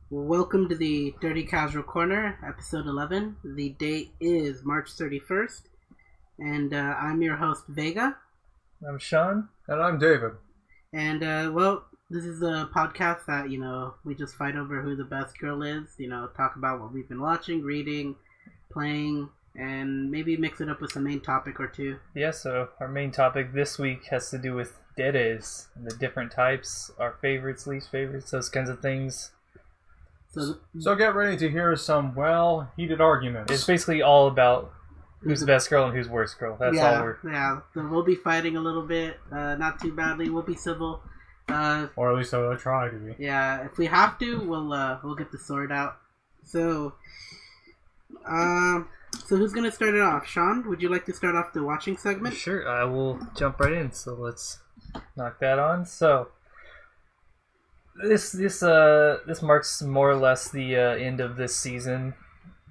Welcome to the Dirty Casual Corner, episode 11. The date is March 31st, and I'm your host, Vega. I'm Sean. And I'm David. And, this is a podcast that, we just fight over who the best girl is, talk about what we've been watching, reading, playing, and maybe mix it up with some main topic or two. Yeah, so our main topic this week has to do with deres, the different types, our favorites, least favorites, those kinds of things. So get ready to hear some heated arguments. It's basically all about who's the best girl and who's worst girl. That's all we're... Yeah, so we'll be fighting a little bit, not too badly, we'll be civil. Or at least I'll try to be. Yeah, if we have to, we'll get the sword out. So who's gonna start it off? Sean, would you like to start off the watching segment? Sure, I will jump right in. So let's knock that on. So this marks more or less the end of this season,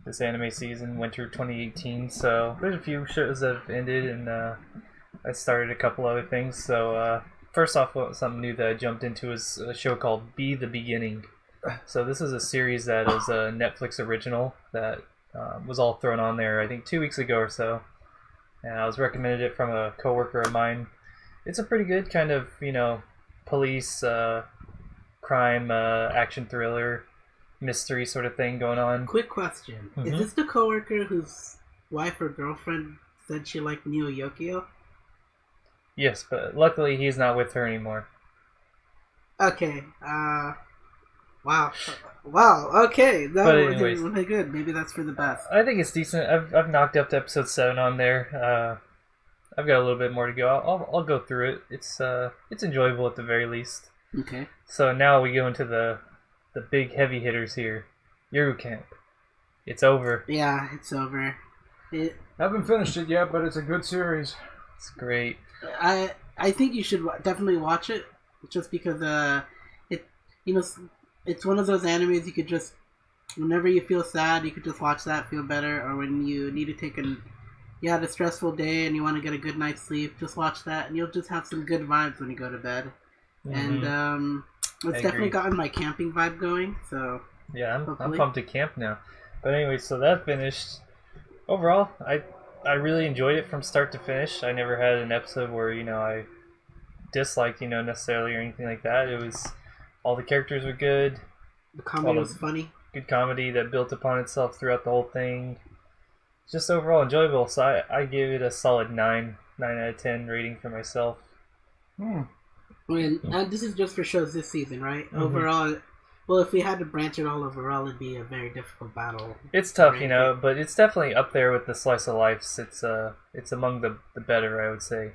this anime season, winter 2018. So there's a few shows that have ended, and I started a couple other things. So first off, something new that I jumped into is a show called Be the Beginning. So this is a series that is a Netflix original that was all thrown on there, I think 2 weeks ago or so. And I was recommended it from a coworker of mine. It's a pretty good kind of, police, crime, action thriller, mystery sort of thing going on. Quick question. Mm-hmm. Is this the coworker whose wife or girlfriend said she liked Neo Yokio? Yes, but luckily he's not with her anymore. Okay, wow, okay. That was really good. Maybe that's for the best. I think it's decent. I've knocked up to episode 7 on there. I've got a little bit more to go. I'll go through it. It's enjoyable at the very least. Okay. So now we go into the big heavy hitters here. Yuru Camp. It's over. Yeah, it's over. Haven't finished it yet, but it's a good series. It's great. I think you should definitely watch it, just because it's one of those animes you could just, whenever you feel sad, you could just watch that, feel better, or when you need to you had a stressful day and you want to get a good night's sleep, just watch that, and you'll just have some good vibes when you go to bed. Mm-hmm. And it's definitely gotten my camping vibe going, so yeah, I'm pumped to camp now. But anyway, so that finished. Overall, I really enjoyed it from start to finish. I never had an episode where, I disliked, necessarily or anything like that. It was, all the characters were good. The comedy was funny. Good comedy that built upon itself throughout the whole thing. Just overall enjoyable. So I gave it a solid 9 out of 10 rating for myself. And this is just for shows this season, right? Mm-hmm. Overall, well, if we had to branch it all overall, it'd be a very difficult battle. It's tough, but it's definitely up there with the slice of lives. It's among the better, I would say.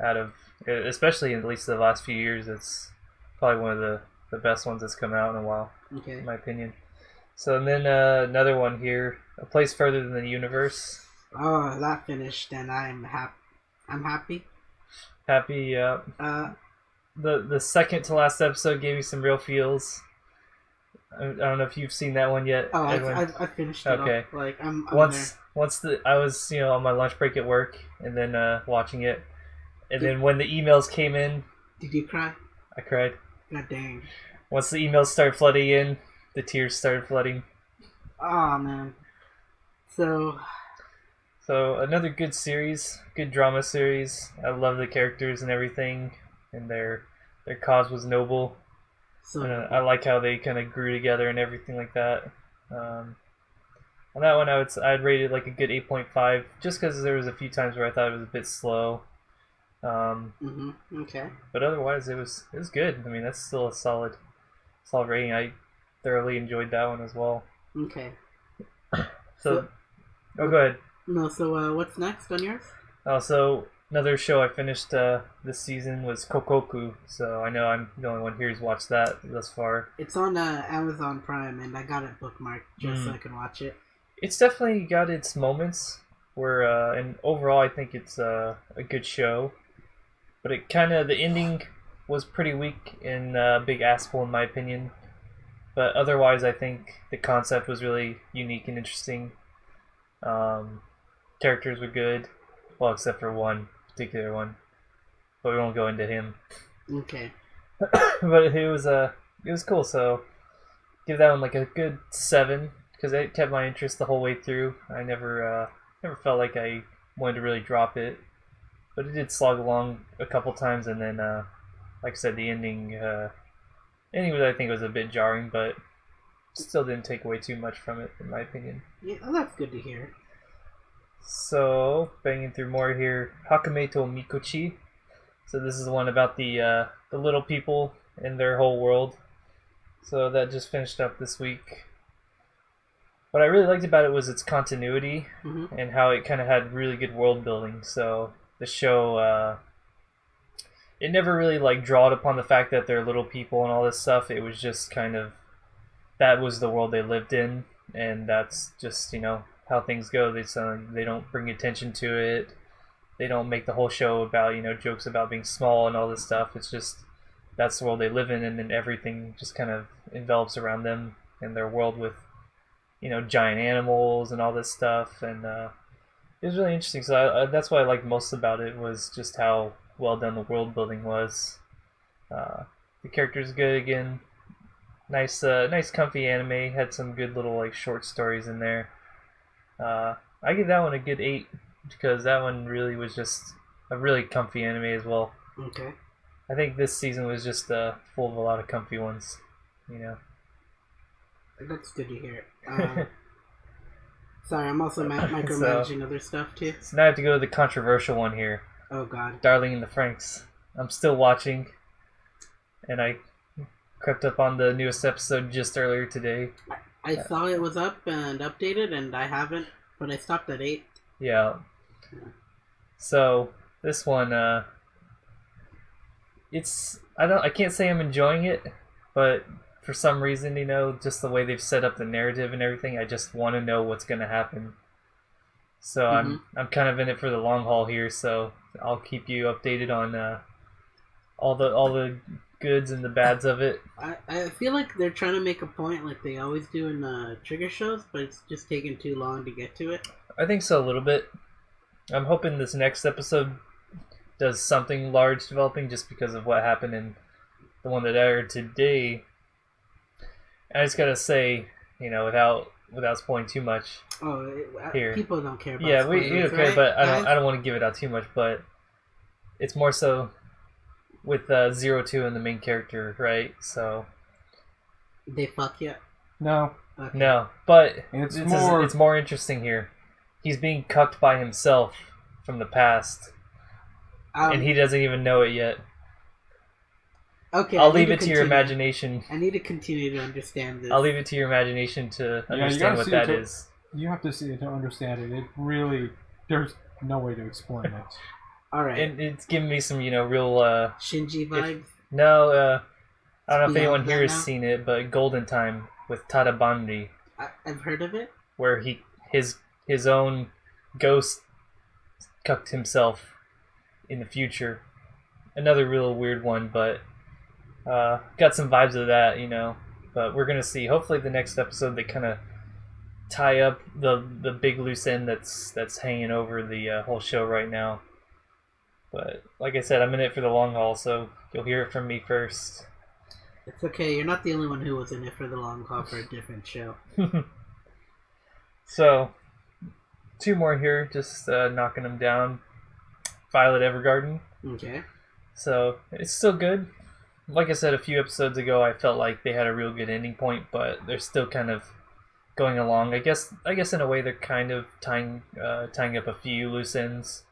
Out of, especially at least the last few years, it's probably one of the best ones that's come out in a while, in my opinion. So and then another one here, A Place Further Than the Universe. Oh, that finished, and I'm happy. Happy, yeah. The second to last episode gave me some real feels. I don't know if you've seen that one yet. Oh, I finished it. Okay, all. Like I'm once I was on my lunch break at work and then watching it, and then when the emails came in, did you cry? I cried. God dang! Once the emails started flooding in, the tears started flooding. Oh man! So another good series, good drama series. I love the characters and everything, and their cause was noble. So I like how they kind of grew together and everything like that. On that one, I'd rate it like a good 8.5, just because there was a few times where I thought it was a bit slow. Okay. But otherwise, it was good. I mean, that's still a solid rating. I thoroughly enjoyed that one as well. Okay. So go ahead. No, so what's next on yours? So another show I finished this season was Kokoku, so I know I'm the only one here who's watched that thus far. It's on Amazon Prime, and I got it bookmarked just so I can watch it. It's definitely got its moments where, and overall I think it's a good show, but it the ending was pretty weak and big asshole in my opinion. But otherwise I think the concept was really unique and interesting. Characters were good, well, except for one particular one, but we won't go into him. Okay. But it was cool. So give that one like a good 7 because it kept my interest the whole way through. I never felt like I wanted to really drop it, but it did slog along a couple times, and then like I said, the ending was, I think, was a bit jarring, but still didn't take away too much from it, in my opinion. Yeah, that's good to hear. So, banging through more here, Hakame to Mikochi. So this is the one about the little people in their whole world. So that just finished up this week. What I really liked about it was its continuity and how it kind of had really good world building. So the show, it never really like drawed upon the fact that they're little people and all this stuff. It was just kind of, that was the world they lived in, and that's just, how things go. They don't bring attention to it. They don't make the whole show about, jokes about being small and all this stuff. It's just, that's the world they live in, and then everything just kind of envelops around them and their world with, giant animals and all this stuff. And it was really interesting. So that's what I liked most about it, was just how well done the world building was. The character's good again. Nice comfy anime. Had some good little like short stories in there. I give that one a good 8 because that one really was just a really comfy anime as well. Okay. I think this season was just full of a lot of comfy ones, That's good to hear. Sorry, I'm also micromanaging other stuff too. So now I have to go to the controversial one here. Oh God. Darling in the Franxx. I'm still watching, and I crept up on the newest episode just earlier today. I saw it was up and updated, and I haven't, but I stopped at 8. Yeah. So this one, I can't say I'm enjoying it, but for some reason, just the way they've set up the narrative and everything, I just want to know what's going to happen. So I'm kind of in it for the long haul here. So I'll keep you updated on all the goods and the bads of it. I feel like they're trying to make a point like they always do in trigger shows, but it's just taking too long to get to it. I think so, a little bit. I'm hoping this next episode does something large developing just because of what happened in the one that aired today. I just gotta say, without spoiling too much. Here. People don't care about spoilers. spoilers, we don't right? care, but I don't want to give it out too much. But it's more so with 02 and the main character, right? So they fuck you. No. Okay. No, but it's more interesting here. He's being cucked by himself from the past, and he doesn't even know it yet. Okay, I'll leave it to your imagination. I need to continue to understand this. I'll leave it to your imagination to understand what that is. You have to see it to understand it. It really, there's no way to explain it. All right. And it's giving me some, real Shinji vibes. I don't know if anyone here has seen it, but Golden Time with Tadabandi. I've heard of it. Where his own ghost cucked himself in the future. Another real weird one, but got some vibes of that, But we're gonna see. Hopefully, the next episode they kind of tie up the big loose end that's hanging over the whole show right now. But like I said, I'm in it for the long haul, so you'll hear it from me first. It's okay. You're not the only one who was in it for the long haul for a different show. So, 2 more here, just knocking them down. Violet Evergarden. Okay. So, it's still good. Like I said a few episodes ago, I felt like they had a real good ending point, but they're still kind of going along. I guess in a way they're kind of tying up a few loose ends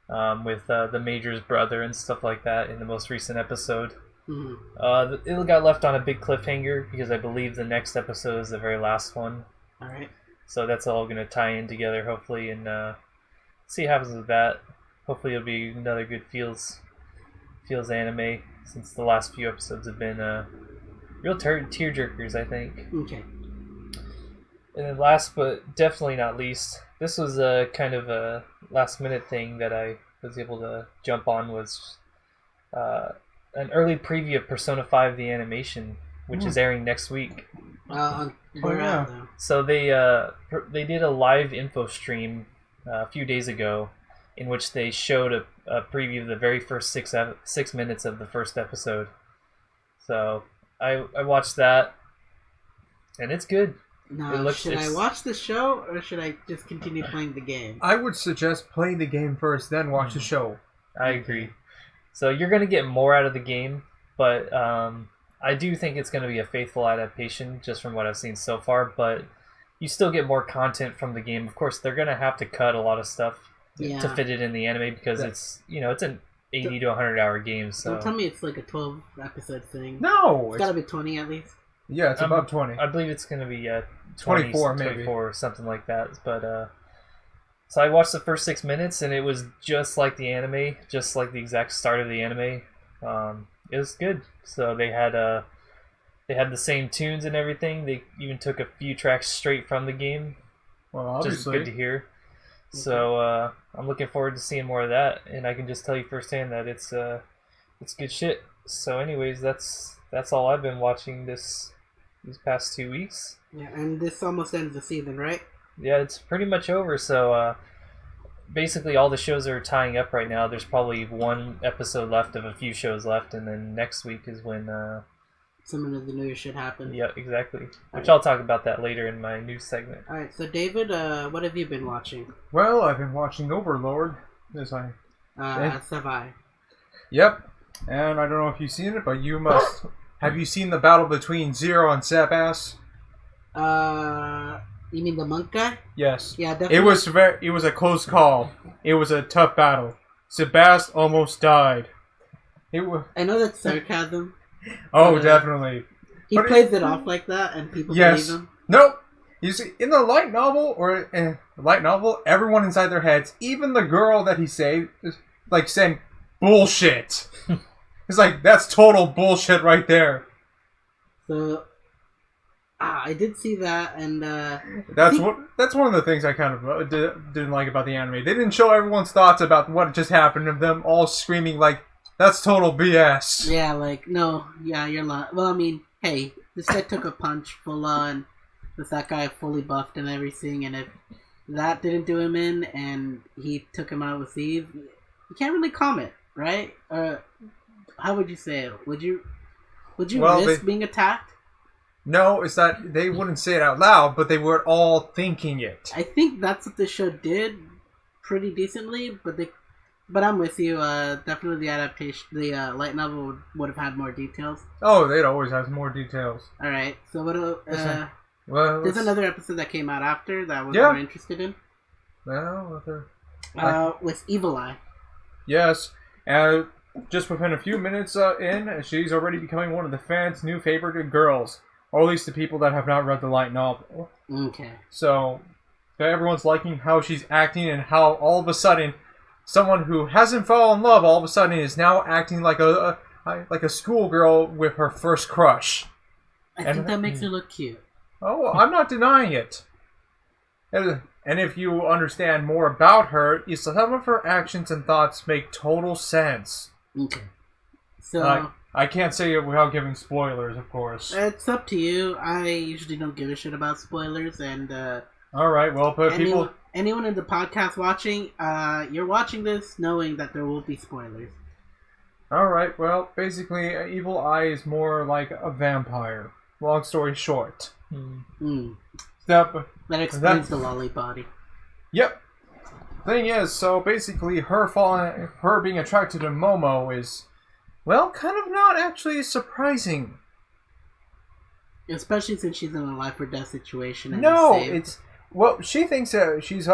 with the Major's brother and stuff like that in the most recent episode. It got left on a big cliffhanger because I believe the next episode is the very last one. All right. So that's all going to tie in together, hopefully, and see what happens with that. Hopefully it'll be another good feels anime, since the last few episodes have been real tearjerkers, I think. Okay. And then last but definitely not least, this was a kind of a last minute thing that I was able to jump on, was an early preview of Persona 5 the animation, which is airing next week. So they did a live info stream a few days ago in which they showed a preview of the very first 6 minutes of the first episode. So I watched that. and it's good. Now, should I watch the show or should I just continue playing the game? I would suggest playing the game first, then watch the show. I agree. So you're going to get more out of the game, but I do think it's going to be a faithful adaptation just from what I've seen so far, but you still get more content from the game. Of course, they're going to have to cut a lot of stuff to fit it in the anime because it's an 80 to 100 hour game. So don't tell me it's like a 12 episode thing. No! It's got to be 20 at least. Yeah, it's above 20. I believe it's going to be 24 maybe. 24 or something like that. But so I watched the first 6 minutes and it was just like the anime, just like the exact start of the anime. It was good. So they had the same tunes and everything. They even took a few tracks straight from the game. Well, obviously. Just good to hear. So I'm looking forward to seeing more of that, and I can just tell you firsthand that it's good shit. So, anyways, that's all I've been watching these past 2 weeks. Yeah, and this almost ends the season, right? Yeah, it's pretty much over. So basically, all the shows are tying up right now. There's probably one episode left of a few shows left, and then next week is when some of the news should happen. Yeah, exactly. Which I'll talk about that later in my news segment. Alright, so David, what have you been watching? Well, I've been watching Overlord. As have I. Yep. And I don't know if you've seen it, but you must. Have you seen the battle between Zero and Sebas? You mean the monk guy? Yes. Yeah, definitely. It was a close call. It was a tough battle. Sebas almost died. I know that's sarcasm. Oh, definitely. He plays it off like that, and people believe him. Nope. You see, in the light novel, everyone inside their heads, even the girl that he saved, is like saying bullshit. It's like that's total bullshit right there. So, I did see that, and that's one of the things I kind of didn't like about the anime. They didn't show everyone's thoughts about what just happened of them all screaming like. That's total BS. Yeah, like, no, yeah, you're lying. Well, I mean, hey, this guy took a punch full on with that guy fully buffed and everything, and if that didn't do him in and he took him out with Eve, you can't really comment, right? How would you say it? Would you risk being attacked? No, it's that they wouldn't say it out loud, but they were all thinking it. I think that's what the show did pretty decently, but I'm with you. Definitely the adaptation, the light novel would have had more details. Oh, they'd always have more details. All right. So what? There's another episode that came out after that I was more interested in. Well, with Evil Eye. Yes, just within a few minutes in, she's already becoming one of the fans' new favorite girls, or at least the people that have not read the light novel. Okay. So everyone's liking how she's acting and how all of a sudden. Someone who hasn't fallen in love all of a sudden is now acting like a schoolgirl with her first crush. I think that makes her look cute. Oh, I'm not denying it. And if you understand more about her, some of her actions and thoughts make total sense. Okay. So I can't say it without giving spoilers, of course. It's up to you. I usually don't give a shit about spoilers, and all right, well, but anyone in the podcast watching, you're watching this knowing that there will be spoilers. Alright, well, basically, Evil Eye is more like a vampire. Long story short. That explains the lolly body. Yep. Thing is, so basically, her being attracted to Momo is, well, kind of not actually surprising. Especially since she's in a life or death situation. No, it's... Well, she thinks that she's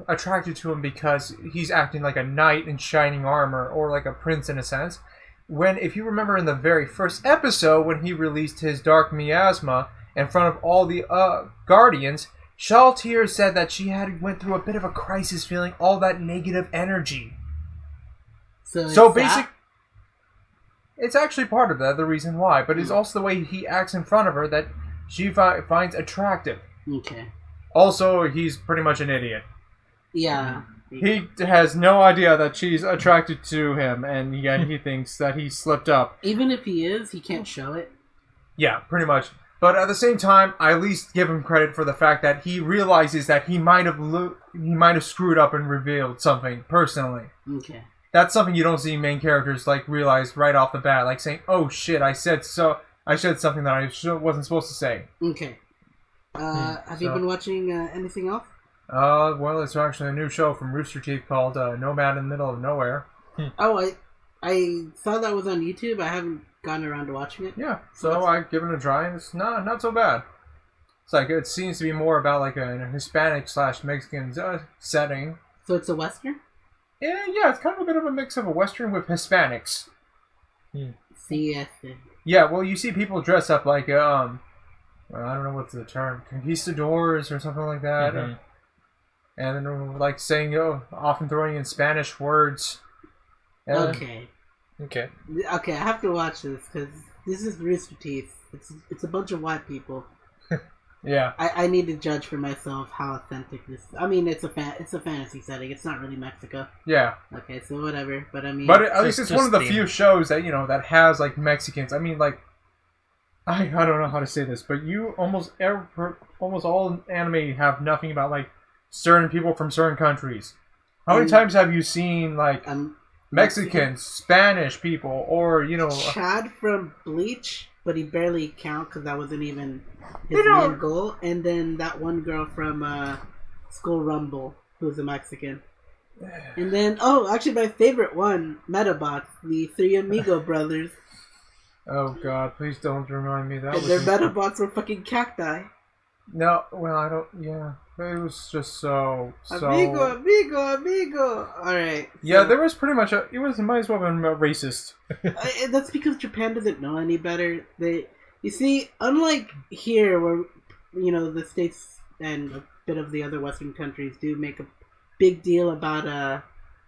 attracted to him because he's acting like a knight in shining armor, or like a prince in a sense. When, if you remember in the very first episode, when he released his dark miasma in front of all the Guardians, Shaltir said that she went through a bit of a crisis feeling all that negative energy. So it's actually part of that, the reason why, but it's also the way he acts in front of her that she finds attractive. Okay. Also, he's pretty much an idiot. Yeah. He has no idea that she's attracted to him, and yet he thinks that he slipped up. Even if he is, he can't show it. Yeah, pretty much. But at the same time, I at least give him credit for the fact that he realizes that he might have screwed up and revealed something personally. Okay. That's something you don't see main characters like realize right off the bat, like saying, "Oh shit, I said so. I said something that I wasn't supposed to say. Okay. Have you been watching anything else? Well, it's actually a new show from Rooster Teeth called Nomad in the Middle of Nowhere. Oh, I saw that was on YouTube. I haven't gotten around to watching it. Yeah, so I've given it a try, and it's not so bad. It's like, it seems to be more about like a Hispanic/Mexican setting. So it's a Western? Yeah, it's kind of a bit of a mix of a Western with Hispanics. See, yes. Yeah, well, you see people dress up like, well, I don't know what's the term, conquistadors or something like that. Mm-hmm. And then, like, saying, often throwing in Spanish words. Okay. Okay, I have to watch this, because this is Rooster Teeth. It's a bunch of white people. Yeah. I need to judge for myself how authentic this. I mean, it's a fantasy setting. It's not really Mexico. Yeah. Okay, so whatever. But I mean, but at least it's one of the few shows that that has like Mexicans. I mean, like, I don't know how to say this, but almost all anime have nothing about like certain people from certain countries. How many times have you seen like Mexicans, Spanish people, or Chad from Bleach? But he barely count because that wasn't even his main goal. And then that one girl from School Rumble, who's a Mexican. And then, actually my favorite one, Metabots, the three Amigo brothers. Oh god, please don't remind me that. And their Metabots were fucking cacti. No, well, I don't, yeah. It was just so... Amigo! Alright. Yeah, there was pretty much it might as well have been racist. That's because Japan doesn't know any better. You see, unlike here where, the States and a bit of the other Western countries do make a big deal about,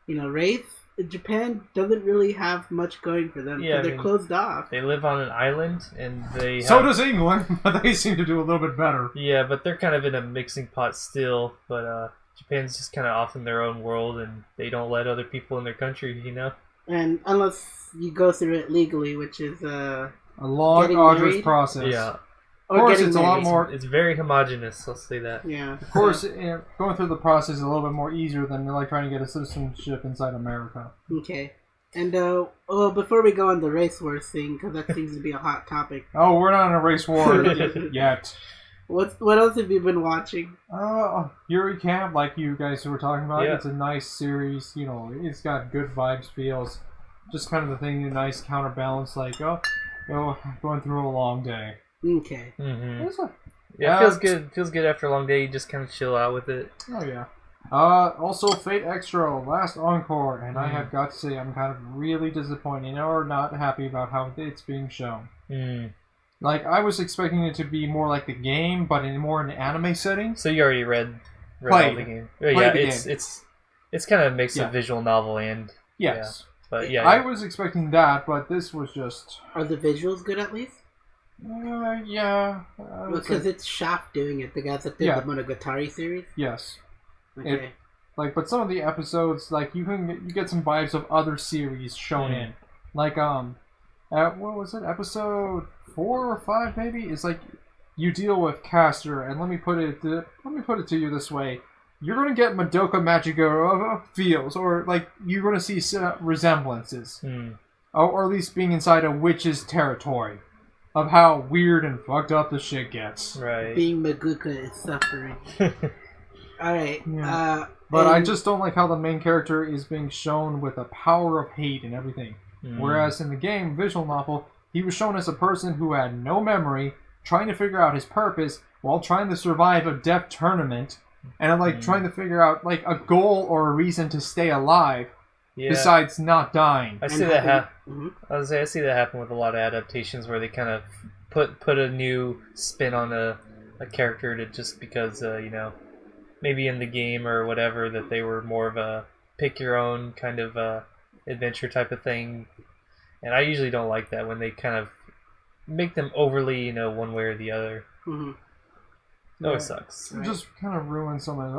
race, Japan doesn't really have much going for them. Yeah, they're closed off. They live on an island, and So does England, but they seem to do a little bit better. Yeah, but they're kind of in a mixing pot still. But Japan's just kind of off in their own world, and they don't let other people in their country, And unless you go through it legally, which is a long, arduous process. Yeah. Of course, it's a lot more... It's very homogenous, I'll say that. Yeah. Of course, going through the process is a little bit more easier than like trying to get a citizenship inside America. Okay. And, before we go on the race wars thing, because that seems to be a hot topic. Oh, we're not in a race war yet. What else have you been watching? Yuri Camp, like you guys were talking about. Yeah. It's a nice series. It's got good vibes, feels. Just kind of the thing, a nice counterbalance, like, going through a long day. Okay. Mm-hmm. Yeah, it feels good. Feels good after a long day. You just kind of chill out with it. Oh yeah. Also, Fate Extra last encore, and I have got to say I'm kind of really disappointed or not happy about how it's being shown. Like I was expecting it to be more like the game, but in more an anime setting. So you already read all the game. Yeah, it's kind of a mix of visual novel and yes. Yeah. But yeah, I was expecting that, but this was just. Are the visuals good at least? Yeah. Because it's Shaft doing it, the guys that did the Monogatari series. Yes. Okay. But some of the episodes, like you get some vibes of other series shown in, like what was it, episode 4 or 5 maybe? It's like you deal with Castor, and let me put it to you this way: you're gonna get Madoka Magica feels, or like you're gonna see resemblances, or at least being inside a witch's territory. Of how weird and fucked up the shit gets. Right. Being Maguka is suffering. Alright. Yeah. But I just don't like how the main character is being shown with a power of hate and everything. Whereas in the game, visual novel, he was shown as a person who had no memory, trying to figure out his purpose while trying to survive a death tournament, and like trying to figure out like a goal or a reason to stay alive. Yeah. Besides not dying. I see that happen. I see that happen with a lot of adaptations where they kind of put a new spin on a character to just because maybe in the game or whatever that they were more of a pick your own kind of adventure type of thing, and I usually don't like that when they kind of make them overly one way or the other. No, it sucks. It just kind of ruins some of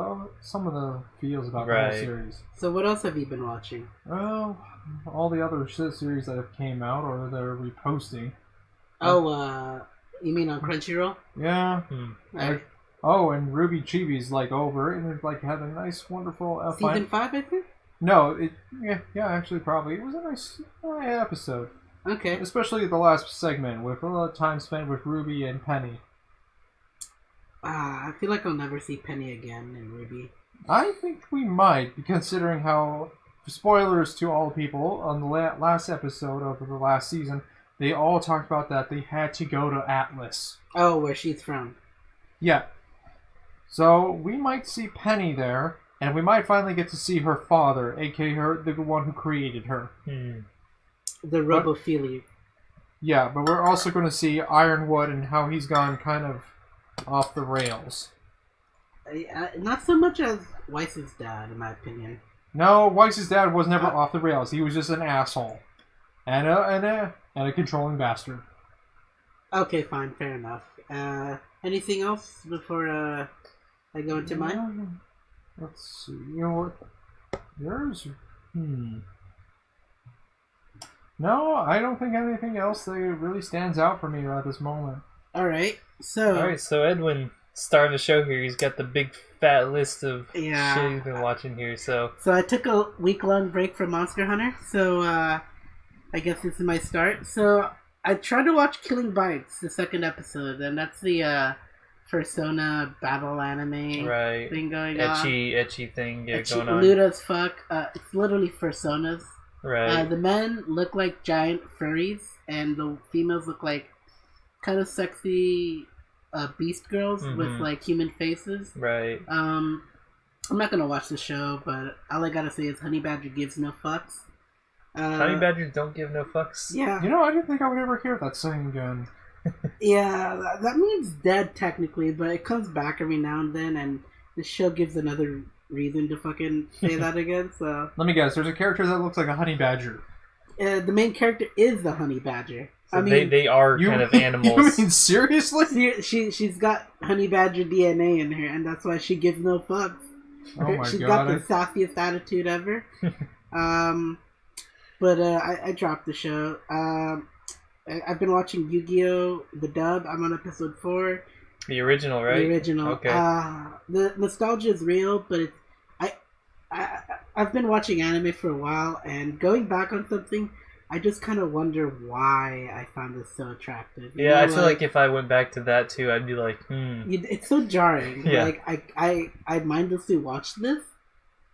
the feels about the whole series. So what else have you been watching? Well, all the other series that have came out or they're reposting. You mean on Crunchyroll? Yeah. And Ruby Chibi's like over, and it like had a nice, wonderful Season 5, I think. No, actually probably it was a nice episode. Okay. Especially the last segment with a lot of time spent with Ruby and Penny. I feel like I'll never see Penny again in Ruby. I think we might, considering how, spoilers to all people, on the last episode of the last season, they all talked about that they had to go to Atlas. Oh, where she's from. Yeah. So we might see Penny there, and we might finally get to see her father, aka the one who created her. The Robophiliac. Yeah, but we're also going to see Ironwood and how he's gone kind of off the rails. Not so much as Weiss's dad, in my opinion. No, Weiss's dad was never off the rails. He was just an asshole. And a controlling bastard. Okay, fine, fair enough. Anything else before I go into mine? Let's see. You know what? There's... No, I don't think anything else that really stands out for me at this moment. Alright, so Edwin, star of the show here, he's got the big fat list of shit Yeah. he's been watching here, so... So I took a week-long break from Monster Hunter, so I guess this is my start. So I tried to watch Killing Bites, the second episode, and that's the Persona battle anime Right. thing going on. Etchy thing going on. Lewd as fuck. It's literally Personas. Right. The men look like giant furries, and the females look like kind of sexy beast girls with like human faces. Right. I'm not gonna watch the show, but all I gotta say is Honey Badger gives no fucks. Honey badgers don't give no fucks. Yeah. You know, I didn't think I would ever hear that saying again. Yeah, that means dead technically, but it comes back every now and then, and the show gives another reason to fucking say that again. So Let me guess. There's a character that looks like a honey badger. the main character is the Honey Badger. So they are kind of animals. You mean seriously? She's got Honey Badger DNA in her, and that's why she gives no fucks. Oh my She's god. got the sassiest attitude ever. But I dropped the show. I've been watching Yu-Gi-Oh! The dub. I'm on episode 4. The original, right? The original. Okay. The nostalgia is real, but I've been watching anime for a while, and going back on something, I just kind of wonder why I found this so attractive. You know, I feel like if I went back to that too, I'd be like, It's so jarring. Yeah. Like, I mindlessly watched this.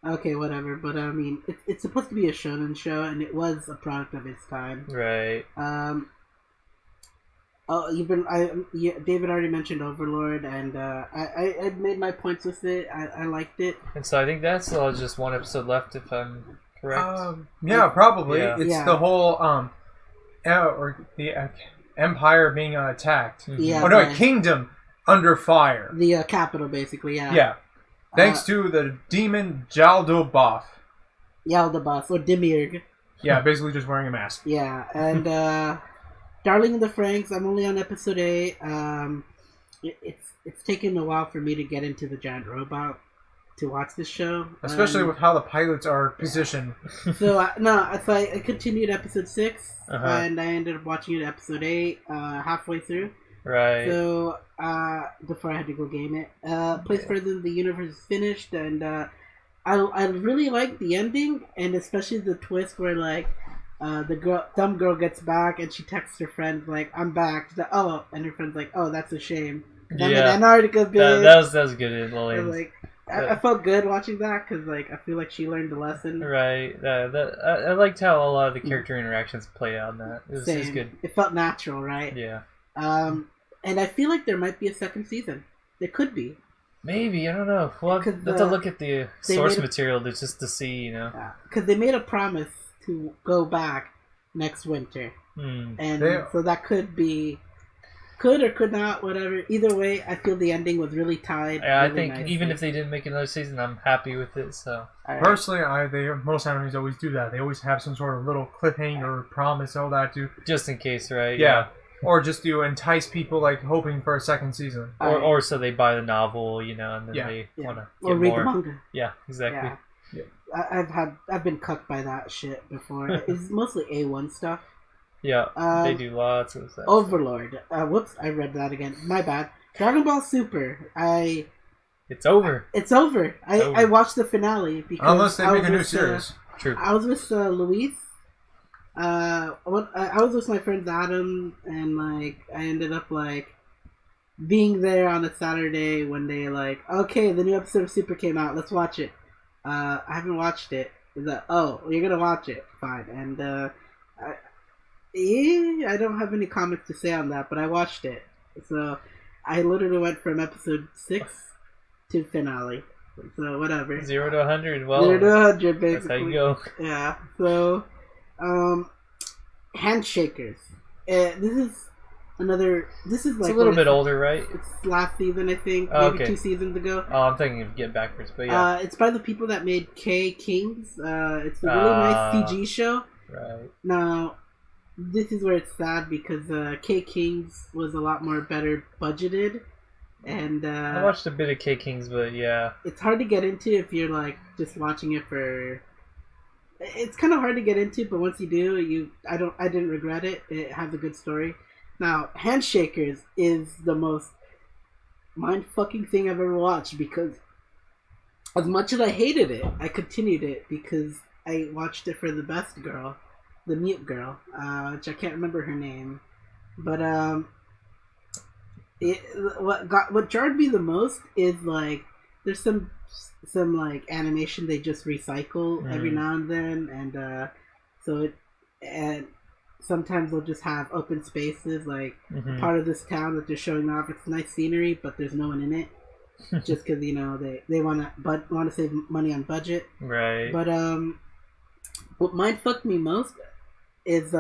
Okay, whatever. But, I mean, it's supposed to be a shonen show, and it was a product of its time. Right. David already mentioned Overlord, and I made my points with it. I liked it. And so I think that's just one episode left, if I'm correct. Yeah, probably. Yeah. It's the whole the empire being attacked. Yeah, Oh no, by kingdom under fire. the capital, basically. Yeah. Yeah. Thanks to the demon Jaldoboff. Yaldabas or Dimirg. Yeah, basically just wearing a mask. Yeah, and Darling in the Franxx. I'm only on episode 8. It's taken a while for me to get into the giant robot to watch this show, Especially with how the pilots are positioned. So I continued episode 6, and I ended up watching it episode 8 halfway through. Right. So before I had to go game it, Place Further in the Universe is finished, and I really like the ending, and especially the twist where like the dumb girl gets back and she texts her friend like, "I'm back." She's like, "Oh," and her friend's like, "Oh, that's a shame." I'm in Antarctica, bitch. That was good. Like, I felt good watching that because like I feel like she learned the lesson. Right. I liked how a lot of the character interactions played out in that. It was good. It felt natural, right? Yeah. And I feel like there might be a second season. There could be. Maybe, I don't know. We'll have to look at the source material just to see, you know. Because they made a promise to go back next winter. And so that could or could not, whatever. Either way, I feel the ending was really tied. Yeah, really I think nicely. even if they didn't make another season, I'm happy with it, so. Personally, most animes always do that. They always have some sort of little cliffhanger or promise, all that to... Just in case, right? Yeah. Or just to entice people, like, hoping for a second season. Or so they buy the novel, you know, and then they want to get or read more. the manga. Yeah, exactly. Yeah. I've been cucked by that shit before. It's mostly A1 stuff. Yeah, they do lots of stuff. Overlord. Whoops, I read that again. My bad. Dragon Ball Super. It's over. It's over. I watched the finale because unless they make a new series. True. I was with Luis I was with my friend Adam, and like I ended up like being there on a Saturday when they like, okay, the new episode of Super came out, let's watch it. I haven't watched it. Is that, oh, you're gonna watch it? Fine. And I don't have any comments to say on that, but I watched it. So I literally went from episode 6 to finale. So whatever. 0 to 100. Well, 0 to 100, basically. That's how you go. Yeah. So, Handshakers. This is like It's a little bit older, right? It's last season, I think. Oh, maybe okay. 2 seasons ago. Oh, I'm thinking of Get Backwards, but yeah. It's by the people that made K Kings. It's a really nice CG show. Right. Now, this is where it's sad because K Kings was a lot more better budgeted, and I watched a bit of K Kings, but yeah, it's hard to get into if you're like just watching it for. It's kind of hard to get into, but once you do, I didn't regret it. It has a good story. Now, Handshakers is the most mind-fucking thing I've ever watched because as much as I hated it, I continued it because I watched it for the best girl, the mute girl, which I can't remember her name. But what jarred me the most is like there's some like animation they just recycle every now and then, and sometimes they'll just have open spaces like part of this town that they're showing off. It's nice scenery, but there's no one in it, just because they want to save money on budget. Right. But what mind fucked me most is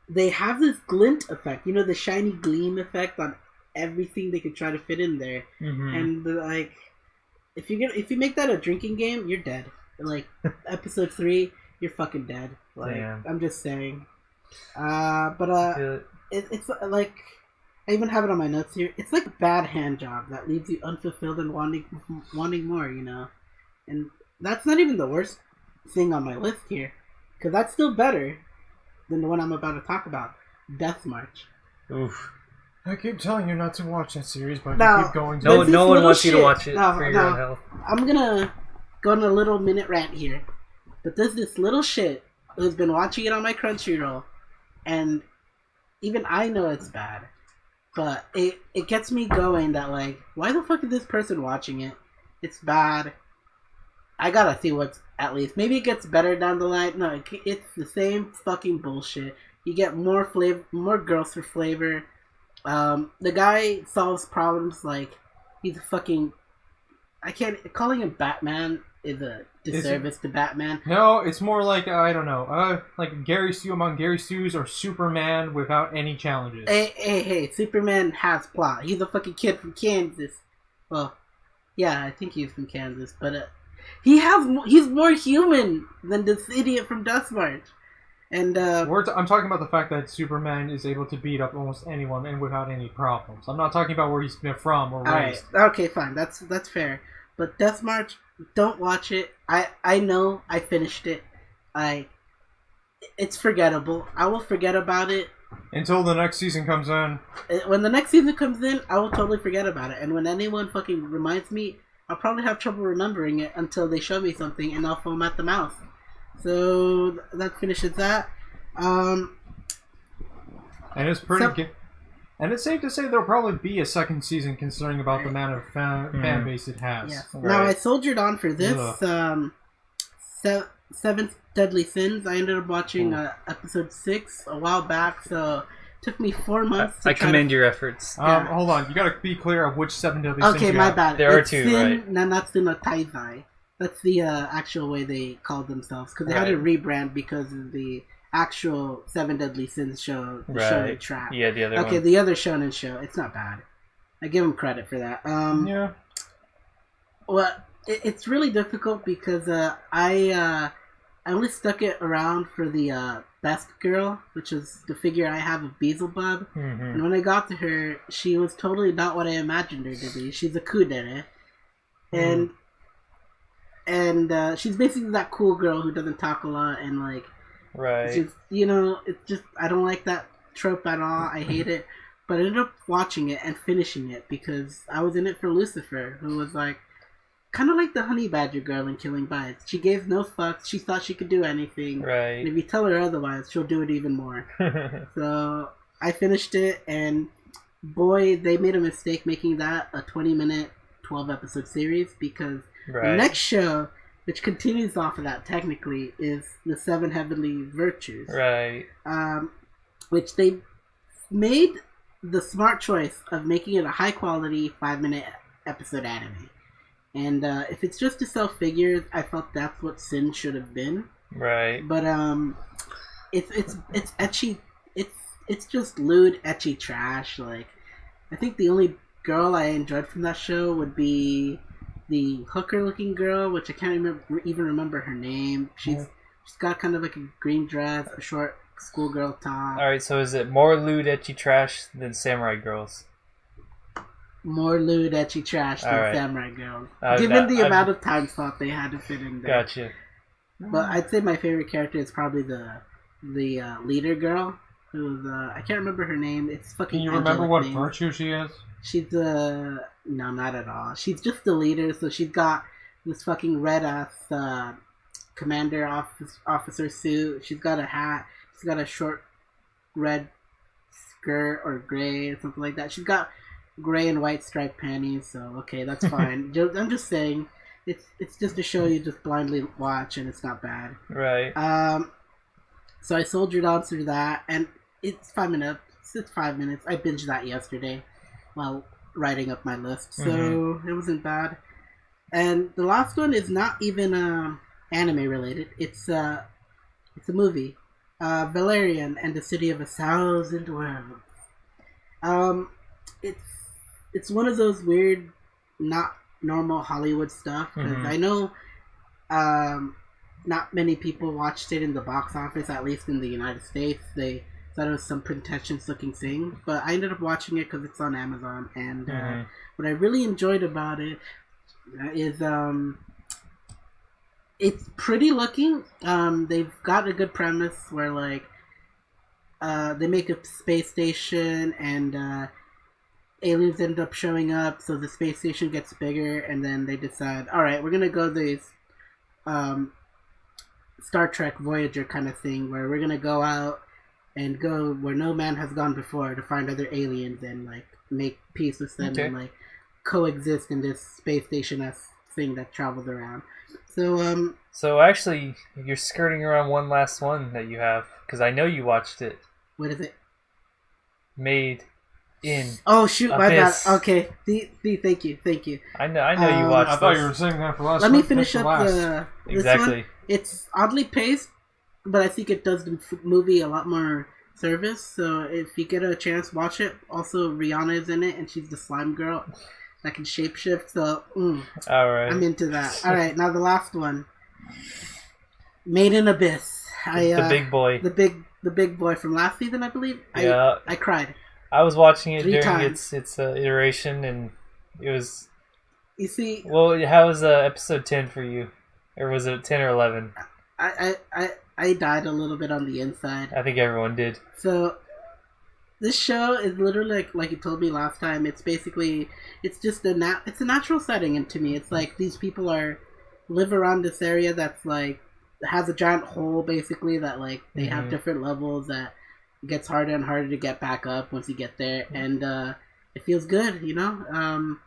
they have this glint effect, the shiny gleam effect on everything they could try to fit in there, and like if you make that a drinking game, you're dead. Like episode 3, you're fucking dead. Like Damn. I'm just saying. It's like I even have it on my notes here. It's like a bad hand job that leaves you unfulfilled and wanting more, and that's not even the worst thing on my list here, because that's still better than the one I'm about to talk about, Death March. Oof. I keep telling you not to watch that series, but Now, you keep going. No one wants you to shit. watch it for your own health. I'm gonna go on a little minute rant here, but there's this little shit who's been watching it on my Crunchyroll, and even I know it's bad, but it gets me going that like, why the fuck is this person watching it? It's bad. I gotta see what's at least. Maybe it gets better down the line. No, it's the same fucking bullshit. You get more flavor, more girls for flavor. The guy solves problems like he's a fucking. Calling him Batman is a disservice to Batman. No, it's more like I don't know, like Gary Stu among Gary Stu's or Superman without any challenges. Hey! Superman has plot. He's a fucking kid from Kansas. Well, yeah, I think he's from Kansas, but he's more human than this idiot from Death March. And I'm talking about the fact that Superman is able to beat up almost anyone and without any problems. I'm not talking about where he's been from or raised. Alright, okay, fine. That's fair. But Death March, don't watch it. I know I finished it. It's forgettable. I will forget about it until the next season comes in. When the next season comes in, I will totally forget about it. And when anyone fucking reminds me, I'll probably have trouble remembering it until they show me something, and I'll foam at the mouth. So that finishes that. And it's pretty and it's safe to say there'll probably be a second season, considering about the amount of fan base it has. Yeah. Right. Now I soldiered on for this. Seven Deadly Sins. I ended up watching episode 6 a while back, so it took me 4 months. I commend your efforts. Hold on, you gotta be clear of which 7 Deadly Sins. Okay, my bad. There are 2, right? Nanatsu no Taizai. That's the actual way they called themselves, because they had to rebrand because of the actual 7 Deadly Sins show, the Shonen Trap. Yeah, the other one. Okay, the other Shonen show. It's not bad. I give them credit for that. Yeah. Well, it's really difficult because I only stuck it around for the best girl, which is the figure I have of Beelzebub. And when I got to her, she was totally not what I imagined her to be. She's a kudere. And she's basically that cool girl who doesn't talk a lot and like, right? It's just I don't like that trope at all. I hate it. But I ended up watching it and finishing it because I was in it for Lucifer, who was like kind of like the honey badger girl in Killing Bites. She gave no fucks. She thought she could do anything. Right. And if you tell her otherwise, she'll do it even more. So I finished it, and boy, they made a mistake making that a 20-minute, 12-episode series, because the next show, which continues off of that technically, is the Seven Heavenly Virtues. Right. Which they made the smart choice of making it a high-quality 5-minute episode anime. And if it's just to sell figures, I felt that's what Sin should have been. Right. But it's ecchi. It's just lewd, ecchi trash. Like, I think the only girl I enjoyed from that show would be the hooker-looking girl, which I can't even remember her name. She's got kind of like a green dress, a short schoolgirl top. All right. So is it more lewd, ecchi trash than Samurai Girls? More lewd, ecchi trash than right. Samurai Girls. Given the amount of time slot they had to fit in there. Gotcha. But I'd say my favorite character is probably the leader girl, who's I can't remember her name. It's fucking. Can you remember what name. virtue she is? She's no, not at all. She's just the leader. So she's got this fucking red ass commander officer suit. She's got a hat. She's got a short red skirt or gray or something like that. She's got gray and white striped panties, so okay, that's fine. I'm just saying, it's just a show you just blindly watch, and it's not bad. Right. So I soldiered on through that, and it's 5 minutes. It's 5 minutes. I binged that yesterday while writing up my list, so it wasn't bad. And the last one is not even anime related. It's a movie, Valerian and the City of 1,000 Worlds. It's one of those weird, not normal Hollywood stuff, because I know not many people watched it in the box office, at least in the United States. They thought it was some pretentious looking thing, but I ended up watching it because it's on Amazon, and what I really enjoyed about it is it's pretty looking. They've got a good premise where, like, they make a space station, and aliens end up showing up, so the space station gets bigger, and then they decide, alright, we're gonna go this Star Trek Voyager kind of thing, where we're gonna go out and go where no man has gone before to find other aliens and, like, make peace with them and, like, coexist in this space station-esque thing that travels around. So, So actually, you're skirting around one last one that you have, because I know you watched it. What is it? Made in Oh shoot, my bad. Abyss. Okay, thank you. I know you watched. I thought you were saying that for last. Let me finish up this exactly. one. It's oddly paced, but I think it does the movie a lot more service. So if you get a chance, watch it. Also, Rihanna is in it, and she's the slime girl that can shapeshift. So, all right, I'm into that. All right, now the last one, Made in Abyss. The big boy. The big boy from last season, I believe. Yeah, I cried. I was watching it 3 during times. its iteration, and it was. You see. Well, how was episode 10 for you, or was it 10 or 11? I died a little bit on the inside. I think everyone did. So, this show is literally like you told me last time. It's basically just it's a natural setting, and to me, it's like these people live around this area that's like has a giant hole basically that like they have different levels that. It gets harder and harder to get back up once you get there, and it feels good, you know.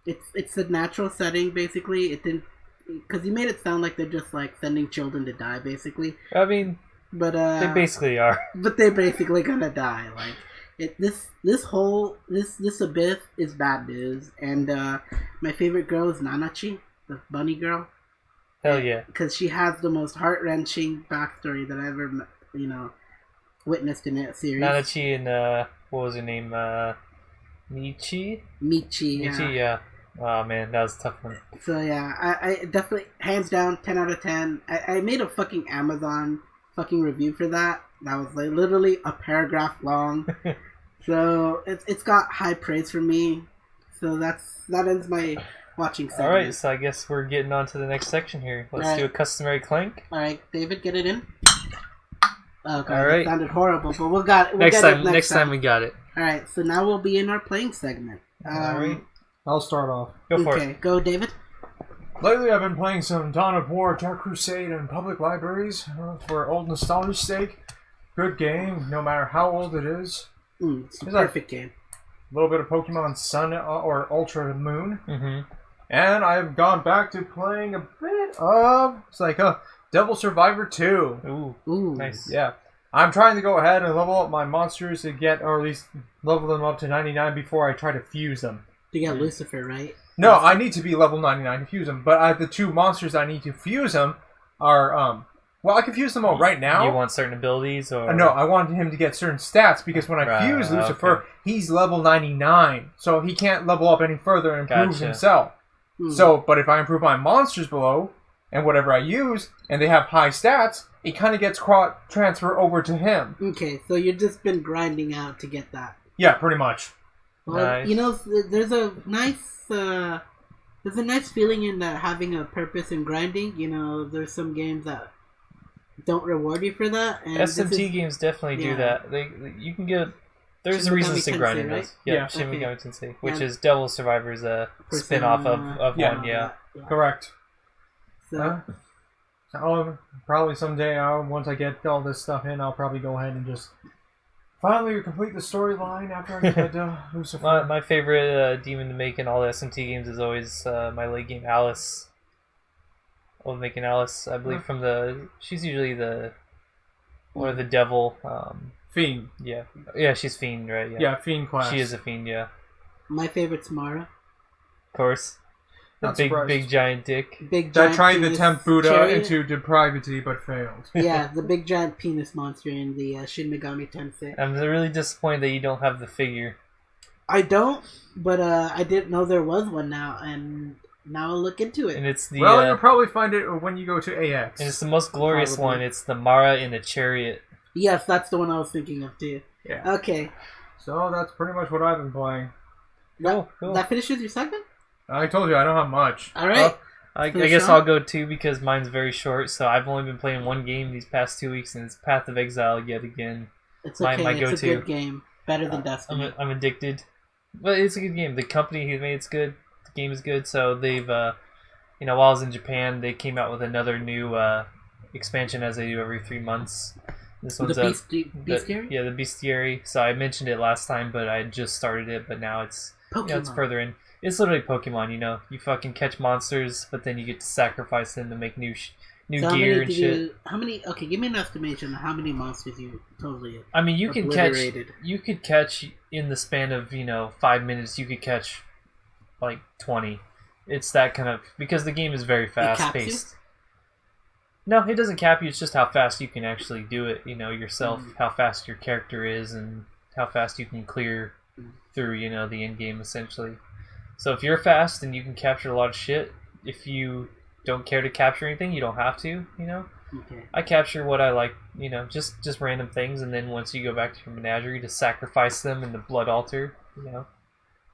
It's a natural setting basically. It didn't because you made it sound like they're just like sending children to die basically. I mean, but they basically are. But they're basically gonna die. Like this abyss is bad news, and my favorite girl is Nanachi, the bunny girl. Hell yeah! Because she has the most heart-wrenching backstory that I ever witnessed in that series. Nanachi and what was her name? Michi, yeah. Oh man, that was a tough one. So yeah, I definitely hands down 10 out of 10. I made a fucking Amazon fucking review for that. That was like literally a paragraph long. So it's got high praise from me. So that ends my watching segment. All right, so I guess we're getting on to the next section here. Let's do a customary clank. All right, David, get it in. Oh god, all right. It sounded horrible, but we'll get next it time we got it. All right, so now we'll be in our playing segment. All right, I'll start off. Go for it. Okay, go, David. Lately, I've been playing some Dawn of War, Dark Crusade, and Public Libraries for old nostalgia's sake. Good game, no matter how old it is. It's a perfect game. A little bit of Pokemon Sun or Ultra Moon. And I've gone back to playing a bit of... It's like a Devil Survivor 2. Ooh, nice. Yeah. I'm trying to go ahead and level up my monsters to get, or at least level them up to 99 before I try to fuse them. You got Lucifer, right? No, I need to be level 99 to fuse them, but the two monsters I need to fuse them are, well, I can fuse them all right now. You want certain abilities, or...? No, I want him to get certain stats, because when I fuse Lucifer, he's level 99, so he can't level up any further and improve himself. So, but if I improve my monsters below, and whatever I use, and they have high stats, it kind of gets transfer over to him. Okay, so you've just been grinding out to get that. Yeah, pretty much. Well, nice. You know, there's a nice feeling in having a purpose in grinding. You know, there's some games that don't reward you for that. And SMT games definitely do that. You can get... There's reasons to grind in those. Yeah, Shin Megami Tensei, which is Devil Survivor's a spin-off of one, yeah. Correct. So... probably someday, once I get all this stuff in, I'll probably go ahead and just finally complete the storyline after I get Lucifer. My favorite demon to make in all the SMT games is always my late game Alice. Old making Alice, I believe, from the... She's usually the... Or the devil... Fiend. Yeah, she's Fiend, right? Yeah, Fiend class. She is a Fiend, yeah. My favorite's Mara. Of course. The big giant dick. That tried to tempt Buddha into depravity, but failed. Yeah, the big giant penis monster in the Shin Megami Tensei. I'm really disappointed that you don't have the figure. I don't, but I didn't know there was one now, and now I'll look into it. And it's the... Well, you'll probably find it when you go to AX. And it's the most glorious one. It's the Mara in the chariot. Yes, that's the one I was thinking of, too. Yeah. Okay. So that's pretty much what I've been playing. Cool. That finishes your second? I told you, I don't have much. Alright. I guess I'll go too, because mine's very short, so I've only been playing one game these past 2 weeks, and it's Path of Exile yet again. It's okay, my it's go-to. a good game. Better than Destiny. I'm addicted. But it's a good game. The company who made it's good. The game is good, so they've, while I was in Japan, they came out with another new expansion, as they do every 3 months. This one's the Bestiary? The Bestiary. So I mentioned it last time, but I just started it, but now it's it's further in. It's literally Pokemon, you fucking catch monsters, but then you get to sacrifice them to make new gear and shit. Okay, give me an estimation of how many monsters you totally I mean, you could catch in the span of, 5 minutes, you could catch like 20. It's that kind of, because the game is very fast paced. No, it doesn't cap you, it's just how fast you can actually do it, yourself, how fast your character is, and how fast you can clear through, the end game, essentially. So if you're fast and you can capture a lot of shit, if you don't care to capture anything, you don't have to, Okay. I capture what I like, just random things, and then once you go back to your menagerie to sacrifice them in the blood altar,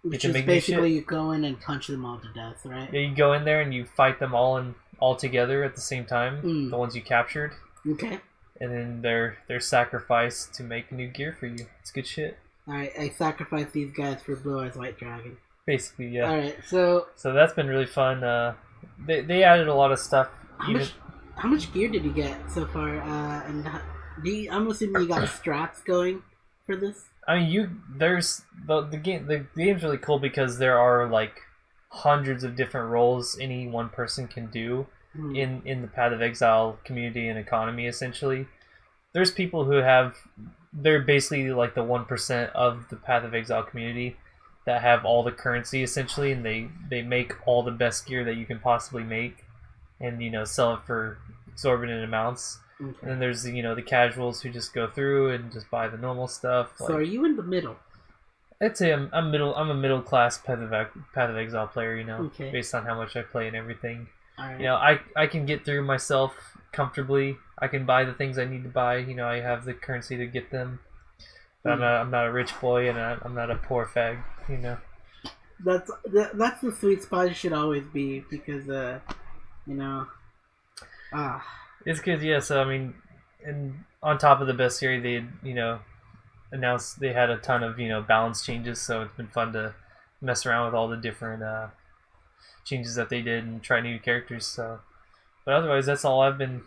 Which is basically you go in and punch them all to death, right? Yeah, you go in there and you fight them all together at the same time, the ones you captured. Okay. And then they're sacrificed to make new gear for you. It's good shit. Alright, I sacrificed these guys for Blue Eyes White Dragon. Basically, yeah. Alright, so that's been really fun. They added a lot of stuff. How much gear did you get so far? And I'm assuming you got strats going for this? I mean, there's the game's really cool because there are like hundreds of different roles any one person can do in the Path of Exile community and economy. Essentially, there's people who they're basically like the 1% of the Path of Exile community that have all the currency essentially, and they make all the best gear that you can possibly make, and sell it for exorbitant amounts. Okay. And then there's the casuals who just go through and just buy the normal stuff. So are you in the middle? I'd say I'm a middle class Path of Exile player. Okay. Based on how much I play and everything. All right. I can get through myself comfortably. I can buy the things I need to buy. I have the currency to get them. But I'm not a rich boy, and I'm not a poor fag. That's the sweet spot you should always be, because it's good. Yeah. So I mean, and on top of the best series, they announced they had a ton of balance changes. So it's been fun to mess around with all the different changes that they did and try new characters. So, but otherwise, that's all I've been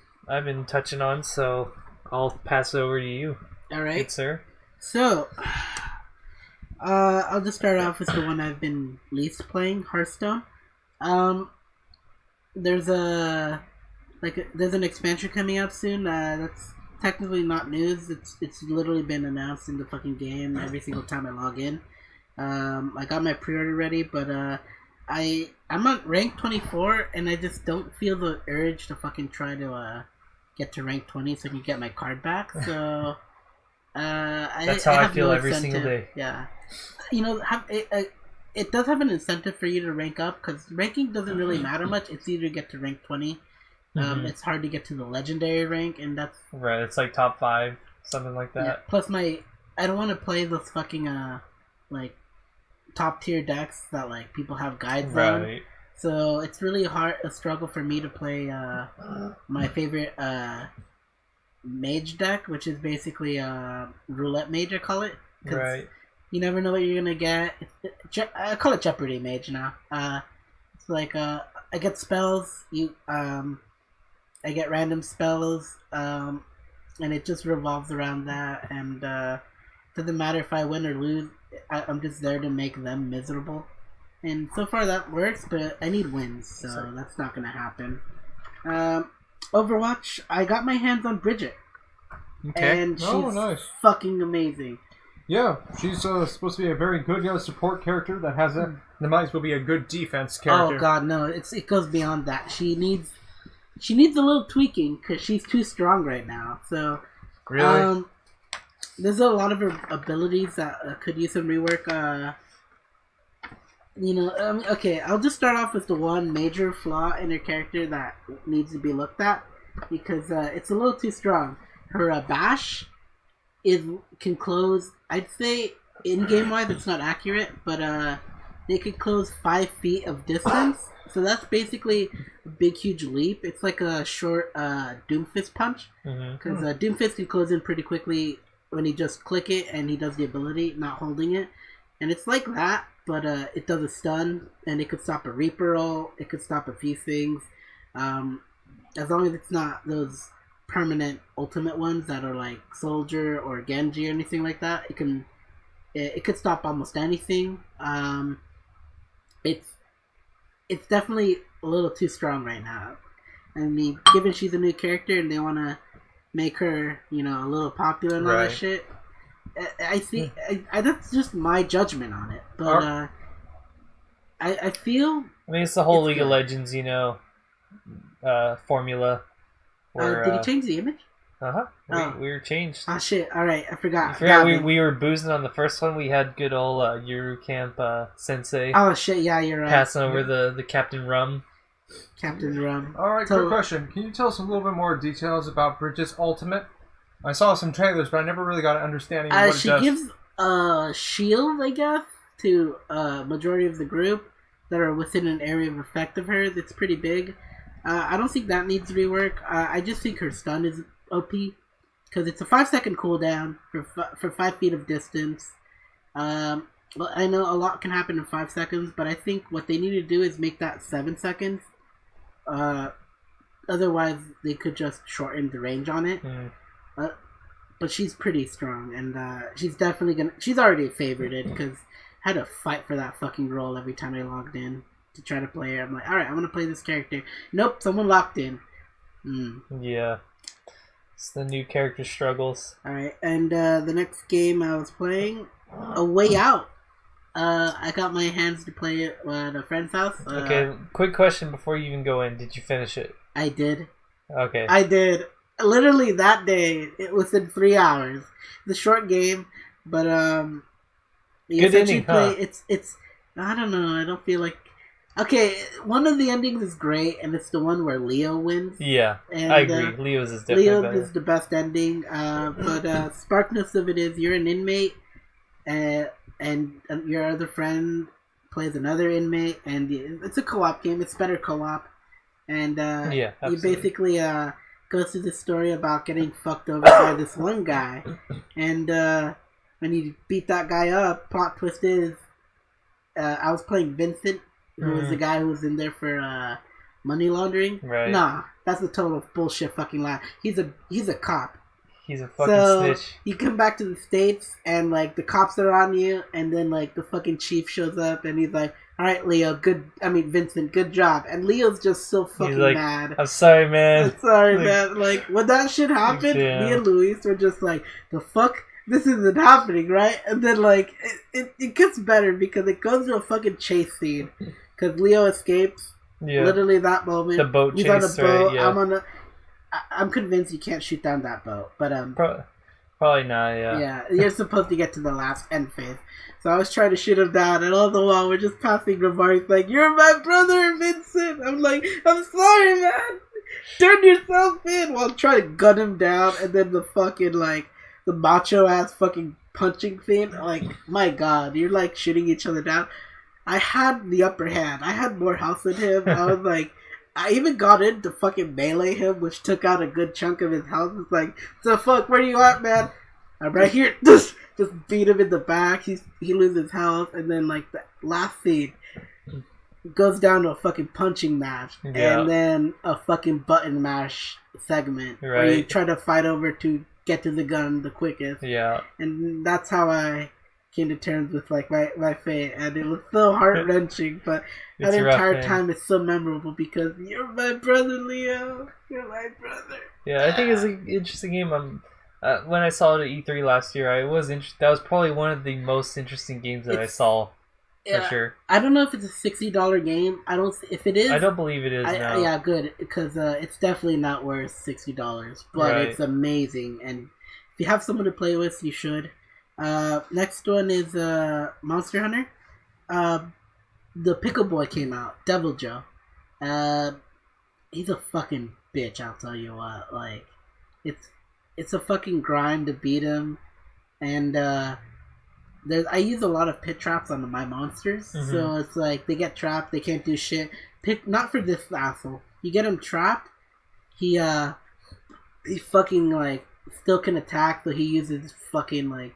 touching on. So I'll pass it over to you. All right, good sir. So, I'll just start off with the one I've been least playing, Hearthstone. There's an expansion coming out soon. That's technically not news. It's literally been announced in the fucking game every single time I log in. I got my pre-order ready, but I'm on rank 24, and I just don't feel the urge to fucking try to get to rank 20 so I can get my card back. So that's how I feel every single day. Yeah, it does have an incentive for you to rank up, because ranking doesn't really matter much. It's either get to rank 20. It's hard to get to the legendary rank, and that's right. It's like top 5, something like that. Yeah, plus I don't want to play those fucking like top tier decks that like people have guides on. So it's really a struggle for me to play my favorite mage deck, which is basically roulette mage, I call it. Right. You never know what you're gonna get. I call it Jeopardy mage now. It's like I get spells. I get random spells, and it just revolves around that. And doesn't matter if I win or lose. I'm just there to make them miserable. And so far that works, but I need wins, so that's not gonna happen. Overwatch, I got my hands on Bridget. Okay. And she's nice. Fucking amazing. Yeah, she's supposed to be a very good support character that has the might as well be a good defense character. Oh god, no! It goes beyond that. She needs a little tweaking because she's too strong right now. So, really, there's a lot of her abilities that could use some rework. Okay, I'll just start off with the one major flaw in her character that needs to be looked at, because it's a little too strong. Her bash can close. I'd say in game wise it's not accurate, but they could close 5 feet of distance. So that's basically a big huge leap. It's like a short Doomfist punch, because Doomfist can close in pretty quickly when you just click it and he does the ability, not holding it. And it's like that, but it does a stun, and it could stop a Reaper roll. It could stop a few things, as long as it's not those permanent ultimate ones that are like Soldier or Genji or anything like that. It could stop almost anything. It's definitely a little too strong right now. I mean, given she's a new character and they want to make her, a little popular and all that shit, I see. That's just my judgment on it. But I feel. I mean, it's the whole League of Legends, formula. Where, did he change the image? We were changed. Oh shit! All right, I forgot. We were boozing on the first one. We had good old Yuru Camp Sensei. Oh shit! Yeah, you're right. Passing over the Captain Rum. Captain Rum. All right, quick question. Can you tell us a little bit more details about Bridget's ultimate? I saw some trailers, but I never really got an understanding of what it does. She gives a shield, I guess, to a majority of the group that are within an area of effect of hers. It's pretty big. I don't think that needs rework. I just think her stun is OP, because it's a 5-second cooldown for 5 feet of distance. Well, I know a lot can happen in 5 seconds, but I think what they need to do is make that 7 seconds. Otherwise, they could just shorten the range on it. But she's pretty strong, and she's definitely she's already favorited, because I had to fight for that fucking role every time I logged in to try to play her. I'm like, alright, I want to play this character. Nope, someone locked in. Yeah. It's the new character struggles. Alright, and the next game I was playing, A Way Out. I got my hands to play it at a friend's house. Okay, quick question before you even go in. Did you finish it? I did. Okay. I did. Literally that day, it was in 3 hours. It's a short game, but good ending, huh? It's I don't know. I don't feel like. Okay, one of the endings is great, and it's the one where Leo wins. Yeah, and, I agree. Leo's is definitely better. Is the best ending, but sparkness of it is you're an inmate, and your other friend plays another inmate, and it's a co-op game. It's better co-op, and you basically goes through this story about getting fucked over by this one guy, and when you beat that guy up, plot twist is I was playing Vincent. who was the guy who was in there for money laundering. Right. Nah, that's a total bullshit fucking lie. He's a cop. He's a fucking snitch. You come back to the States and like the cops are on you, and then like the fucking chief shows up and he's like, "All right, Leo, Vincent, good job." And Leo's just so fucking mad. I'm sorry, man. I'm sorry, man. Like when that shit happened, me and Luis were just like, "The fuck." This isn't happening, right? And then, like, it gets better because it goes to a fucking chase scene. Because Leo escapes. Yeah. Literally that moment. The boat chase, on a boat. Right? Yeah. I'm convinced you can't shoot down that boat. But, probably not, yeah. Yeah, you're supposed to get to the last end phase. So I was trying to shoot him down, and all the while we're just passing remarks like, "You're my brother, Vincent." I'm like, "I'm sorry, man. Turn yourself in," while trying to gun him down, and then the fucking, like, the macho ass fucking punching thing, like, my god, you're like shooting each other down. I had the upper hand. I had more health than him. I was like, I even got in to fucking melee him, which took out a good chunk of his health. It's like, "The fuck, where you at, man?" "I'm right here." Just beat him in the back. He loses health, and then like the last scene goes down to a fucking punching match, and then a fucking button mash segment where you try to fight over to get to the gun the quickest. Yeah. And that's how I came to terms with like my fate, and it was so heart wrenching, but that entire time is so memorable because you're my brother, Leo. You're my brother. Yeah, I think it's an interesting game. When I saw it at E3 last year, I was that was probably one of the most interesting games that I saw. For sure. I don't know if it's a $60 game. If it is, I don't believe it is. No. Yeah, good, because it's definitely not worth $60, but it's amazing. And if you have someone to play with, you should. Next one is Monster Hunter. The Pickle Boy came out. Devil Joe. He's a fucking bitch. I'll tell you what. Like, it's a fucking grind to beat him, and I use a lot of pit traps on my monsters, so it's like they get trapped, they can't do shit. Not for this asshole. You get him trapped, he fucking like still can attack, so he uses fucking like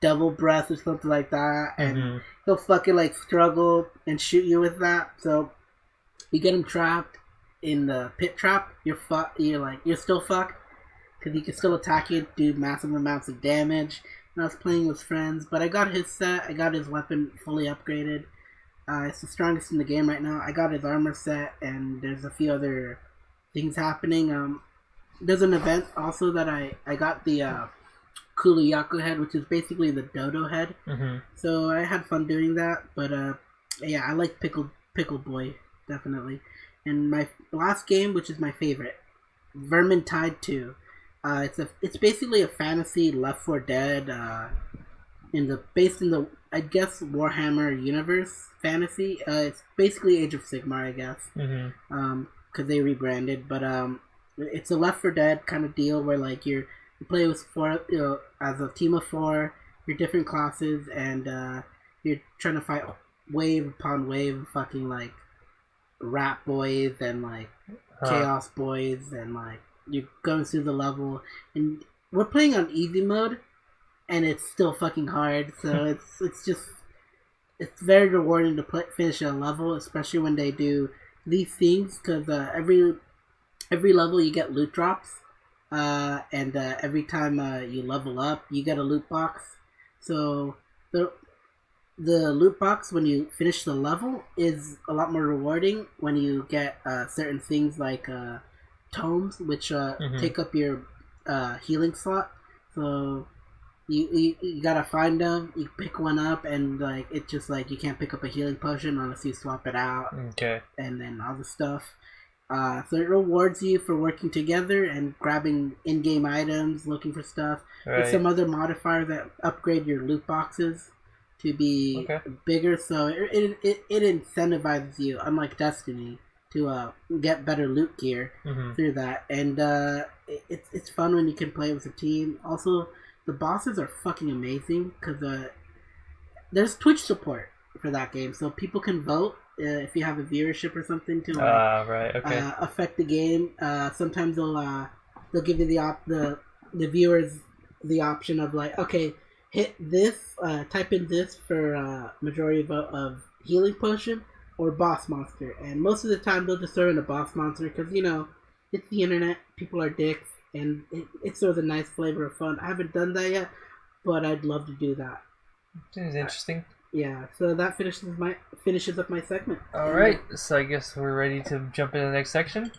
double breath or something like that, and he'll fucking like struggle and shoot you with that. So you get him trapped in the pit trap, you're still fucked because he can still attack you, do massive amounts of damage. I was playing with friends, but I got his set. I got his weapon fully upgraded. It's the strongest in the game right now. I got his armor set, and there's a few other things happening. There's an event also that I got the Kuluyaku head, which is basically the dodo head. So I had fun doing that. But yeah, I like Pickle Boy definitely. And my last game, which is my favorite, Vermintide 2. It's basically a fantasy Left 4 Dead based in the I guess Warhammer universe fantasy. It's basically Age of Sigmar, I guess, because they rebranded. But it's a Left 4 Dead kind of deal where like you play with four, as a team of 4, your different classes, and you're trying to fight wave upon wave of fucking like rat boys and like chaos boys, and like you're going through the level, and we're playing on easy mode, and it's still fucking hard. So it's very rewarding to finish a level, especially when they do these things, because every level you get loot drops, and every time you level up, you get a loot box. So the loot box when you finish the level is a lot more rewarding when you get certain things like tomes, which take up your healing slot. So you gotta find them, you pick one up, and like it's just like you can't pick up a healing potion unless you swap it out. Okay. And then all the stuff. So it rewards you for working together and grabbing in-game items, looking for stuff. Right. There's some other modifiers that upgrade your loot boxes to be bigger, so it incentivizes you, unlike Destiny, to get better loot gear through that. And it's fun when you can play with a team. Also, the bosses are fucking amazing because there's Twitch support for that game, so people can vote if you have a viewership or something to affect the game. Sometimes they'll give you the viewers the option of like, okay, hit this, type in this for majority vote of healing potion, or boss monster. And most of the time they'll just throw in a boss monster because, it's the internet, people are dicks, and it throws a nice flavor of fun. I haven't done that yet, but I'd love to do that. Seems interesting. Yeah, so that finishes up my segment. Alright, so I guess we're ready to jump into the next section.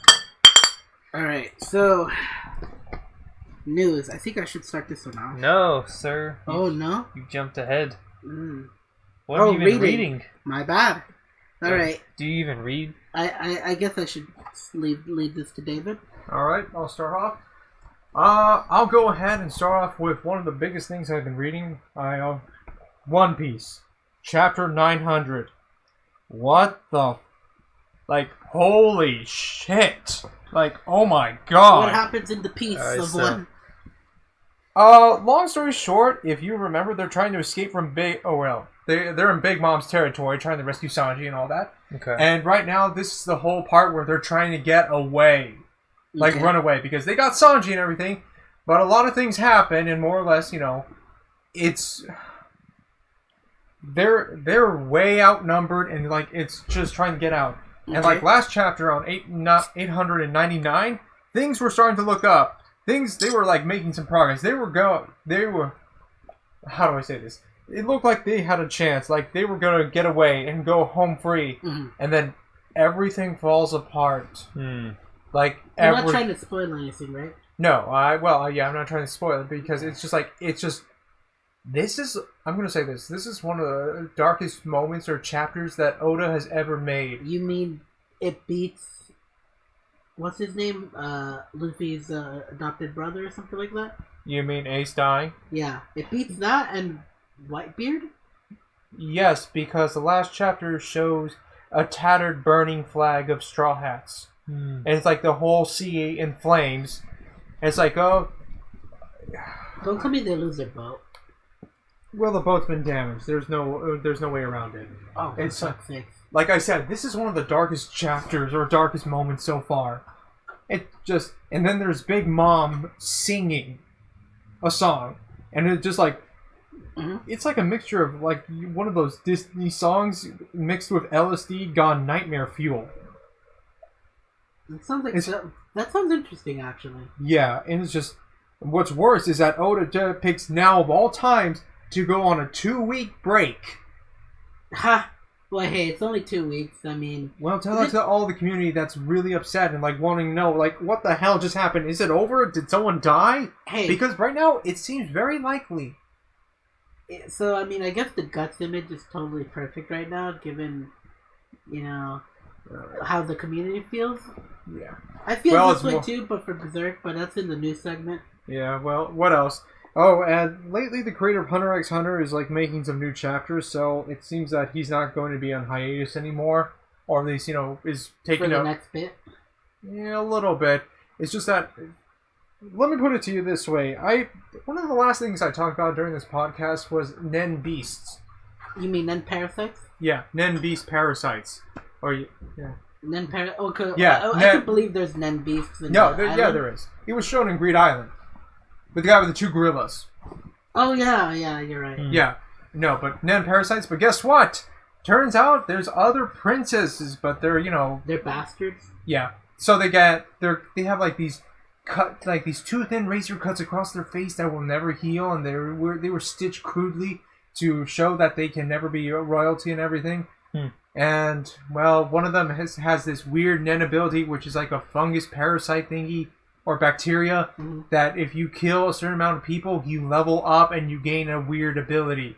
Alright, so news. I think I should start this one off. No, sir. No? You jumped ahead. Mm. What have you been reading? My bad. Alright. Do you even read? I guess I should leave this to David. Alright, I'll start off. I'll go ahead and start off with one of the biggest things I've been reading. One Piece. Chapter 900. What the... holy shit. Oh my god. What happens in the piece of one? Long story short, if you remember, they're trying to escape from they're in Big Mom's territory, trying to rescue Sanji and all that. Okay. And right now, this is the whole part where they're trying to get away. Run away, because they got Sanji and everything, but a lot of things happen, and more or less, it's... They're way outnumbered, and, it's just trying to get out. Okay. And, last chapter on 899, things were starting to look up. They were, making some progress. They were... How do I say this? It looked like they had a chance. They were going to get away and go home free. Mm-hmm. And then everything falls apart. You're not trying to spoil anything, right? No, I'm not trying to spoil it, because it's just... This is... I'm going to say this. This is one of the darkest moments or chapters that Oda has ever made. You mean it beats... What's his name? Luffy's adopted brother or something like that? You mean Ace dying? Yeah. It beats that and Whitebeard? Yes, because the last chapter shows a tattered burning flag of Straw Hats. And it's the whole sea in flames. And it's oh... Don't tell me they lose their boat. Well, the boat's been damaged. There's no way around it. Oh, it's like I said, this is one of the darkest chapters or darkest moments so far. And then there's Big Mom singing a song, and it's just it's a mixture of one of those Disney songs mixed with LSD gone nightmare fuel. It sounds that sounds interesting, actually. Yeah, and it's just what's worse is that Oda picks now of all times to go on a 2-week break. Ha! Well, hey, it's only 2 weeks. I mean... Well, tell that to all the community that's really upset and, wanting to know, what the hell just happened? Is it over? Did someone die? Hey... Because right now, it seems very likely. So, I mean, I guess the Guts image is totally perfect right now, given, how the community feels. Yeah. I feel this way too, but for Berserk, but that's in the news segment. Yeah, well, what else? Oh, and lately the creator of Hunter x Hunter is making some new chapters, so it seems that he's not going to be on hiatus anymore, or at least is taking for the next bit. Yeah, a little bit. It's just that. Let me put it to you this way: one of the last things I talked about during this podcast was Nen beasts. You mean Nen parasites? Yeah, Nen beast parasites. Nen parasites. Okay. Yeah, I can believe there's Nen beasts. There is. He was shown in Greed Island. With the guy with the 2 gorillas. Oh, yeah, you're right. Yeah. No, but Nen parasites. But guess what? Turns out there's other princesses, but they're, They're bastards? Yeah. So they have these these too thin razor cuts across their face that will never heal, and they were stitched crudely to show that they can never be royalty and everything. And, well, one of them has this weird Nen ability, which is a fungus parasite thingy. Or bacteria, that if you kill a certain amount of people, you level up and you gain a weird ability.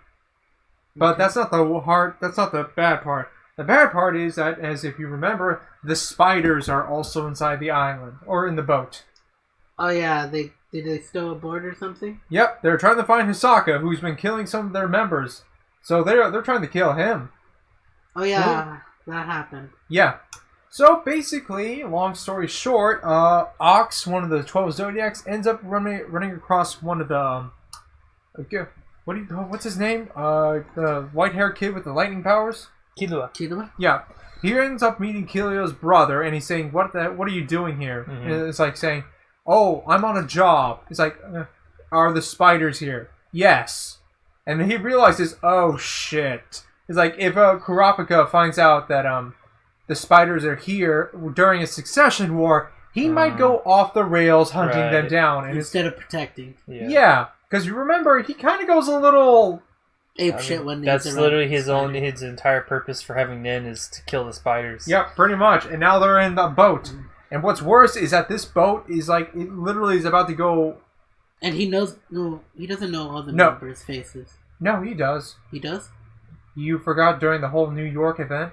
But that's not the bad part. The bad part is that, as if you remember, the spiders are also inside the island, or in the boat. Oh yeah, did they stow aboard or something? Yep, they're trying to find Hisaka, who's been killing some of their members. So they're trying to kill him. Oh yeah, that happened. Yeah. So basically, long story short, Ox, one of the 12 Zodiacs, ends up running across one of the what's his name? The white-haired kid with the lightning powers. Killua. Yeah, he ends up meeting Killua's brother, and he's saying, "What are you doing here?" Mm-hmm. And it's saying, "Oh, I'm on a job." It's are the spiders here? Yes. And he realizes, oh shit. It's like if Kurapika finds out that the spiders are here during a succession war, he might go off the rails hunting them down. And instead of protecting. Yeah, because you remember, he kind of goes a little... ape shit when that's literally his entire purpose for having Nin is to kill the spiders. Yep, pretty much. And now they're in the boat. And what's worse is that this boat is like, it literally is about to go... And he knows... No, he doesn't know all the members' faces. No, he does. He does? You forgot during the whole New York event?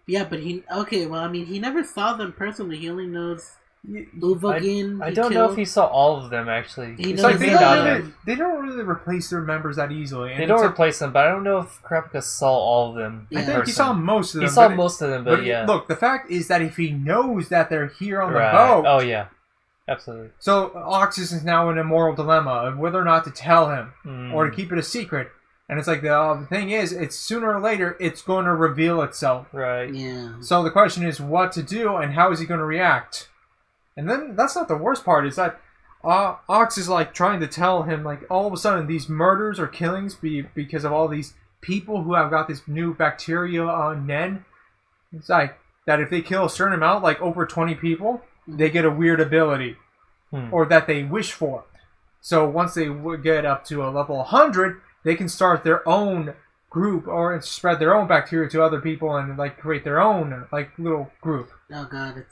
Yeah, but he... Okay, well, I mean, he never saw them personally. He only knows... Uvogin. I don't know if he saw all of them, actually. It's like they don't really replace their members that easily. And they don't replace them, but I don't know if Kurapika saw all of them. I think he saw most of them. He saw most of them, but yeah. Look, the fact is that if he knows that they're here on the boat... Oh, yeah. Absolutely. So, Oxus is now in a moral dilemma of whether or not to tell him or to keep it a secret. And it's like, the thing is, it's sooner or later, it's going to reveal itself. Right. Yeah. So the question is what to do and how is he going to react? And then, that's not the worst part, is that Ox is like trying to tell him, like, all of a sudden these murders or killings because of all these people who have got this new bacteria on Nen. It's like, that if they kill a certain amount, like over 20 people, they get a weird ability. Or that they wish for. So once they get up to a level 100, they can start their own group or spread their own bacteria to other people and like create their own like little group. Oh god, it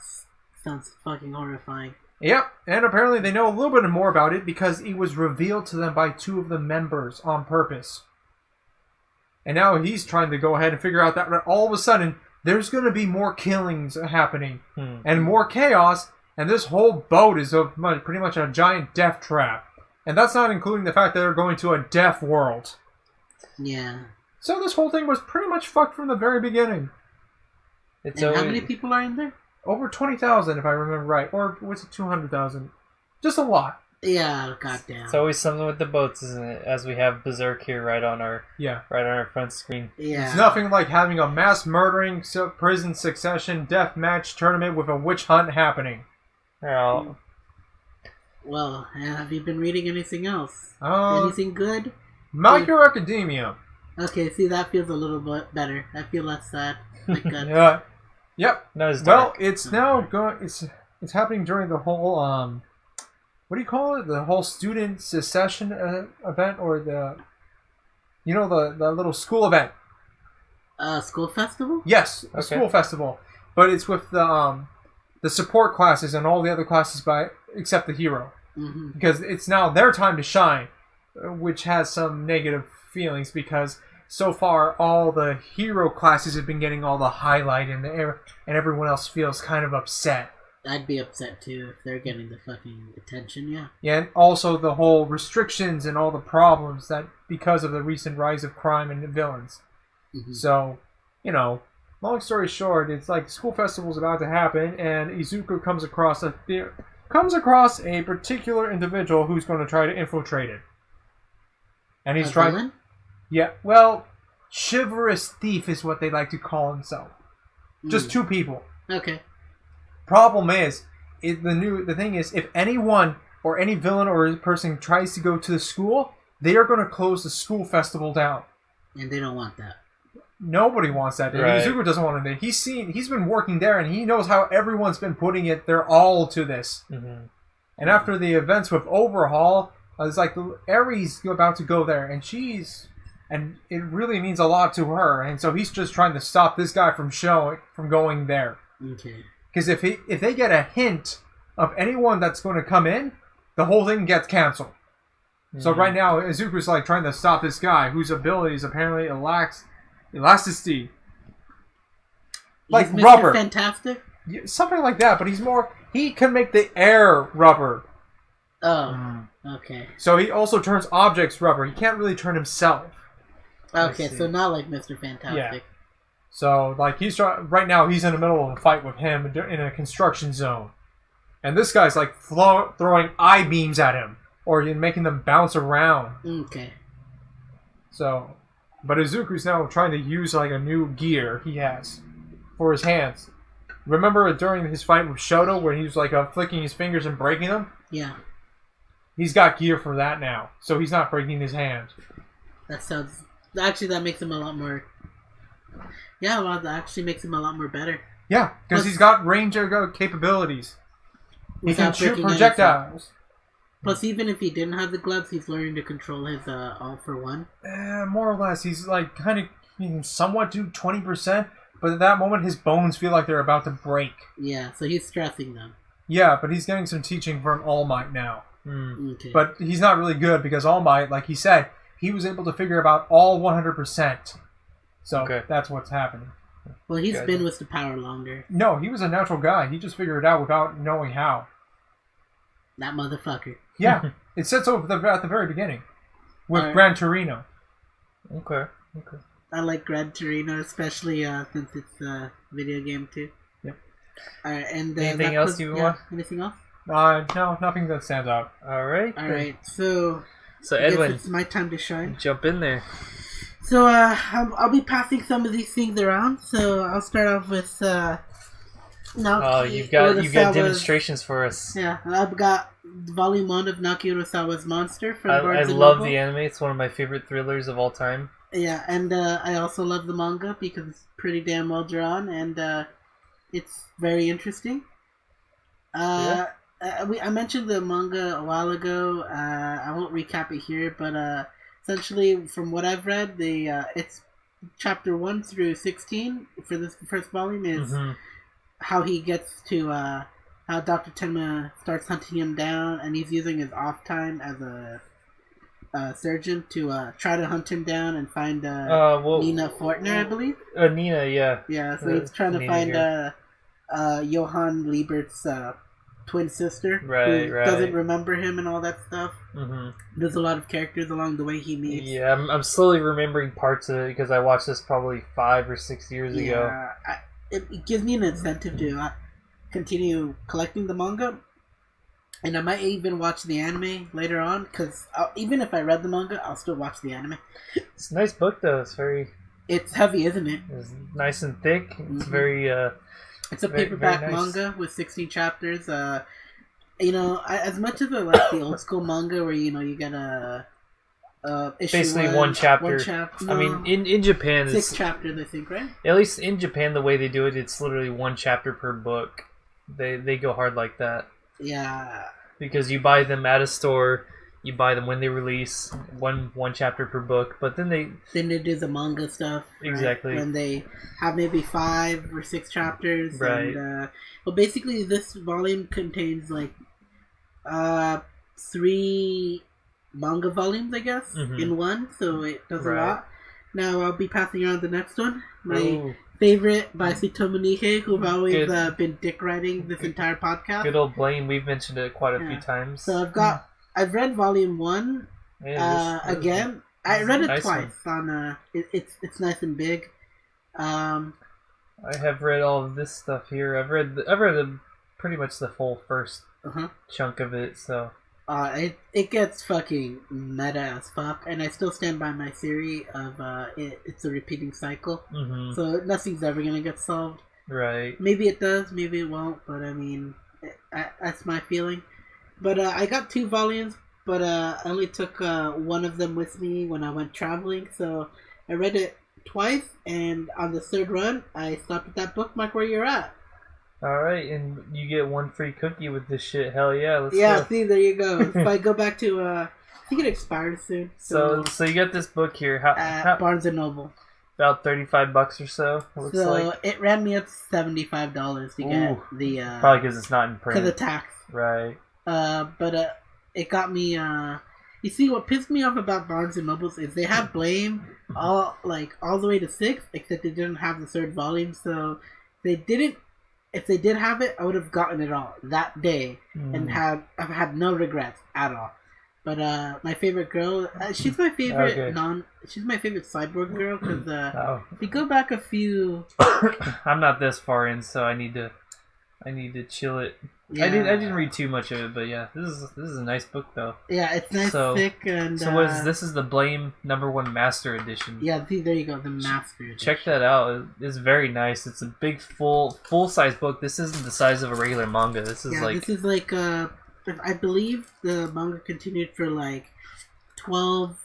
sounds fucking horrifying. Yep, and apparently they know a little bit more about it because it was revealed to them by 2 of the members on purpose. And now he's trying to go ahead and figure out that all of a sudden there's going to be more killings happening and more chaos. And this whole boat is pretty much a giant death trap. And that's not including the fact that they're going to a death world. Yeah. So this whole thing was pretty much fucked from the very beginning. And how many people are in there? Over 20,000 if I remember right. Or was it 200,000? Just a lot. Yeah, goddamn. It's always something with the boats, isn't it? As we have Berserk here right on our front screen. Yeah. It's nothing like having a mass murdering prison succession death match tournament with a witch hunt happening. Well, have you been reading anything else? Anything good? My Hero Academia. Okay, see, that feels a little bit better. I feel less sad. Like Yeah. Yep. Well, it's now going. It's happening during the whole what do you call it? The whole student secession event, or the little school event. School festival? Yes, a school festival, but it's with the support classes and all the other classes except the hero, because it's now their time to shine, which has some negative feelings because so far all the hero classes have been getting all the highlight in the air, and everyone else feels kind of upset. I'd be upset too if they're getting the fucking attention, yeah. Yeah, and also the whole restrictions and all the problems that because of the recent rise of crime and villains. So, long story short, it's like school festival's about to happen, and Izuku comes across a particular individual who's going to try to infiltrate it. And he's trying. Villain? Yeah, well, chivalrous thief is what they like to call himself. Just 2 people. Okay. Problem is, the thing is, if anyone or any villain or person tries to go to the school, they are going to close the school festival down. And they don't want that. Nobody wants that. Right. Izuku doesn't want it. He's been working there, and he knows how everyone's been putting it their all to this. And after the events with Overhaul, it's like Aries about to go there, and it really means a lot to her, and so he's just trying to stop this guy from going there. Okay. Because if they get a hint of anyone that's going to come in, the whole thing gets canceled. So right now, Izuku's like trying to stop this guy whose abilities apparently elasticity. Like Mr. rubber. Fantastic? Something like that, but he can make the air rubber. Oh, okay. So he also turns objects rubber. He can't really turn himself. Okay, so not like Mr. Fantastic. Yeah. So, like, right now, he's in the middle of a fight with him in a construction zone. And this guy's, like, throwing I-beams at him. Or making them bounce around. Okay. So, but Izuku's now trying to use, like, a new gear he has for his hands. Remember during his fight with Shoto where he was, like, flicking his fingers and breaking them? Yeah. He's got gear for that now. So he's not breaking his hand. That sounds... Actually, that makes him a lot more Yeah, well, that actually makes him a lot more better. Yeah, because he's got range capabilities. He can Without shoot breaking projectiles. Plus, even if he didn't have the gloves, he's learning to control his all for one. More or less, he's like kind of he can somewhat do 20%, but at that moment his bones feel like they're about to break. Yeah, so he's stressing them. Yeah, but he's getting some teaching from All Might now. Okay. But he's not really good because All Might, like he said, he was able to figure about all 100%. So that's what's happening. Well, he's been with the power longer. No, he was a natural guy. He just figured it out without knowing how. That motherfucker. Yeah, it said so at the very beginning with Gran Torino. Okay. I like Gran Torino, especially since it's a video game too. Yep. Alright, and anything else you want? Anything else? No, nothing that stands out. Alright, so Edwin, it's my time to shine. jump in there. So I'll be passing some of these things around. So I'll start off with Naoki. You've got demonstrations for us. Yeah, I've got Volume 1 of Naoki Urasawa's Monster from I Barnes & love Noble. the anime. It's one of my favorite thrillers of all time. Yeah, and I also love the manga because it's pretty damn well drawn and it's very interesting. I mentioned the manga a while ago. I won't recap it here, but essentially, from what I've read, it's chapter 1 through 16 for this first volume is how he gets to how Dr. Tenma starts hunting him down, and he's using his off time as a surgeon to try to hunt him down and find Nina Fortner, I believe. Nina, yeah. Yeah, so he's trying to find Johann Liebert's twin sister, who doesn't remember him and all that stuff. There's a lot of characters along the way he meets. Yeah, I'm slowly remembering parts of it because I watched this probably 5 or 6 years ago. It gives me an incentive to continue collecting the manga, and I might even watch the anime later on, because even if I read the manga, I'll still watch the anime. It's a nice book, though. It's heavy, isn't it? It's nice and thick. It's very... it's a paperback manga with 16 chapters. As much as I like the old school manga where, you get a issue basically one chapter. No, I mean, in Japan... 6 chapters, I think, right? At least in Japan, the way they do it, it's literally 1 chapter per book. They go hard like that. Yeah. Because you buy them at a store, you buy them when they release, one chapter per book, but then they do the manga stuff. Exactly. Right? When they have maybe 5 or 6 chapters. Right. And, well, basically, this volume contains, 3 manga volumes, I guess, in one, so it does a lot. Now, I'll be passing around the next one. My favorite by Sutomu Nihei, who've always been dick riding this entire podcast. Good old Blaine, we've mentioned it quite a few times. So I've read volume 1 again. I read it twice on it's nice and big. I have read all of this stuff here. I've read pretty much the whole first chunk of it, so it gets fucking meta as fuck, and I still stand by my theory of it's a repeating cycle. So nothing's ever gonna get solved. Right. Maybe it does, maybe it won't, but I mean, that's my feeling. But I got 2 volumes, but I only took one of them with me when I went traveling, so I read it twice, and on the 3rd run, I stopped at that bookmark where you're at. Alright, and you get 1 free cookie with this shit. Hell yeah, let's go. See, there you go. If I go back to, I think it expires soon. So you got this book here. How Barnes & Noble. About $35 or so, it looks like. It ran me up $75 to get the... probably because it's not in print. Because of tax. Right. But it got me, you see, what pissed me off about Barnes & Nobles is they have Blame all the way to 6, except they didn't have the 3rd volume, so if they did have it, I would have gotten it all that day and I've had no regrets at all. But my favorite girl, she's my favorite she's my favorite cyborg girl, because if you go back a few... I'm not this far in, so I need to chill it. Yeah. I didn't read too much of it, but yeah, this is a nice book though. Yeah, it's nice, thick, and so what is this? Is the Blame #1 Master Edition? Yeah, see, there you go, the Master Edition. Check that out. It's very nice. It's a big full size book. This isn't the size of a regular manga. This is I believe the manga continued for 12,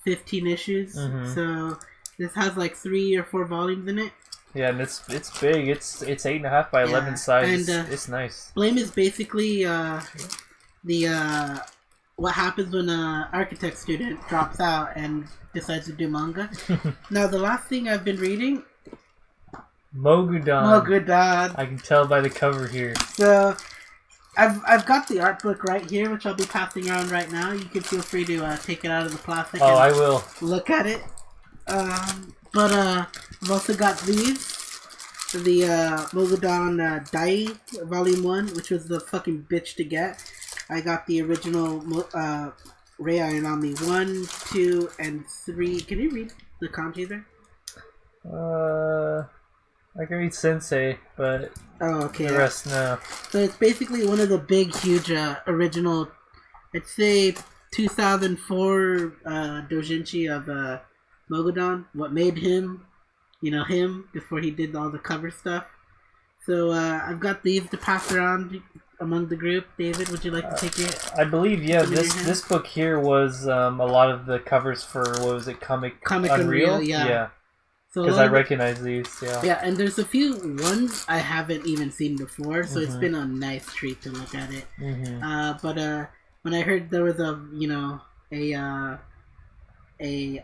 15 issues. So This has like 3 or 4 volumes in it. Yeah, and it's big. It's 8.5 by 11 size. And, it's nice. Blame is basically what happens when an architect student drops out and decides to do manga. Now, the last thing I've been reading... Mogudan. I can tell by the cover here. So, I've got the art book right here, which I'll be passing around right now. You can feel free to take it out of the plastic. Oh, I will. Look at it. But I've also got these. The Mogudan Dai Volume 1, which was the fucking bitch to get. I got the original Rei Ayanami 1, 2, and 3. Can you read the kanji there? I can read Sensei, but the rest, no. So it's basically one of the big, huge original, I'd say 2004 doujinshi of Mogudan. What made him, him, before he did all the cover stuff. So I've got these to pass around among the group. David, would you like to take it? I believe, yeah. This book here was a lot of the covers for, what was it, Comic Unreal? Yeah. Because I recognize these, yeah. Yeah, and there's a few ones I haven't even seen before, so it's been a nice treat to look at it. But when I heard there was a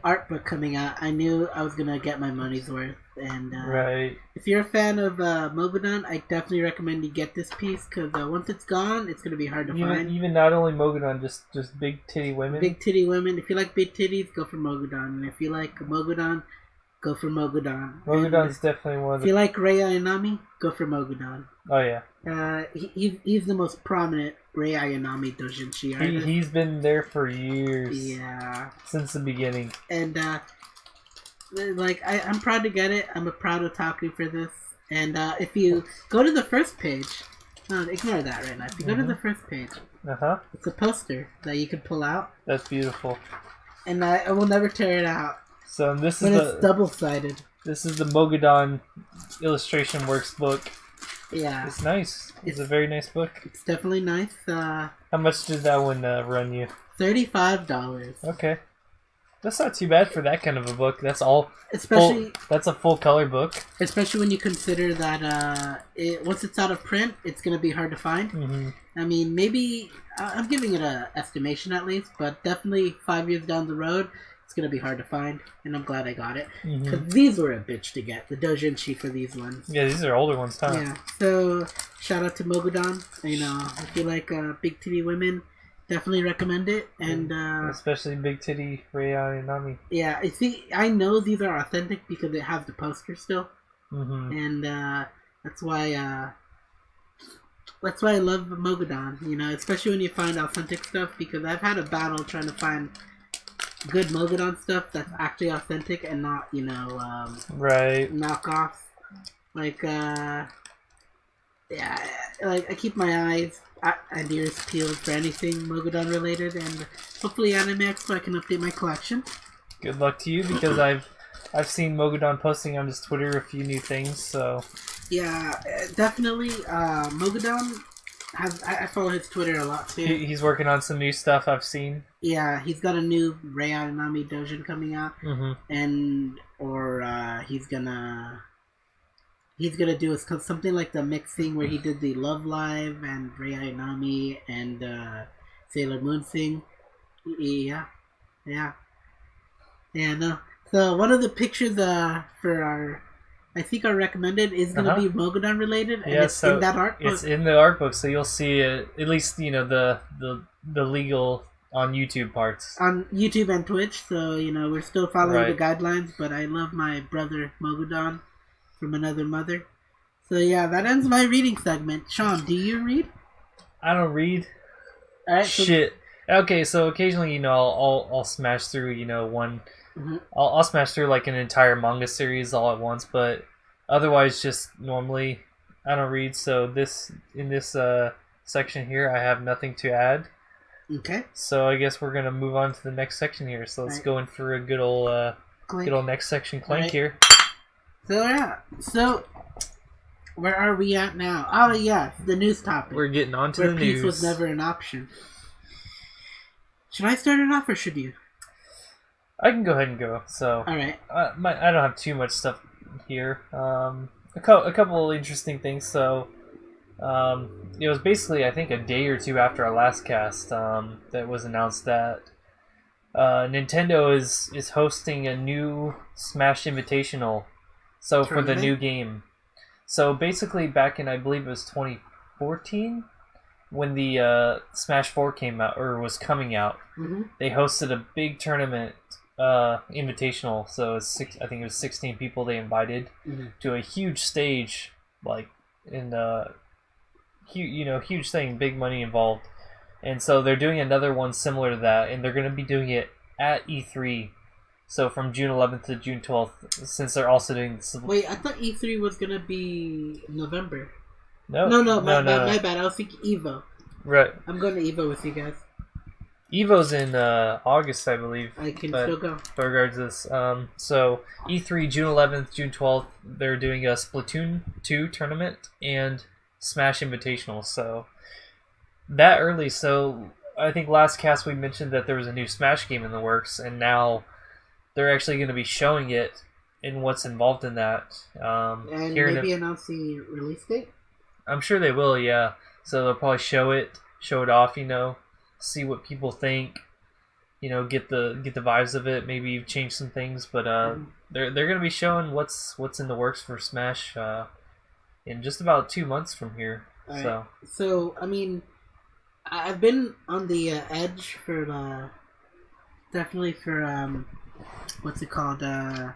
art book coming out, I knew I was gonna get my money's worth. And right. If you're a fan of Mogudan, I definitely recommend you get this piece, because once it's gone, it's gonna be hard to find. Even not only Mogudan, just big titty women. Big titty women. If you like big titties, go for Mogudan. And if you like Mogudan, go for Mogudan. Mogudan's definitely one of the... If you like Rei Ayanami, go for Mogudan. Oh, yeah. He's the most prominent Rei Ayanami doujinshi artist. He's been there for years. Yeah. Since the beginning. And, I'm proud to get it. I'm a proud otaku for this. And if you go to the first page... ignore that right now. If you go to the first page... It's a poster that you can pull out. That's beautiful. And I will never tear it out. So this is it's double-sided. This is the Mogudan Illustration Works book. Yeah. It's nice. It's a very nice book. It's definitely nice. How much did that one run you? $35. Okay. That's not too bad for that kind of a book. That's all. That's a full color book. Especially when you consider that once it's out of print, it's going to be hard to find. I mean, maybe I'm giving it an estimation at least, but definitely 5 years down the road, it's going to be hard to find, and I'm glad I got it. Because these were a bitch to get, the doujinshi for these ones. Yeah, these are older ones, huh? Yeah, so shout out to Mogudan. If you like big titty women, definitely recommend it. And especially big titty Rei Ayanami. Yeah, I know these are authentic because it has the poster still. And that's why I love Mogudan, especially when you find authentic stuff, because I've had a battle trying to find good Mogudan stuff that's actually authentic and not, right, knockoffs. I keep my eyes and ears peeled for anything Mogudan related, and hopefully Anime so I can update my collection. Good luck to you, because I've seen Mogudan posting on his Twitter a few new things, so... Yeah, definitely, Mogudan I follow his Twitter a lot too. He's working on some new stuff I've seen. Yeah, he's got a new Rei Ayanami doujin coming out, he's gonna do something like the mixing where he did the Love Live and Rei Ayanami and Sailor Moon thing. Yeah. No. So one of the pictures for our recommended is going to be Mogudan related, and it's in that art book. It's in the art book, so you'll see at least the legal on YouTube parts. On YouTube and Twitch, so we're still following the guidelines, but I love my brother Mogudan from another mother. So yeah, that ends my reading segment. Sean, do you read? I don't read. Alright, shit. Okay, so occasionally, I'll smash through, one... I'll smash through like an entire manga series all at once, but otherwise, just normally I don't read. So in this section here, I have nothing to add. Okay. So I guess we're gonna move on to the next section here. So let's go in for a good old next section clank here. So where are we at now? Oh yeah, the news topic. We're getting on to the news. Where peace was never an option. Should I start it off or should you? I can go ahead and go. So, All right. I don't have too much stuff here. A couple of interesting things. So, it was basically, I think, a day or two after our last cast that was announced that Nintendo is hosting a new Smash Invitational. So for the new game. So basically, back in, I believe it was 2014, when the Smash 4 came out or was coming out, they hosted a big tournament invitational. So I think it was 16 people they invited to a huge stage, like in huge thing, big money involved. And so they're doing another one similar to that, and they're going to be doing it at E3. So from June 11th to June 12th, since they're also doing this. Wait, I thought E3 was going to be November. No, my bad. I was thinking Evo. Right. I'm going to Evo with you guys. Evo's in August, I believe. I can still go. But regardless, so E3, June 11th, June 12th, they're doing a Splatoon 2 tournament and Smash Invitational. So that early, so I think last cast we mentioned that there was a new Smash game in the works, and now they're actually going to be showing it and what's involved in that. And maybe announce the release date? I'm sure they will, yeah. So they'll probably show it off, see what people think, get the vibes of it. Maybe change some things, but they're going to be showing what's in the works for Smash in just about 2 months from here. Right. So I mean, I've been on the edge for definitely for what's it called, the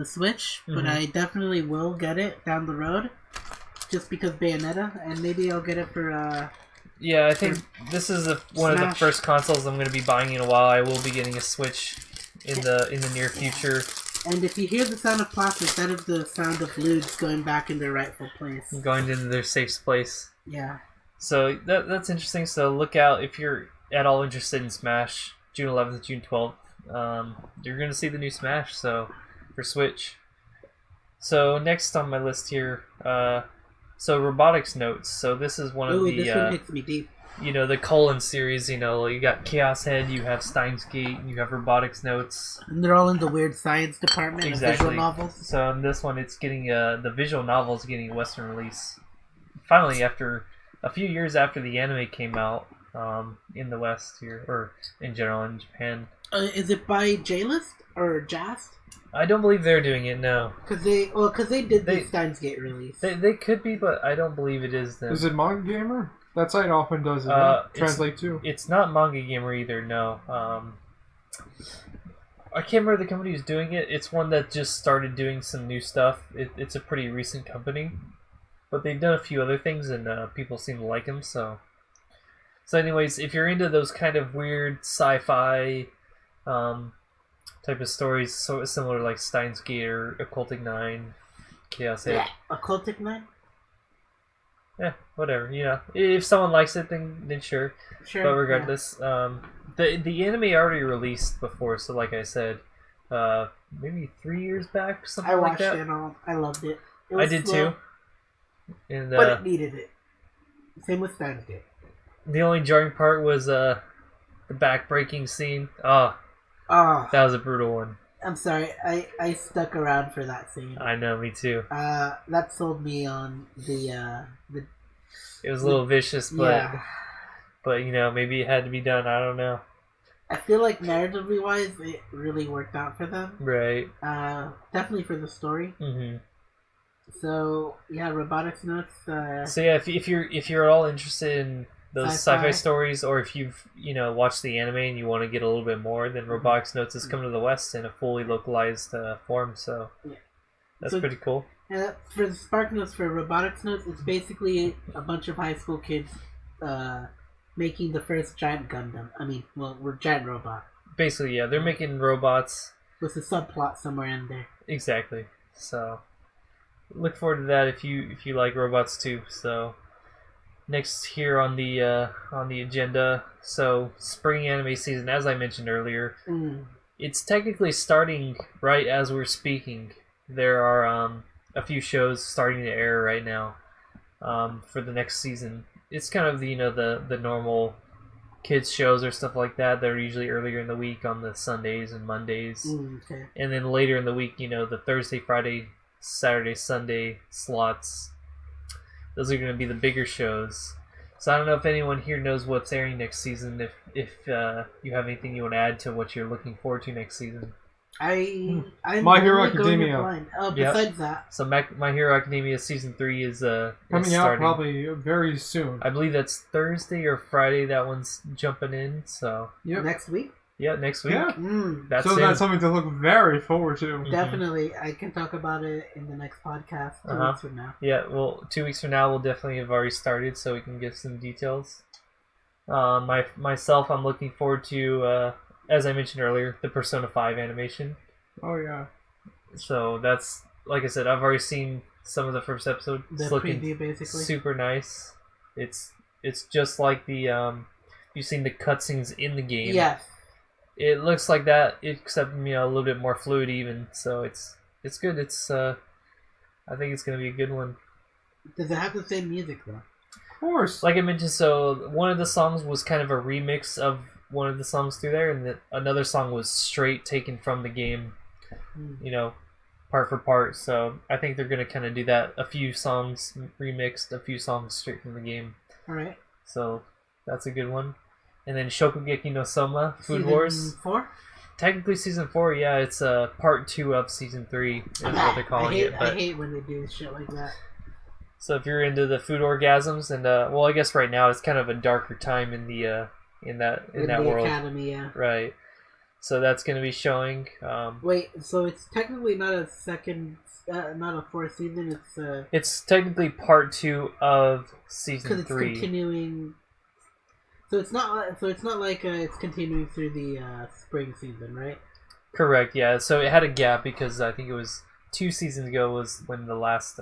Switch, but I definitely will get it down the road, just because Bayonetta, and maybe I'll get it for yeah, I think this is one of the first consoles I'm going to be buying in a while. I will be getting a Switch in the near future. And if you hear the sound of plastic, that is the sound of loods going back in their rightful place. Going into their safe place. Yeah. So that's interesting. So look out if you're at all interested in Smash, June 11th, June 12th. You're going to see the new Smash, so for Switch. So next on my list here, so robotics notes. So this is one of the this one hits me deep. The colon series. You got Chaos Head, you have Steins Gate, you have robotics notes, and they're all in the weird science department. Exactly. Of visual novels. So in this one, it's getting the visual novel is getting a Western release. Finally, after a few years after the anime came out in the West here, or in general in Japan. Is it by J-List or Jast? I don't believe they're doing it, no. Because they did the Steins Gate release. They could be, but I don't believe it is them. Is it Manga Gamer? That site often does it. Translate too. It's not Manga Gamer either, no. I can't remember the company who's doing it. It's one that just started doing some new stuff. It's a pretty recent company. But they've done a few other things, and people seem to like them, so... So anyways, if you're into those kind of weird sci-fi type of stories, so similar to like Steins Gate or Occultic 9, Chaos Head. Yeah, Occultic 9? Yeah, whatever, If someone likes it, then sure. Sure. But regardless, the anime already released before, so like I said, maybe 3 years back, something like that. I watched it all. I loved it. I did slow, too. And, but it needed it. Same with Steins Gate. The only jarring part was the back-breaking scene. Oh, that was a brutal one. I'm sorry, I stuck around for that scene. I know, me too. That sold me on the. It was a little vicious, but maybe it had to be done. I don't know. I feel like narratively wise, it really worked out for them. Right. Definitely for the story. Mm-hmm. So yeah, robotics notes. So yeah, if you're at all interested in those sci-fi stories, or if you've watched the anime and you want to get a little bit more, then Robotics Notes is coming to the West in a fully localized form. So that's pretty cool. For the Spark Notes for Robotics Notes, it's basically a bunch of high school kids making the first giant Gundam. We're giant robot. Basically, yeah, they're making robots with a subplot somewhere in there. Exactly. So look forward to that if you like robots too. So. Next here on the agenda, so spring anime season, as I mentioned earlier, it's technically starting right as we're speaking. There are a few shows starting to air right now for the next season. It's kind of the normal kids shows or stuff like that. They're usually earlier in the week on the Sundays and Mondays. Okay. And then later in the week, the Thursday, Friday, Saturday, Sunday slots. Those are going to be the bigger shows. So I don't know if anyone here knows what's airing next season. If you have anything you want to add to what you're looking forward to next season. I'm My Hero really going Academia. blind. Besides that. So My Hero Academia season 3 is coming out probably very soon. I believe that's Thursday or Friday. That one's jumping in. So next week. Yeah, next week. Yeah. That's something to look very forward to. Definitely, I can talk about it in the next podcast 2 weeks from now. Yeah, well, 2 weeks from now we'll definitely have already started, so we can give some details. Myself, I'm looking forward to, as I mentioned earlier, the Persona 5 animation. Oh yeah. So that's, like I said, I've already seen some of the first episode. The it's looking preview, basically. Super nice. It's just like the you've seen the cutscenes in the game. Yes. It looks like that, except a little bit more fluid even. So it's good. I think it's gonna be a good one. Does it have the same music though? Of course. Like I mentioned, so one of the songs was kind of a remix of one of the songs through there, and another song was straight taken from the game. Part for part. So I think they're gonna kind of do that. A few songs remixed, a few songs straight from the game. All right. So that's a good one. And then Shokugeki no Soma, Food Wars. Season 4? Technically season 4, yeah. It's part 2 of season 3 is what they're calling it. But I hate when they do shit like that. so if you're into the food orgasms, and well, I guess right now it's kind of a darker time in the in that world. Academy, yeah. Right. So that's going to be showing. Wait, so it's technically not a not a fourth season. It's technically part 2 of season 3. Because it's continuing. So it's not like it's continuing through the spring season, right? Correct. Yeah. So it had a gap because I think it was 2 seasons ago was when the last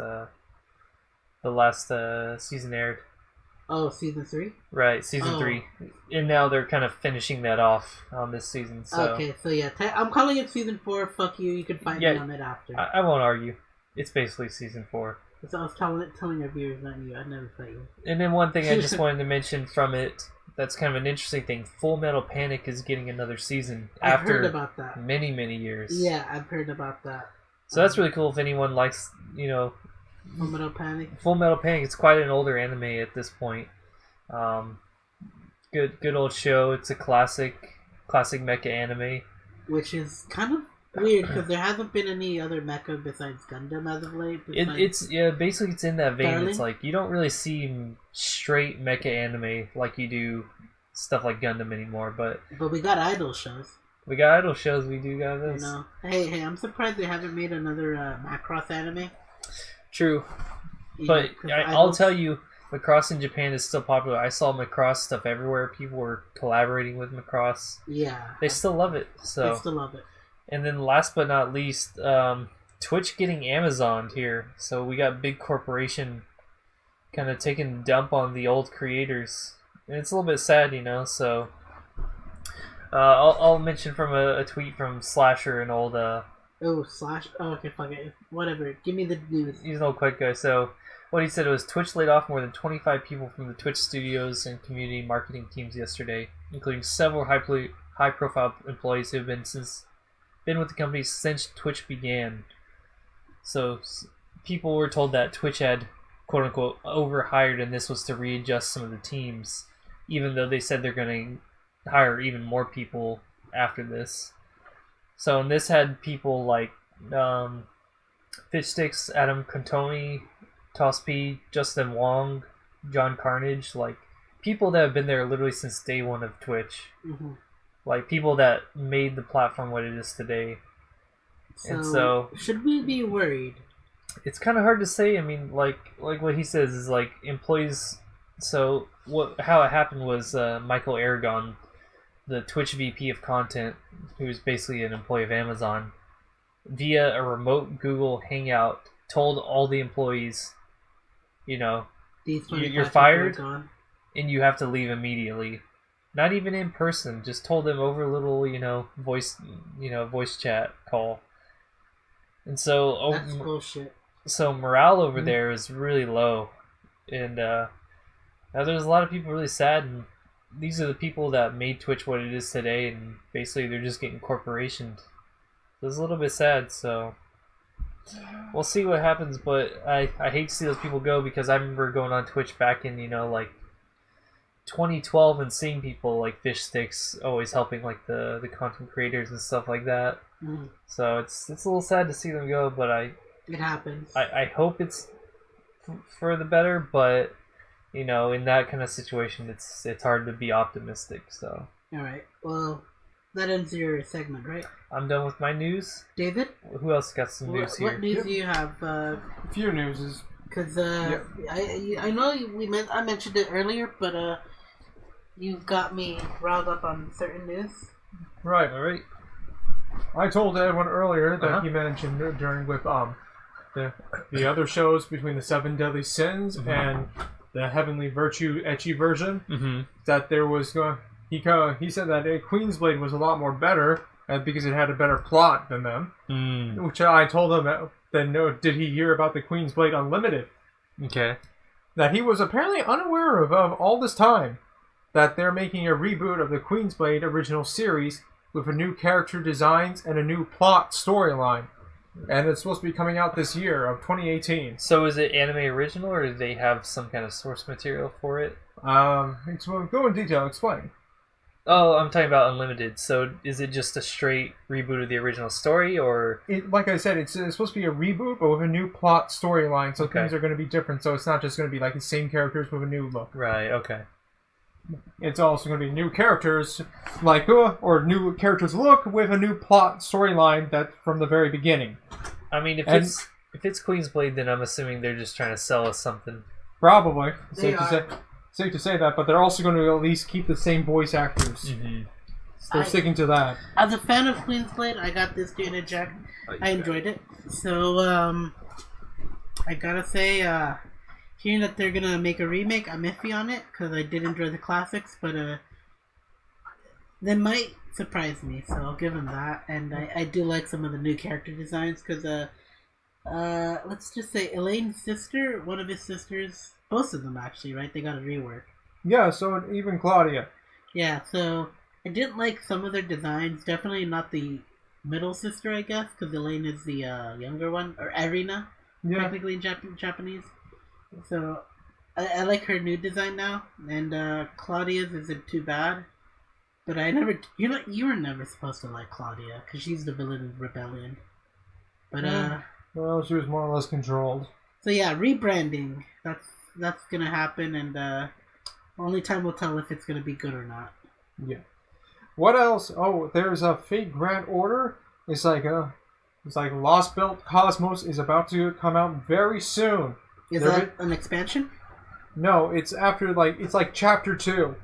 season aired. Oh, season 3? Right, season 3. And now they're kind of finishing that off on this season. So. Okay, so yeah, I'm calling it season 4. Fuck you. You can find me on it after. I won't argue. It's basically season 4. So I was telling our viewers, not you. I never fight you. And then one thing I just wanted to mention from it, that's kind of an interesting thing. Full Metal Panic is getting another season I've after heard about that. many, many years. Yeah, I've heard about that. So that's really cool if anyone likes, Full Metal Panic. Full Metal Panic. It's quite an older anime at this point. Good old show. It's a classic mecha anime. Which is kind of weird because there hasn't been any other mecha besides Gundam as of late. Basically it's in that vein. Darling? It's like you don't really see straight mecha anime like you do stuff like Gundam anymore. But we got idol shows. We got idol shows. We do got this. Hey, I'm surprised they haven't made another Macross anime. True, but I'll tell you, Macross in Japan is still popular. I saw Macross stuff everywhere. People were collaborating with Macross. Yeah. They still love it. So. They still love it. And then last but not least, Twitch getting Amazoned here. So we got big corporation kind of taking a dump on the old creators. And it's a little bit sad, so... I'll mention from a tweet from Slasher, an old... okay, fuck it. Whatever. Give me the news. He's an old quick guy, so... What he said was Twitch laid off more than 25 people from the Twitch studios and community marketing teams yesterday, including several high-profile employees who have been with the company since Twitch began. So people were told that Twitch had, quote-unquote, overhired, and this was to readjust some of the teams, even though they said they're going to hire even more people after this. So, and this had people like Fitchsticks, Adam Cantoni, Toss P, Justin Wong, John Carnage, like people that have been there literally since day one of Twitch. Mm-hmm. Like people that made the platform what it is today. So should we be worried? It's kind of hard to say. I mean, like what he says is like employees. So how it happened was Michael Aragon, the Twitch VP of content, who's basically an employee of Amazon, via a remote Google Hangout, told all the employees, you're fired and you have to leave immediately. Not even in person, just told them over a little, voice chat call. And so that's bullshit. So morale over there is really low, and now there's a lot of people really sad, and these are the people that made Twitch what it is today, and basically they're just getting corporationed. So it's a little bit sad. So we'll see what happens. But I hate to see those people go, because I remember going on Twitch back in 2012 and seeing people like Fish Sticks always helping like the content creators and stuff like that. Mm. So it's a little sad to see them go, but it happens. I hope it's for the better, but in that kind of situation, it's hard to be optimistic. So all right, well, that ends your segment, right? I'm done with my news. David, who else got some news here? What news do you have? A few newses. Because I know I mentioned it earlier, but you've got me riled up on certain news. Right. All right. I told Edwin earlier that he mentioned during with the other shows between the 7 Deadly Sins and the Heavenly Virtue ecchi version that there was he said that Queensblade was a lot more better because it had a better plot than them. Which I told him then no, did he hear about the Queensblade Unlimited? Okay. That he was apparently unaware of all this time. That they're making a reboot of the Queensblade original series with a new character designs and a new plot storyline. And it's supposed to be coming out this year of 2018. So is it anime original, or do they have some kind of source material for it? Go in detail, explain. Oh, I'm talking about Unlimited. So is it just a straight reboot of the original story, or... Like I said, it's supposed to be a reboot, but with a new plot storyline, so things are going to be different, so it's not just going to be like the same characters with a new look. Right, okay. It's also going to be new characters, or new characters look with a new plot storyline that from the very beginning. I mean, if it's Queensblade, then I'm assuming they're just trying to sell us something. Probably. Safe to say that, but they're also going to at least keep the same voice actors. Mm-hmm. So they're sticking to that. As a fan of Queensblade, I got this to interject. I enjoyed it. So, I gotta say, hearing that they're gonna make a remake, I'm iffy on it, because I did enjoy the classics, but they might surprise me, so I'll give them that. And I do like some of the new character designs, because let's just say Elaine's sister, one of his sisters, both of them actually, right? They got a rework. Yeah, so even Claudia. Yeah, so I didn't like some of their designs. Definitely not the middle sister, I guess, because Elaine is the younger one, or Arena, technically in Japanese. So I like her new design now, and Claudia's isn't too bad. But you were never supposed to like Claudia because she's the villain of Rebellion. But well, she was more or less controlled. So yeah, rebranding. That's gonna happen, and only time will tell if it's gonna be good or not. Yeah. What else? Oh, there's a Fate Grand Order. It's like Lost Belt Cosmos is about to come out very soon. Is that an expansion? No, it's after it's like chapter 2.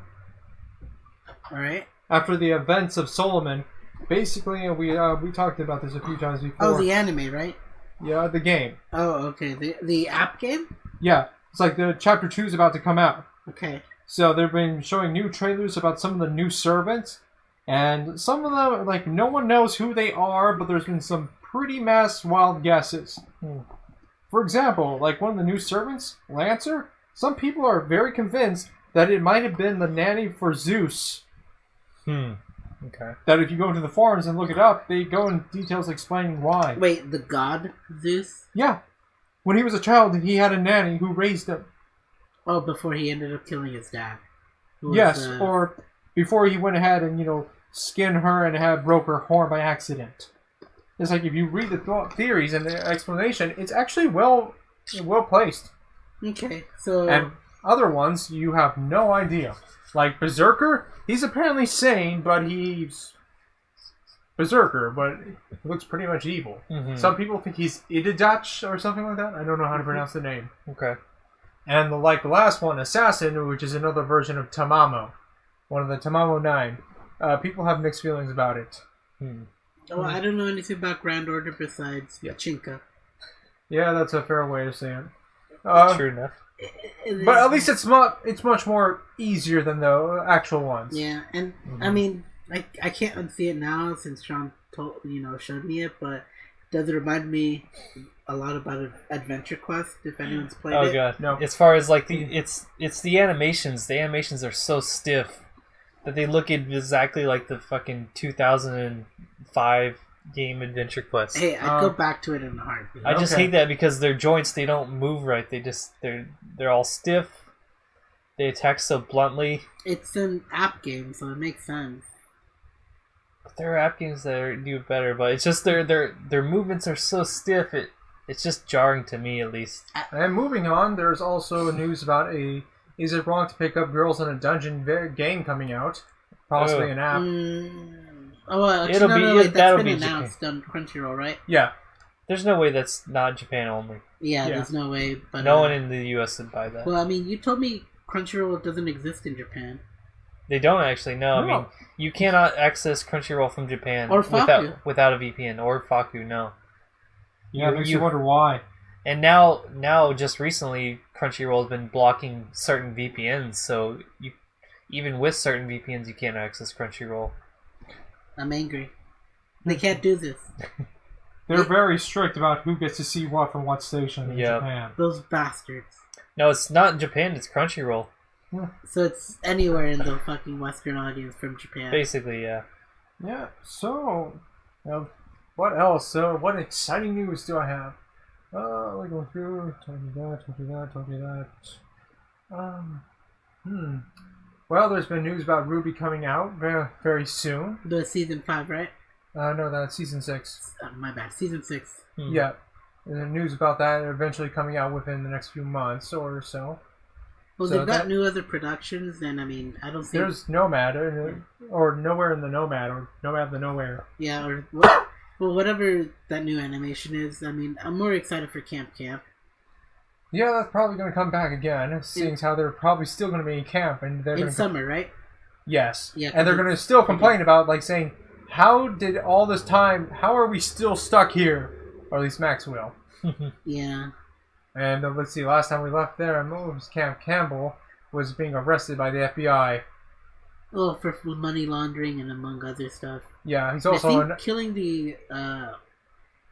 All right. After the events of Solomon, basically, we talked about this a few times before. Oh, the anime, right? Yeah, the game. Oh, okay. The app game? Yeah, it's like the chapter 2 is about to come out. Okay. So they've been showing new trailers about some of the new servants, and some of them, no one knows who they are, but there's been some pretty wild guesses. For example, one of the new servants, Lancer, some people are very convinced that it might have been the nanny for Zeus. Okay. That if you go into the forums and look it up, they go in details explaining why. Wait, the god Zeus? Yeah. When he was a child, he had a nanny who raised him. Oh, before he ended up killing his dad. Yes, or before he went ahead and, skinned her and broke her horn by accident. It's like if you read the theories and the explanation, it's actually well placed. Okay, so... And other ones, you have no idea. Like Berserker, he's apparently sane, but he's Berserker, but he looks pretty much evil. Mm-hmm. Some people think he's Idadach or something like that. I don't know how to pronounce the name. Okay. And the last one, Assassin, which is another version of Tamamo. One of the Tamamo 9. People have mixed feelings about it. Oh, I don't know anything about Grand Order besides Pachinko. Yeah, that's a fair way to say it. True enough. But at least it's much more easier than the actual ones. Yeah, and I mean, I can't unsee it now since Sean showed me it, but does it remind me a lot about Adventure Quest, if anyone's played it? Oh god, no. As far as it's the animations. The animations are so stiff. that they look exactly like the fucking 2005 game Adventure Quest. Hey, I'd go back to it in a heartbeat. I just hate that because their joints, they don't move right. They're all stiff. They attack so bluntly. It's an app game, so it makes sense. But there are app games that do it better, but it's just their movements are so stiff. It's just jarring to me, at least. And moving on, there's also news about Is It Wrong to Pick Up Girls in a Dungeon game coming out? Possibly an app. Oh, well, that's been announced on Crunchyroll, right? Yeah. There's no way that's not Japan only. Yeah, there's no way. But no one in the US would buy that. Well, I mean, you told me Crunchyroll doesn't exist in Japan. They don't actually, no. I mean, you cannot access Crunchyroll from Japan or without a VPN or Faku, no. Yeah, it makes you wonder why. And now, just recently, Crunchyroll has been blocking certain VPNs, so even with certain VPNs, you can't access Crunchyroll. I'm angry. They can't do this. They're very strict about who gets to see what from what station in Japan. Those bastards. No, it's not in Japan, it's Crunchyroll. So it's anywhere in the fucking Western audience from Japan. Basically, yeah. Yeah, so... what else? What exciting news do I have? We're going through... Told you that. Well, there's been news about Ruby coming out very, very soon. The season 5, right? No, that's season 6. My bad. Season 6. Yeah. There's news about that eventually coming out within the next few months or so. Well, they've got new other productions, and I mean, I don't see... There's Nomad, or Nowhere in the Nomad, or Nomad the Nowhere. Yeah, or... Well, whatever that new animation is, I mean, I'm more excited for Camp. Yeah, that's probably going to come back again, seeing as how they're probably still going to be in camp. And they're in summer, right? Yes. Yeah, and they're going to still complain about, like, saying, how did all this time, how are we still stuck here? Or at least Max will. Yeah. And let's see, last time we left there, was Camp Campbell was being arrested by the FBI. Oh, for money laundering and among other stuff. Yeah, he's also killing the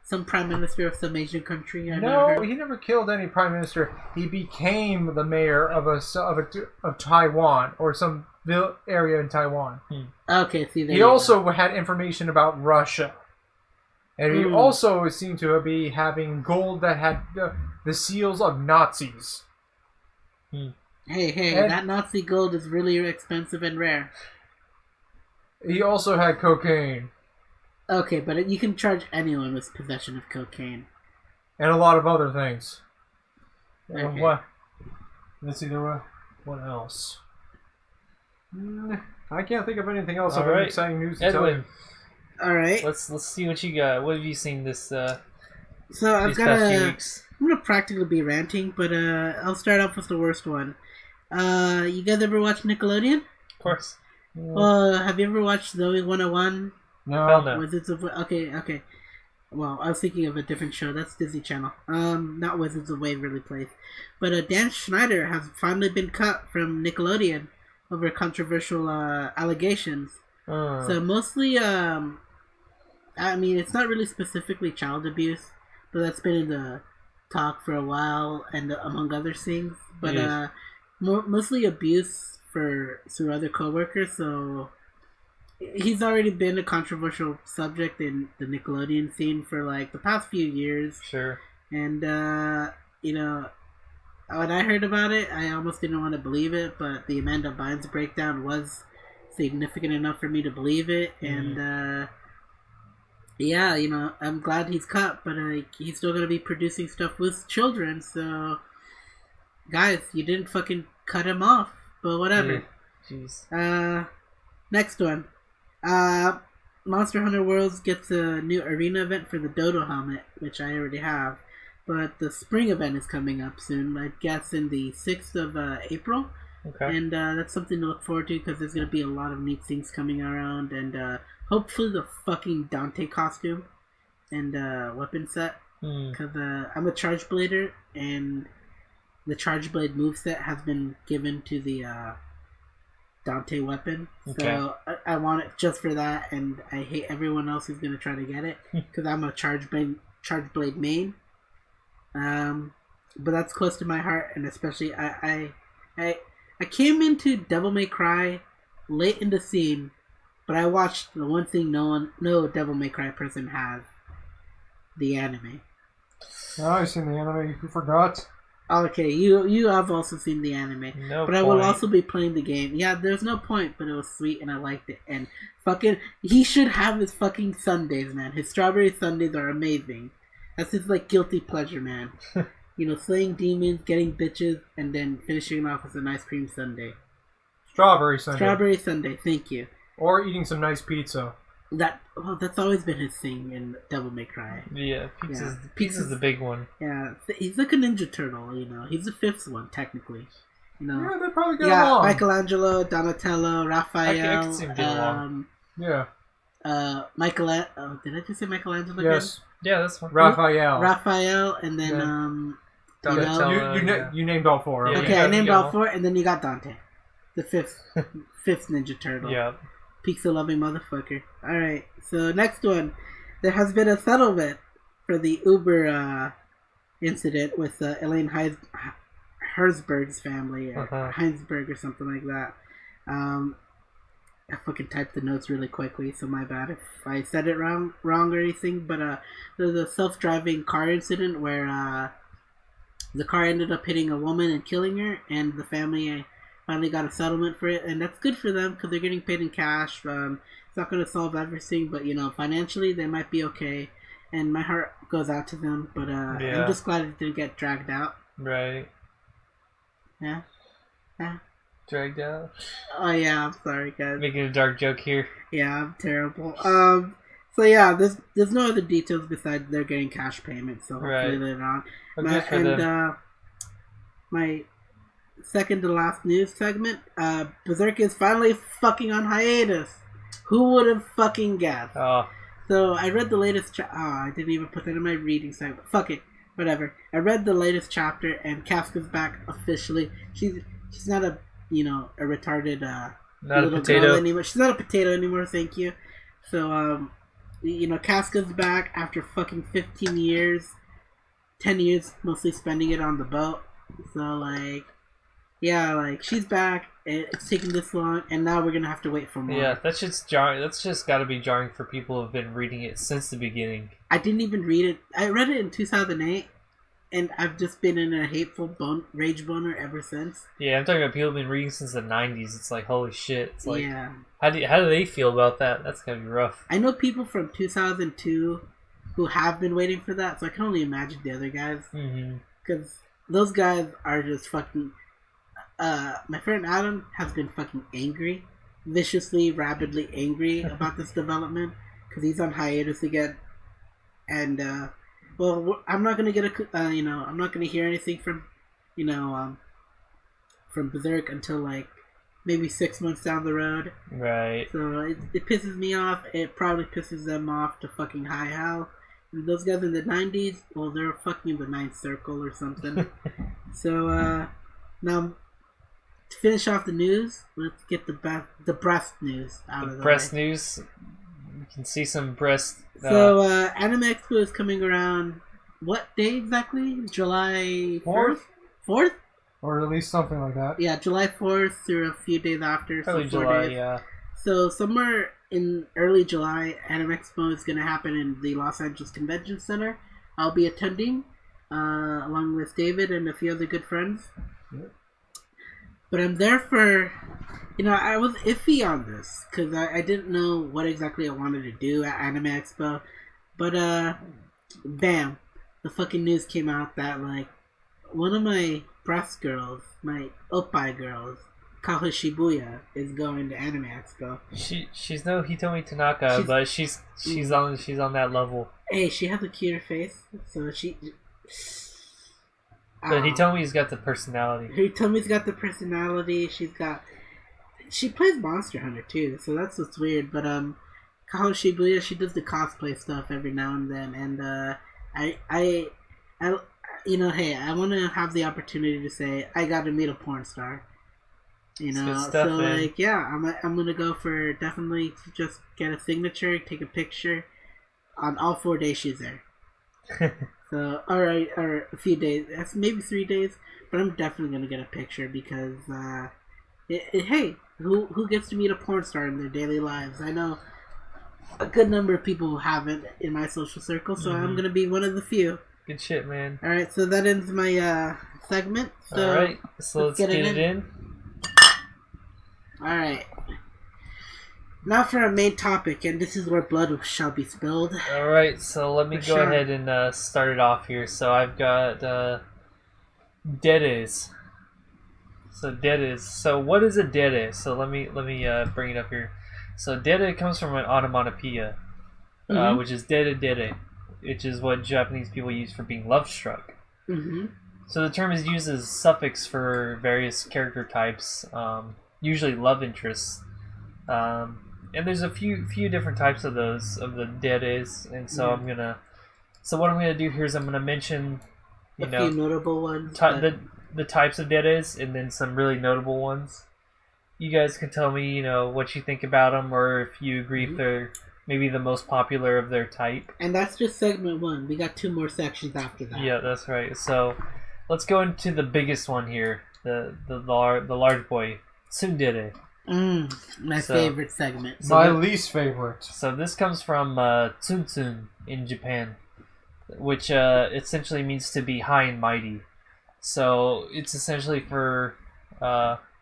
some prime minister of some Asian country. No, he never killed any prime minister. He became the mayor of Taiwan or some area in Taiwan. Okay, see, he also had information about Russia, and he also seemed to be having gold that had the seals of Nazis. Hey, that Nazi gold is really expensive and rare. He also had cocaine. Okay, but you can charge anyone with possession of cocaine. And a lot of other things. Okay. What? Let's see, what else? I can't think of anything else of exciting news to tell you. Alright. Let's see what you got. What have you seen this So I've got past few weeks? I'm gonna practically be ranting, but I'll start off with the worst one. You guys ever watch Nickelodeon? Of course. Well, have you ever watched Zoe 101? No. Wizards of okay. Well, I was thinking of a different show. That's Disney Channel. Not Wizards of Waverly Place. But Dan Schneider has finally been cut from Nickelodeon over controversial allegations. So mostly, I mean, it's not really specifically child abuse, but that's been in the talk for a while, and among other things. But mostly abuse through other coworkers. So he's already been a controversial subject in the Nickelodeon scene for like the past few years. Sure. And when I heard about it, I almost didn't want to believe it, but the Amanda Bynes breakdown was significant enough for me to believe it. And yeah, I'm glad he's cut, but he's still gonna be producing stuff with children. So guys, you didn't fucking cut him off, but whatever. Jeez. Next one. Monster Hunter Worlds gets a new arena event for the Dodo helmet, which I already have. But the spring event is coming up soon. I guess in the 6th of April. Okay. And that's something to look forward to because there's going to be a lot of neat things coming around. And hopefully the fucking Dante costume and weapon set. Because I'm a Charge Blader, and the Charge Blade moveset has been given to the Dante weapon. Okay. So I want it just for that, and I hate everyone else who's going to try to get it because I'm a Charge Blade main. But that's close to my heart, and especially I came into Devil May Cry late in the scene, but I watched the one thing no Devil May Cry person has: the anime. Oh, I've seen the anime. You forgot. Okay, you have also seen the anime, No but I will also be playing the game. Yeah, there's no point, but it was sweet and I liked it. And fucking, he should have his fucking sundaes, man. His strawberry sundaes are amazing. That's his like guilty pleasure, man. You know, slaying demons, getting bitches, and then finishing off with an ice cream sundae. Strawberry sundae. Strawberry sundae, thank you. Or eating some nice pizza. That's always been his thing in Devil May Cry. Yeah, pizza's the big one. Yeah, he's like a Ninja Turtle, you know. He's the fifth one, technically. You know. Yeah, they probably get along. Michelangelo, Donatello, Raphael. I can see him get along. Yeah. Did I just say Michelangelo Yes. again? Yeah, that's one. Raphael, and then, Donatello, you named all four. Yeah, okay, I named all four, and then you got Dante. The fifth Ninja Turtle. Yeah. Pizza-loving motherfucker. Alright, so next one. There has been a settlement for the Uber incident with Elaine Herzberg's family. Heinsberg or something like that. I fucking typed the notes really quickly, so my bad if I said it wrong or anything. But there's a self-driving car incident where the car ended up hitting a woman and killing her, and the family finally got a settlement for it, and that's good for them because they're getting paid in cash. It's not going to solve everything, but you know, financially they might be okay, and my heart goes out to them. But I'm just glad it didn't get dragged out. Right. Yeah. Dragged out. Oh yeah, I'm sorry guys. Making a dark joke here. Yeah, I'm terrible. So yeah, there's no other details besides they're getting cash payments. So hopefully later on. My second to last news segment, Berserk is finally fucking on hiatus. Who would have fucking guessed? Oh. So I read the latest I didn't even put that in my reading segment. Fuck it. Whatever. I read the latest chapter and Kafka's back officially. She's not a retarded not little a potato girl anymore. She's not a potato anymore, thank you. So Kafka's back after fucking 15 years. 10 years mostly spending it on the boat. So she's back. It's taking this long, and now we're gonna have to wait for more. Yeah, that's just jarring. That's just got to be jarring for people who've been reading it since the beginning. I didn't even read it. I read it in 2008, and I've just been in a hateful rage boner ever since. Yeah, I'm talking about people who've been reading since the 90s. It's like, holy shit. It's like, yeah. How do they feel about that? That's gonna be rough. I know people from 2002 who have been waiting for that, so I can only imagine the other guys. Because those guys are just fucking... my friend Adam has been fucking angry. Viciously, rabidly angry about this development. Because he's on hiatus again. And, I'm not going to get I'm not going to hear anything from, from Berserk until, like, maybe 6 months down the road. Right. So, it pisses me off. It probably pisses them off to fucking high hell. And those guys in the 90s, well, they're fucking in the ninth circle or something. So, now, to finish off the news, let's get the breast news out of the way. Breast news? You can see some breast... So, Anime Expo is coming around, what day exactly? July 4th? 4th? Or at least something like that. Yeah, July 4th through a few days after. Early so 4 July, days. yeah. So, somewhere in early July, Anime Expo is going to happen in the Los Angeles Convention Center. I'll be attending, along with David and a few other good friends. Yep. But I'm there for, I was iffy on this because I didn't know what exactly I wanted to do at Anime Expo. But, bam, the fucking news came out that, like, one of my breast girls, my oppai girls, Kaho Shibuya, is going to Anime Expo. She's no Hitomi Tanaka, but she's on that level. Hey, she has a cuter face, so she... But Hitomi's got the personality. Hitomi's got the personality. She plays Monster Hunter too, so that's what's weird. But Kaho Shibuya, she does the cosplay stuff every now and then, and I want to have the opportunity to say I got to meet a porn star. Stuff, so man. like, yeah, I'm gonna go for definitely to just get a signature, take a picture. On all 4 days she's there. So, or a few days, that's maybe 3 days, but I'm definitely gonna get a picture because Hey, who gets to meet a porn star in their daily lives? I know a good number of people who haven't in my social circle, so I'm gonna be one of the few. Good shit, man. All right, so that ends my segment. So all right, so let's get it in. All right. Now for our main topic, and this is where blood shall be spilled. All right, so let me go ahead and start it off here. So I've got deres. So deres. So what is a dere? So let me bring it up here. So dere comes from an onomatopoeia, which is dere, which is what Japanese people use for being love struck. Mm-hmm. So the term is used as a suffix for various character types, usually love interests. And there's a few different types of those, of the deres, and so so what I'm gonna do here is I'm gonna mention, a few notable ones, the types of deres, and then some really notable ones. You guys can tell me, what you think about them, or if you agree if they're maybe the most popular of their type. And that's just segment 1. We got 2 more sections after that. Yeah, that's right. So let's go into the biggest one here, the large boy, tsundere. My favorite segment. My least favorite. So this comes from tsuntsun in Japan, which essentially means to be high and mighty. So it's essentially for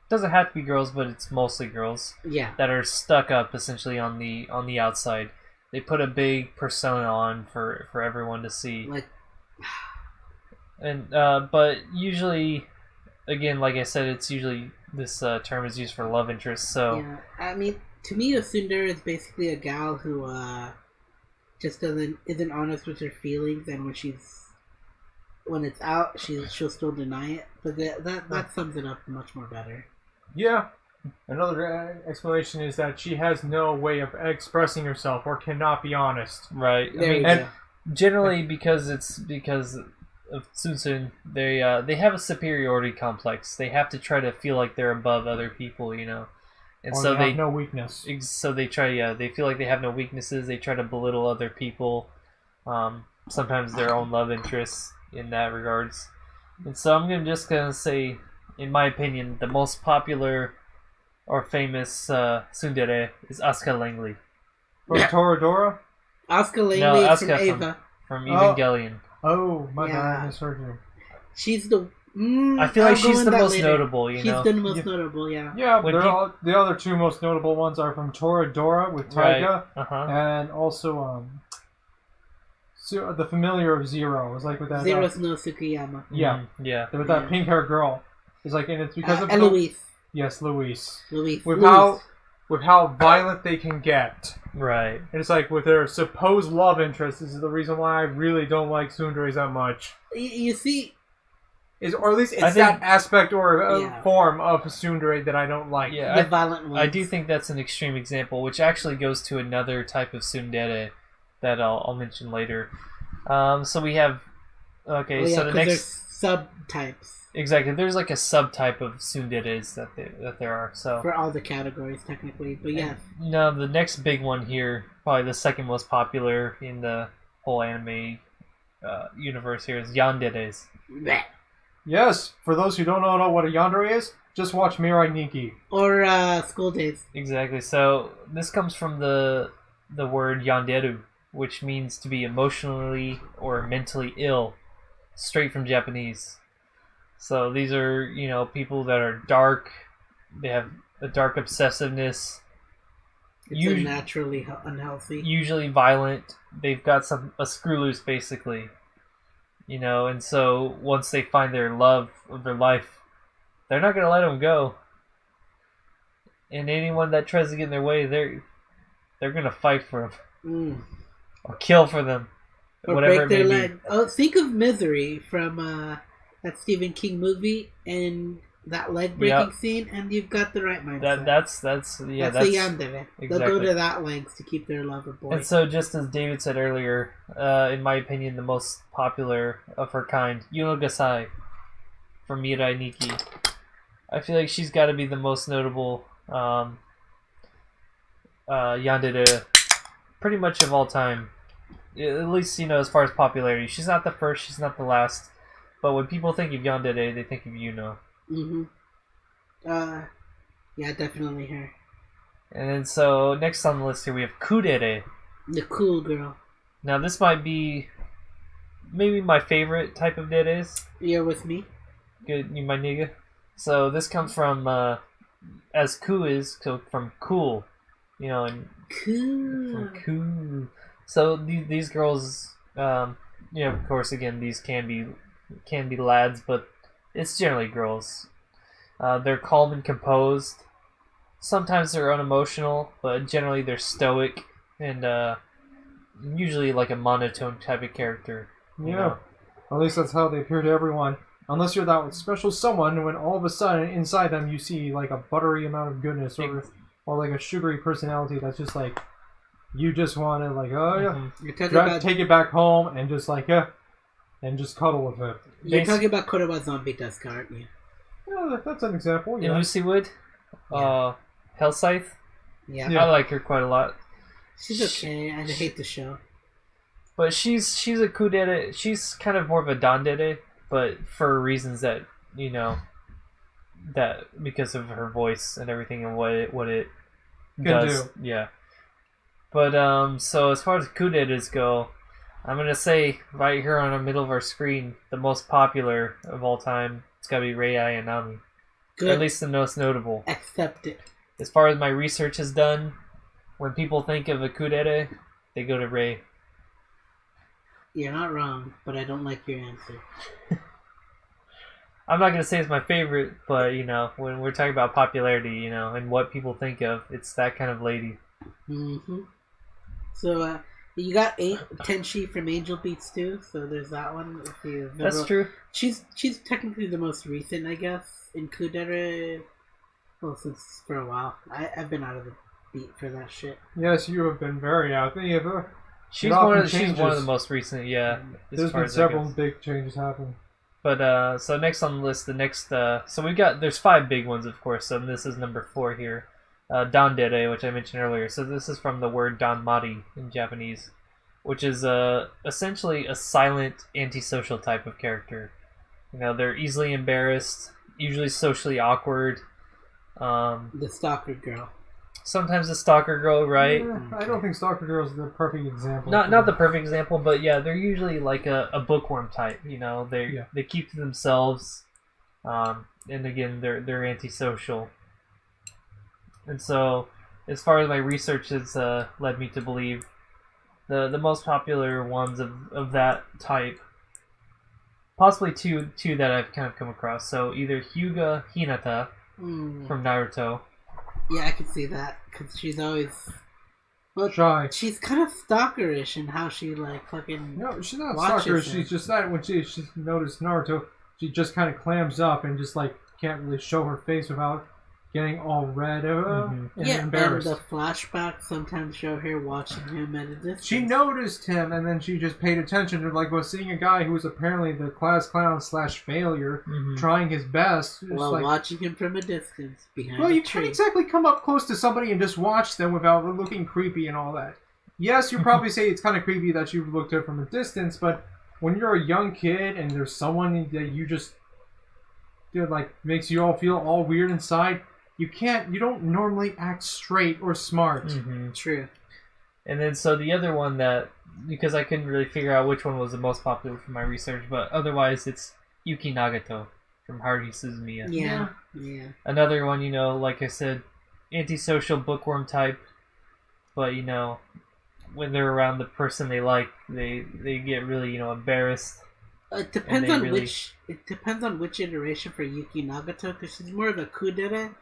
doesn't have to be girls, but it's mostly girls. Yeah. That are stuck up essentially on the outside. They put a big persona on for everyone to see. And but usually, again, like I said, it's usually this term is used for love interest. So yeah, I mean, to me, a tsundere is basically a gal who just isn't honest with her feelings, and when it's out, she'll still deny it. But that sums it up much more better. Yeah. Another explanation is that she has no way of expressing herself or cannot be honest. Right. Generally because of Tsuntsun, they have a superiority complex. They have to try to feel like they're above other people, and so they have no weakness. So they try. They feel like they have no weaknesses. They try to belittle other people. Sometimes their own love interests in that regards. And so I'm just gonna say, in my opinion, the most popular or famous tsundere is Asuka Langley. From Toradora? Asuka Langley is from Eva. From Evangelion. Oh, my bad, I misheard you. She's the... I feel like she's the most notable, She's the most notable, yeah. Yeah, the other 2 most notable ones are from Toradora with Taiga, and also the familiar of Zero. It's like with that... Zero's no Tsukiyama. Yeah. Yeah. With that pink-haired girl. It's like, and it's because of... Eloise. Yes, Luis. With how violent they can get. Right. And it's like with their supposed love interest, this is the reason why I really don't like tsunderes that much. You see... Or at least it's that aspect or form of tsundere that I don't like. Yeah, the violent ones. I do think that's an extreme example, which actually goes to another type of tsundere that I'll mention later. So we have... Okay, so the next... There's subtypes. Exactly, there's like a subtype of tsunderes that there are. So for all the categories, technically, but yeah. The next big one here, probably the second most popular in the whole anime universe here, is yanderes. Yes, for those who don't know what a yandere is, just watch Mirai Nikki. Or School Days. Exactly. So this comes from the word yanderu, which means to be emotionally or mentally ill, straight from Japanese. So these are, people that are dark. They have a dark obsessiveness. It's naturally unhealthy. Usually violent. They've got a screw loose, basically. And so once they find their love of their life, they're not going to let them go. And anyone that tries to get in their way, they're going to fight for them. Or kill for them. Or whatever break their it may leg. Oh, think of Misery from... that Stephen King movie and that leg breaking scene, and you've got the right mindset. That's a yandere. Exactly. They'll go to that length to keep their lover boy. And so, just as David said earlier, in my opinion, the most popular of her kind, Yuno Gasai from Mirai Nikki. I feel like she's got to be the most notable yandere, pretty much of all time. At least as far as popularity, she's not the first, she's not the last. But when people think of yandere, they think of Yuno. Mm-hmm. Yeah, definitely her. And then so next on the list here we have dere. The cool girl. Now this might be maybe my favorite type of deres. You're with me? Good, you my nigga. So this comes from as ku is so from cool, and Cool. from cool. So these girls, of course, again these can be lads, but it's generally girls. They're calm and composed. Sometimes they're unemotional, but generally they're stoic and usually like a monotone type of character. Yeah. At least that's how they appear to everyone. Unless you're that special someone, when all of a sudden inside them you see like a buttery amount of goodness, or like a sugary personality that's just like you just want to like take it back home and just like and just cuddle with it. You're talking about Koroba Zombie Deska, aren't you? Yeah, that's an example. And Yeah. Lucy Wood, Hellscythe. Yeah. I like her quite a lot. She's okay. I hate the show. But she's a kudere. She's kind of more of a dandere, but for reasons that that because of her voice and everything and what it does. Yeah. But so as far as kuderes go, I'm gonna say right here on the middle of our screen, the most popular of all time, it's gotta be Rei Ayanami. Good. Or at least the most notable. Accept it. As far as my research has done, when people think of a kudere, they go to Rei. You're not wrong, but I don't like your answer. I'm not gonna say it's my favorite, but when we're talking about popularity, and what people think of, it's that kind of lady. Mm-hmm. So you got Tenchi from Angel Beats too. So there's that one. That's true. She's technically the most recent, I guess, in kudere. Well, since for a while, I've been out of the beat for that shit. Yes, you have been very out there. She's one of the most recent. Yeah, there's been several big changes happen. But so next on the list, so there's 5 big ones, of course. So this is number 4 here. Dandere, which I mentioned earlier. So this is from the word danmari in Japanese, which is essentially a silent, antisocial type of character. They're easily embarrassed, usually socially awkward. The stalker girl. Sometimes a stalker girl, right? Yeah, I don't think stalker girl is the perfect example. Not the perfect example, but yeah, they're usually like a bookworm type. They keep to themselves, and again, they're antisocial. And so, as far as my research has led me to believe, the most popular ones of that type, possibly two that I've kind of come across. So either Hyuga Hinata from Naruto. Yeah, I can see that because she's always shy. She's kind of stalkerish in how she fucking. No, she's not stalkerish. She's just that when she noticed Naruto, she just kind of clams up and just can't really show her face without getting all red and embarrassed. And the flashbacks sometimes show her watching him at a distance. She noticed him, and then she just paid attention to was seeing a guy who was apparently the class clown / failure, trying his best. While watching him from a distance behind you can't exactly come up close to somebody and just watch them without looking creepy and all that. Yes, you probably say it's kind of creepy that you looked at it from a distance, but when you're a young kid and there's someone that you just makes you all feel all weird inside, you don't normally act straight or smart. True. And then so the other one because I couldn't really figure out which one was the most popular for my research, but otherwise it's Yuki Nagato from Haruhi Suzumiya. Yeah. Another one, like I said, antisocial bookworm type, but when they're around the person they like, they get really embarrassed. It depends on which iteration for Yuki Nagato, because she's more of a kudere.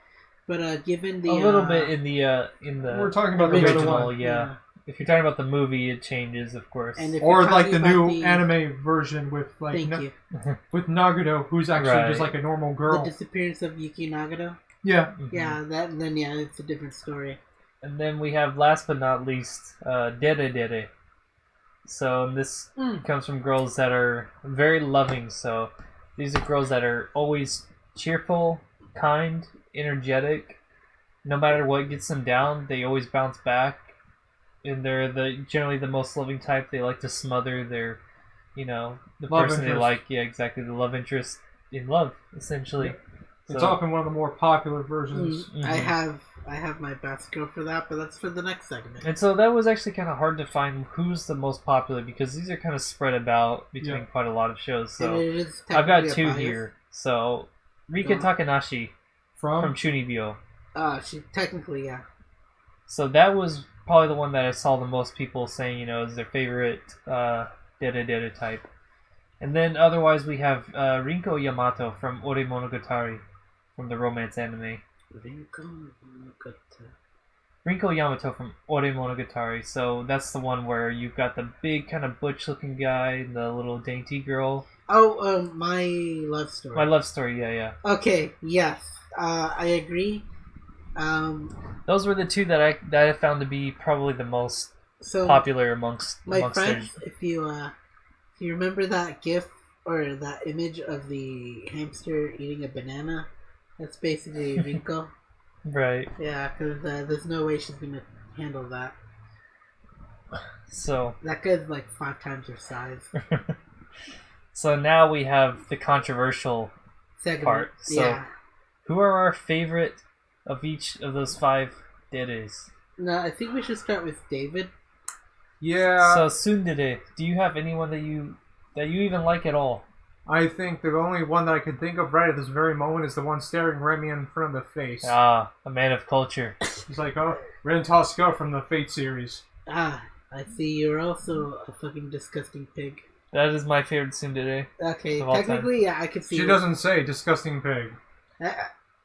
But given the a little bit in the we're talking about the original, one. Yeah. If you're talking about the movie, it changes, of course. Or the new anime version with with Nagato, who's actually just like a normal girl. The disappearance of Yuki Nagato. Yeah. Yeah, it's a different story. And then we have, last but not least, dere. So this comes from girls that are very loving. So these are girls that are always cheerful, kind, energetic. No matter what gets them down, they always bounce back. And they're generally the most loving type. They like to smother their, the love person interest. they like. Yeah, exactly. The love interest in love, essentially. It's often one of the more popular versions. Mm-hmm. I have my best go for that, but that's for the next segment. And so that was actually kind of hard to find who's the most popular because these are kind of spread about between quite a lot of shows. So I've got two here. So Rika Takanashi from Chunibyo. She technically, yeah. So that was probably the one that I saw the most people saying, is their favorite dere type. And then otherwise we have Rinko Yamato from Ore Monogatari, from the romance anime. Rinko Yamato from Ore Monogatari. So that's the one where you've got the big kind of butch-looking guy and the little dainty girl. Oh, My Love Story. My Love Story, yeah. Okay, yes. I agree. Those were the two that I found to be probably the most popular amongst friends. If you remember that GIF or that image of the hamster eating a banana, that's basically Rinko. Right. Yeah, because there's no way she's gonna handle that. So that guy's like 5 times her size. So now we have the controversial part. So who are our favorite of each of those 5 deres? No, I think we should start with David. Yeah. So tsundere, do you have anyone that you even like at all? I think the only one that I can think of right at this very moment is the one staring Remy in front of the face. Ah, a man of culture. He's like, Ren Tosco from the Fate series. Ah, I see you're also a fucking disgusting pig. That is my favorite tsundere. Okay, technically, yeah, I could see. She doesn't say disgusting pig.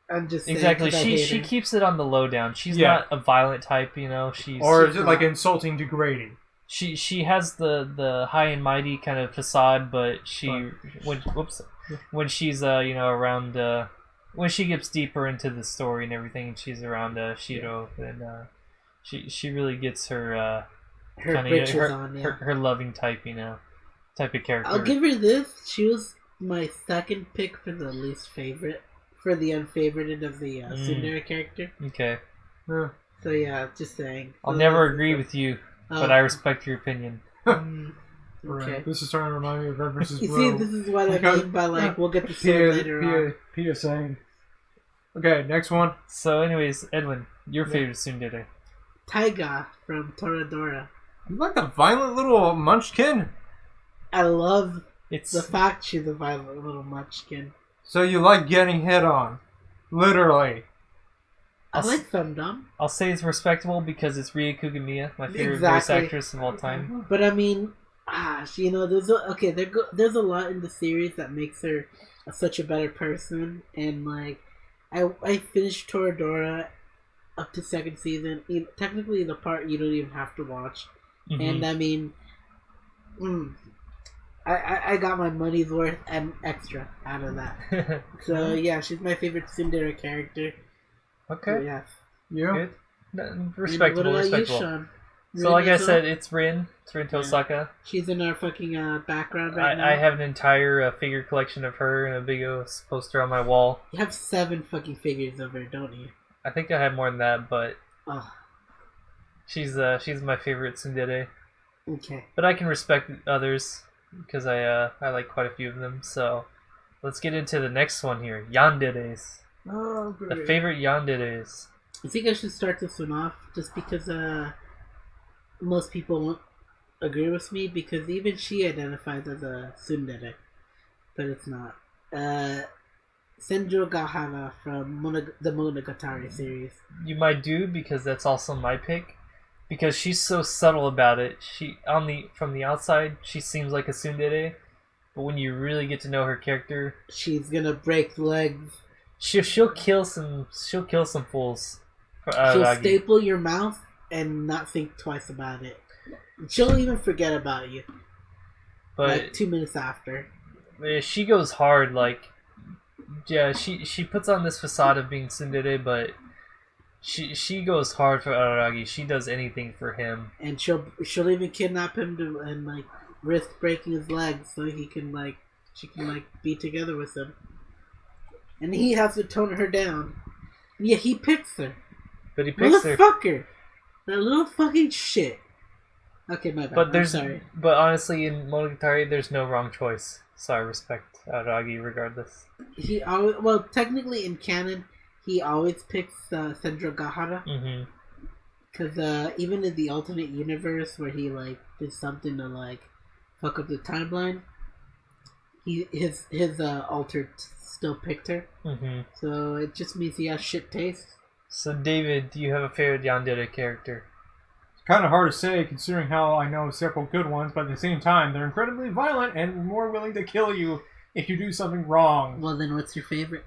I'm just saying. Exactly. She keeps it on the lowdown. She's not a violent type, She's is it like insulting, degrading? She has the high and mighty kind of facade, but when she's around when she gets deeper into the story and everything, and she's around Shiro, then she really gets her her loving type, type of character. I'll give her this. She was my second pick for the least favorite, for the unfavorited of the tsundere character. Okay. Yeah. So yeah, just saying. I'll never agree with you. But I respect your opinion. Okay. Right. This is starting to remind me of Red vs. You Blue. see, this is what I mean by we'll get to see it later on. PSA. Okay, next one. So, anyways, Edwin, your favorite tsundere? Taiga from Toradora. You like the violent little munchkin? I love the fact she's a violent little munchkin. So you like getting hit on, literally. I like Femdom. I'll say it's respectable because it's Rie Kugamiya, my favorite voice actress of all time. But I mean, there's a lot in the series that makes her such a better person, and I finished Toradora up to 2nd season. Technically, the part you don't even have to watch, and I mean, I got my money's worth and extra out of that. So yeah, she's my favorite tsundere character. Okay. Yes. Yeah. Good. Respectable. You, Sean? So, like I said, it's Rin Tosaka. She's in our fucking background right now. I have an entire figure collection of her and a big poster on my wall. You have 7 fucking figures of her, don't you? I think I have more than that, but she's my favorite tsundere. Okay. But I can respect others because I like quite a few of them. So let's get into the next one here. Yanderes. Oh, great. The favorite yanderes. I think I should start this one off just because most people won't agree with me, because even she identifies as a tsundere, but it's not. Senjo Gahara from the Monogatari series. You might do, because that's also my pick. Because she's so subtle about it. From the outside, she seems like a tsundere, but when you really get to know her character, she's gonna break legs. She'll kill some fools. She'll staple your mouth and not think twice about it. She'll even forget about you. But 2 minutes after. She goes hard. She puts on this facade of being tsundere, but she goes hard for Araragi. She does anything for him. And she'll even kidnap him and risk breaking his legs so she can be together with him. And he has to tone her down. Yeah, he picks her. But he picks her. Motherfucker! That little fucking shit. Okay, my bad. I'm sorry. But honestly, in Monogatari, there's no wrong choice. So I respect Aragi regardless. He always, well, technically in canon, he always picks Sendro Gahara. Mm-hmm. Because even in the alternate universe where he like did something to like fuck up the timeline, his altered still picked her. Mm-hmm. So it just means he has shit taste. So David, do you have a favorite yandere character? It's kind of hard to say considering how I know several good ones, but at the same time, they're incredibly violent and more willing to kill you if you do something wrong. Well, then what's your favorite?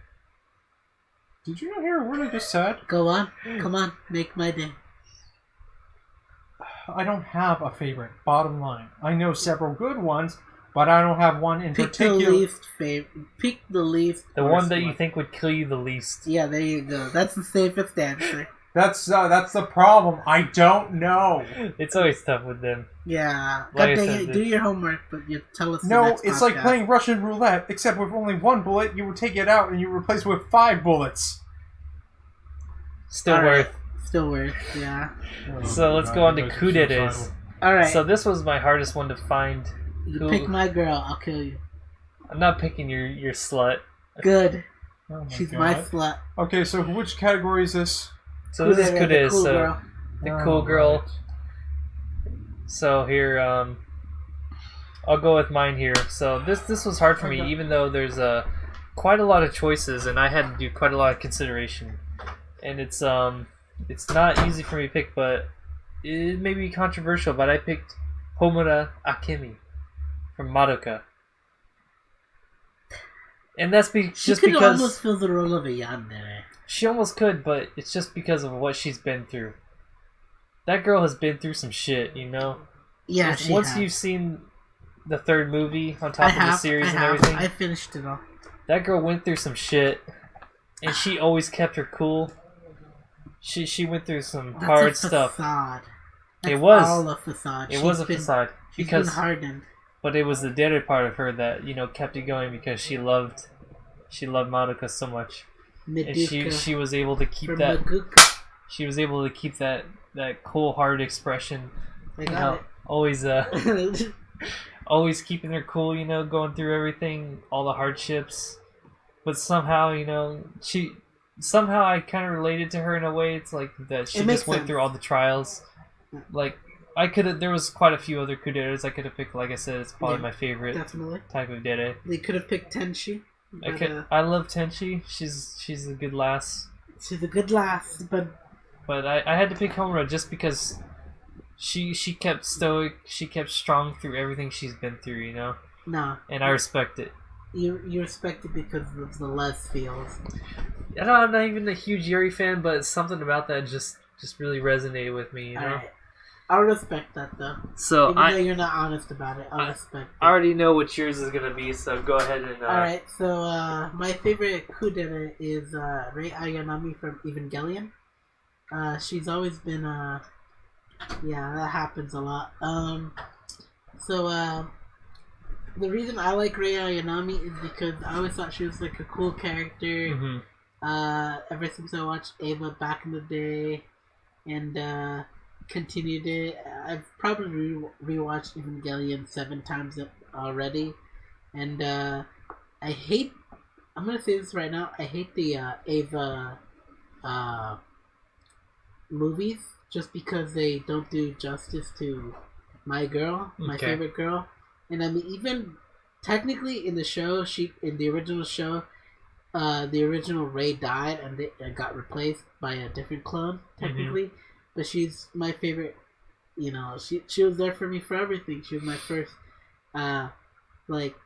Did you not hear what I just said? Go on. Come on. Make my day. I don't have a favorite, bottom line. I know several good ones, but I don't have one in particular. Pick the least. The one that you think would kill you the least. Yeah, there you go. That's the safest answer. That's the problem. I don't know. It's always tough with them. Yeah. Like God dang it. Do your homework, but you tell us. No, the next it's podcast. like playing Russian roulette, except with only one bullet, you would take it out and you replace it with 5 bullets. Still All right. worth. Still worth, yeah. So let's go on to kuderes. Alright. So this was my hardest one to find. You pick my girl, I'll kill you. I'm not picking your slut. Good. Oh my She's God. my slut. Okay, so which category is this? So this is Kudere, the kuderes. cool So girl. the cool girl. Right. So here, I'll go with mine here. So this was hard for me, Okay. even though there's quite a lot of choices, and I had to do quite a lot of consideration. And it's not easy for me to pick, but it may be controversial. But I picked Homura Akemi from Madoka, and that's just could because almost fill the role of a yandere. she almost could, but it's just because of what she's been through. That girl has been through some shit, you know. Yeah, she Once has. you've seen the third movie on top of the series and everything, I finished it all. that girl went through some shit, and she always kept her cool. She went through some That's hard a stuff. facade. That's It was all a facade. It was a facade She's because, been hardened. but it was the dere part of her that kept it going because she loved Madoka so much, Meduka. and she was able to keep from that. Maguka. She was able to keep that cool hard expression. I You got know, always it. always keeping her cool. Going through everything, all the hardships, but somehow somehow I kind of related to her in a way. It's like that she It makes just went sense. through all the trials. Like there was quite a few other kuderes I could have picked. Like I said, it's probably Yeah, my favorite Definitely. type of dere. They could have picked Tenshi. But, I love Tenchi. She's a good lass. she's a good lass, but But I had to pick Homura just because she kept stoic. She kept strong through everything she's been through. no. And I respect it. You respect it because of the Les feels. I'm not even a huge Yuri fan, but something about that just really resonated with me. Alright. I'll respect that though. So Even though you're not honest about it, I'll respect it. I already know what yours is gonna be, so go ahead and. Alright, so my favorite kudere is Rei Ayanami from Evangelion. She's always been yeah, that happens a lot. So the reason I like Rei Ayanami is because I always thought she was like a cool character. Mm-hmm. Ever since I watched Ava back in the day, and continued it, I've probably rewatched Evangelion 7 times already, and I hate. I'm gonna say this right now. I hate the Ava movies just because they don't do justice to my girl, my Okay. favorite girl, and I mean even technically in the show, in the original show. The original Rei died and they got replaced by a different clone, technically. But she's my favorite. She was there for me for everything. She was my first, like,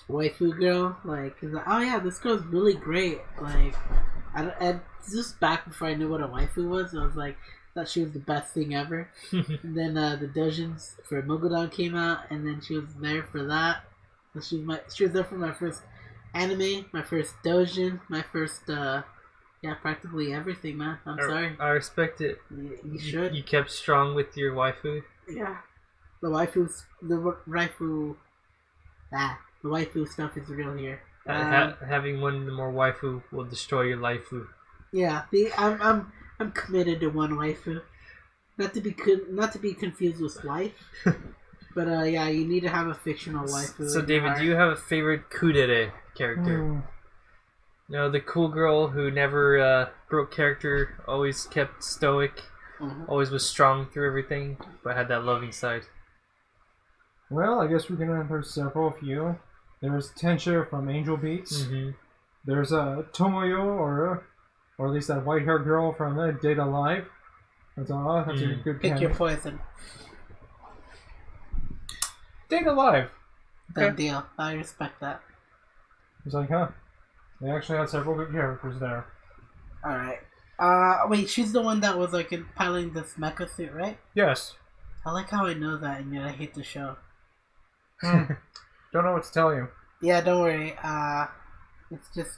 waifu girl. Like, oh yeah, this girl's really great. Like, and just back before I knew what a waifu was, I was like, thought she was the best thing ever. And then the dojins for Mugodan came out, and then she was there for that. So she was there for my first anime, my first dojin, my first practically everything, man. I'm sorry. I respect it. You should. You kept strong with your waifu. Yeah. The waifu stuff is real here. Having one more waifu will destroy your waifu. Yeah. I'm committed to one waifu. Not to be confused with wife. But yeah, you need to have a fictional waifu. So in your David, heart. do you have a favorite dere character? You know, the cool girl who never broke character, always kept stoic, always was strong through everything, but had that loving side. Well, I guess we can remember several few. There's Tensha from Angel Beats. There's Tomoyo, or at least that white-haired girl from Data Live. That's a good Pick your candidate. poison. Data Live. Done deal. I respect that. It's like, huh? They actually had several good characters there. Alright. Wait, she's the one that was like piloting this mecha suit, right? Yes. I like how I know that, and yet I hate the show. Don't know what to tell you. Yeah, don't worry. It's just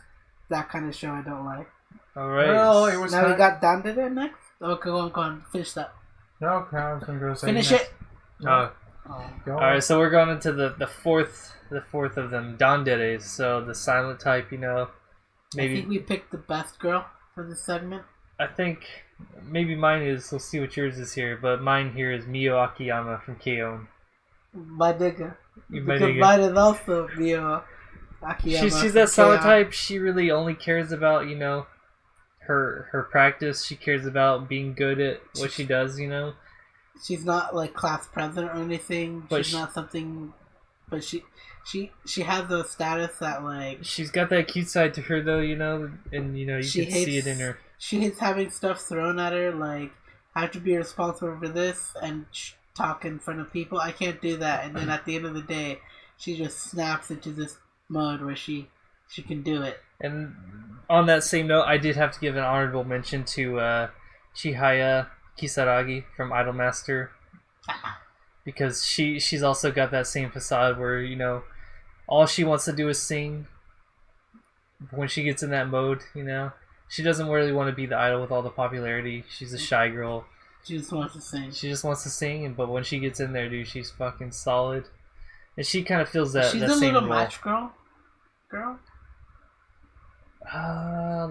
that kind of show I don't like. Alright. Well, it was Now we got Dandere next? Okay, go on. Finish that. Okay, I was gonna go say Finish next. it! Oh. Go Alright, so we're going into the fourth of them, Danderes. So the silent type, you know, I maybe think we picked the best girl for this segment. I think maybe mine is. We'll see what yours is here, but mine here is Mio Akiyama from K-On! My nigga. My Because nigga. mine is also Mio Akiyama. She's that from silent K-On! type. She really only cares about, you know, her practice. She cares about being good at what she does, you know. She's not like class president or anything. But She's not something. But she has a status that like She's got that cute side to her, though, you know, and you know you she can see it in her. She hates having stuff thrown at her. Like, I have to be responsible for this and talk in front of people. I can't do that. And then at the end of the day, she just snaps into this mode where she can do it. And on that same note, I did have to give an honorable mention to Chihaya Kisaragi from Idolmaster, because she's also got that same facade where, you know, all she wants to do is sing. When she gets in that mode, you know, she doesn't really want to be the idol with all the popularity. She's a shy girl. She just wants to sing. She just wants to sing, but when she gets in there, dude, she's fucking solid. And she kind of feels that She's that a same little role. match girl.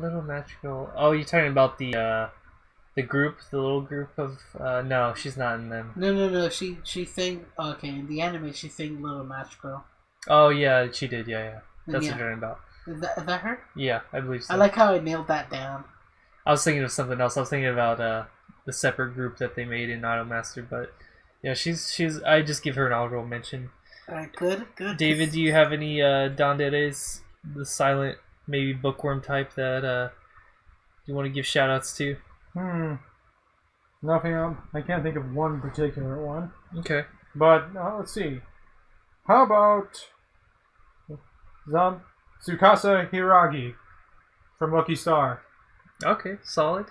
Little match girl. Oh, you're talking about the group, the little group of. No, she's not in them. No. She sang. Okay, in the anime, she sang Little Match Girl. Oh yeah, she did. Yeah. That's Yeah. what you're talking about. Is that her? Yeah, I believe so. I like how I nailed that down. I was thinking of something else. I was thinking about the separate group that they made in Idolmaster, but yeah, she's. I just give her an honorable mention. Alright, good. David, do you have any Danderes, the silent, maybe bookworm type that you want to give shout outs to? Nothing. I can't think of one particular one. Okay. But let's see. How about Tsukasa Hiragi from Lucky Star? Okay, solid.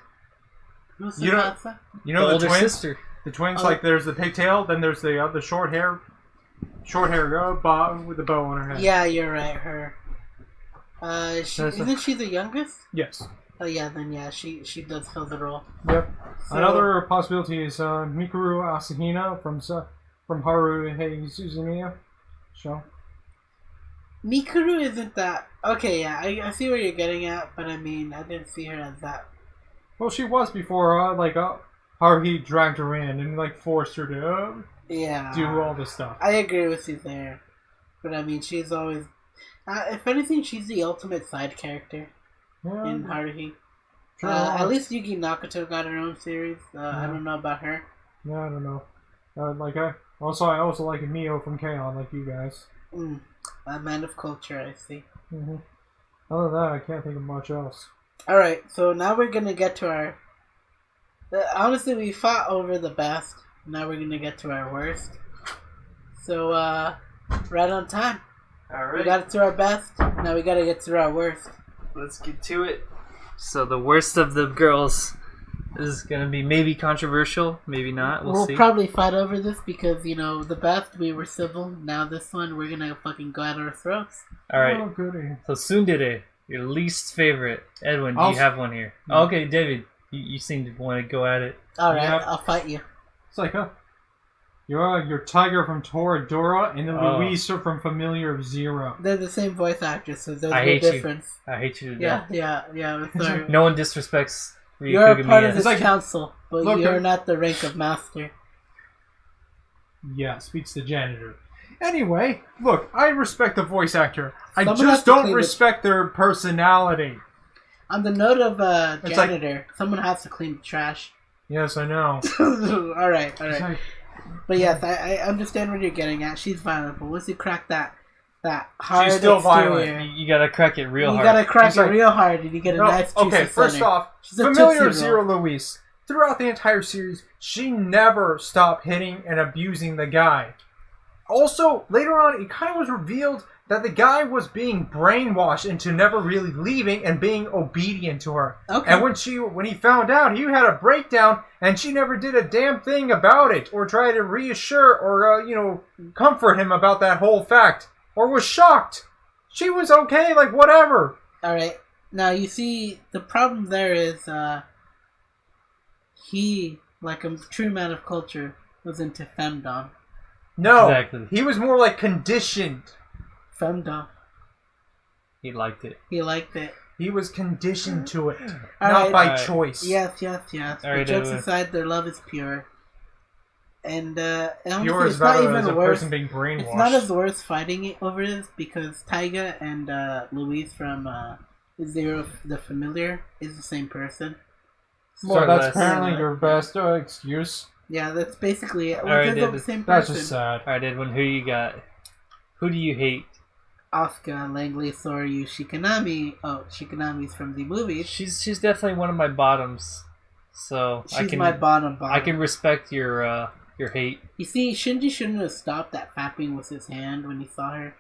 Who's You know- Tsukasa? You know The the older twins. sister. The twins, Oh. like there's the pigtail, then there's the short hair bob with the bow on her head. Yeah, you're right. Her. There's Isn't she the youngest? Yes. Oh yeah, then yeah, she does fill the role. Yep. So- Another possibility is Mikuru Asahina from Haru Hei Suzumiya show. Mikuru isn't that. Okay, yeah, I see where you're getting at, but I mean, I didn't see her as that. Well, she was before Haruhi dragged her in and forced her to Yeah. do all this stuff. I agree with you there, but I mean, she's always. If anything, she's the ultimate side character Yeah, in Haruhi. sure. At least Yuki Nakato got her own series. I don't know about her. Yeah, I don't know. I also like Mio from K-On! Like you guys. A man of culture, I see. Mm-hmm. Other than that, I can't think of much else. Alright, so now we're gonna get to our... honestly, we fought over the best. Now we're gonna get to our worst. So, right on time. We Alright, got it to our best. Now we gotta get to our worst. let's get to it. So the worst of the girls is gonna be maybe controversial, maybe not. We'll see. probably fight over this because, you know, the best, we were civil. Now this one, we're gonna fucking go at our throats. Alright, Oh, goody. so Tsundere, your least favorite. Edwin, do I'll- you have one here? Oh, okay, David, you seem to want to go at it. Alright, Yep. I'll fight you. It's like, you're Tiger from Toradora and then Oh. Louise from Familiar of Zero. They're the same voice actress, so there's I no hate you. difference. I hate you to Yeah, death. yeah, I'm sorry. No one disrespects Ryu You're a part of Kugamiya. this like- council, but Look, you're not the rank of master. Yeah, speaks the janitor. Anyway, look, I respect the voice actor. I Someone has just to don't clean respect their personality. On the note of It's janitor, someone has to clean the trash. Yes, I know. all right. It's like, But yes, I understand what you're getting at. She's violent, but once you crack that hard She's still exterior, violent. You gotta crack it real hard. You gotta crack She's it like- real hard, and you get a nice juicy okay, first center. off, She's a familiar Tootsie Zero Roll. Louise. Throughout the entire series, she never stopped hitting and abusing the guy. Also, later on, it kind of was revealed that the guy was being brainwashed into never really leaving and being obedient to her. Okay. And when he found out, he had a breakdown, and she never did a damn thing about it, or try to reassure or comfort him about that whole fact, or was shocked. She was okay, like whatever. All right. Now you see, the problem there is he, like a true man of culture, was into femdom. No, Exactly. he was more like conditioned. Femdom. He liked it. He liked it. He was conditioned to it, All not right. by All right. choice. Yes. All But right, jokes Edwin. aside, their love is pure. And honestly, Pure is it's not better as a even worse. person being brainwashed. It's not as worse fighting it over this because Taiga and Louise from Zero the Familiar is the same person. So More or that's less. apparently your best excuse. Yeah, that's basically it. Alright, They're the David. same That's person. just sad. Alright, Edwin, who you got? Who do you hate? Asuka, Langley, Soryu, Shikanami. Oh, Shikanami's from the movies. She's definitely one of my bottoms. So She's my bottom. I can respect your hate. You see, Shinji shouldn't have stopped that fapping with his hand when he saw her.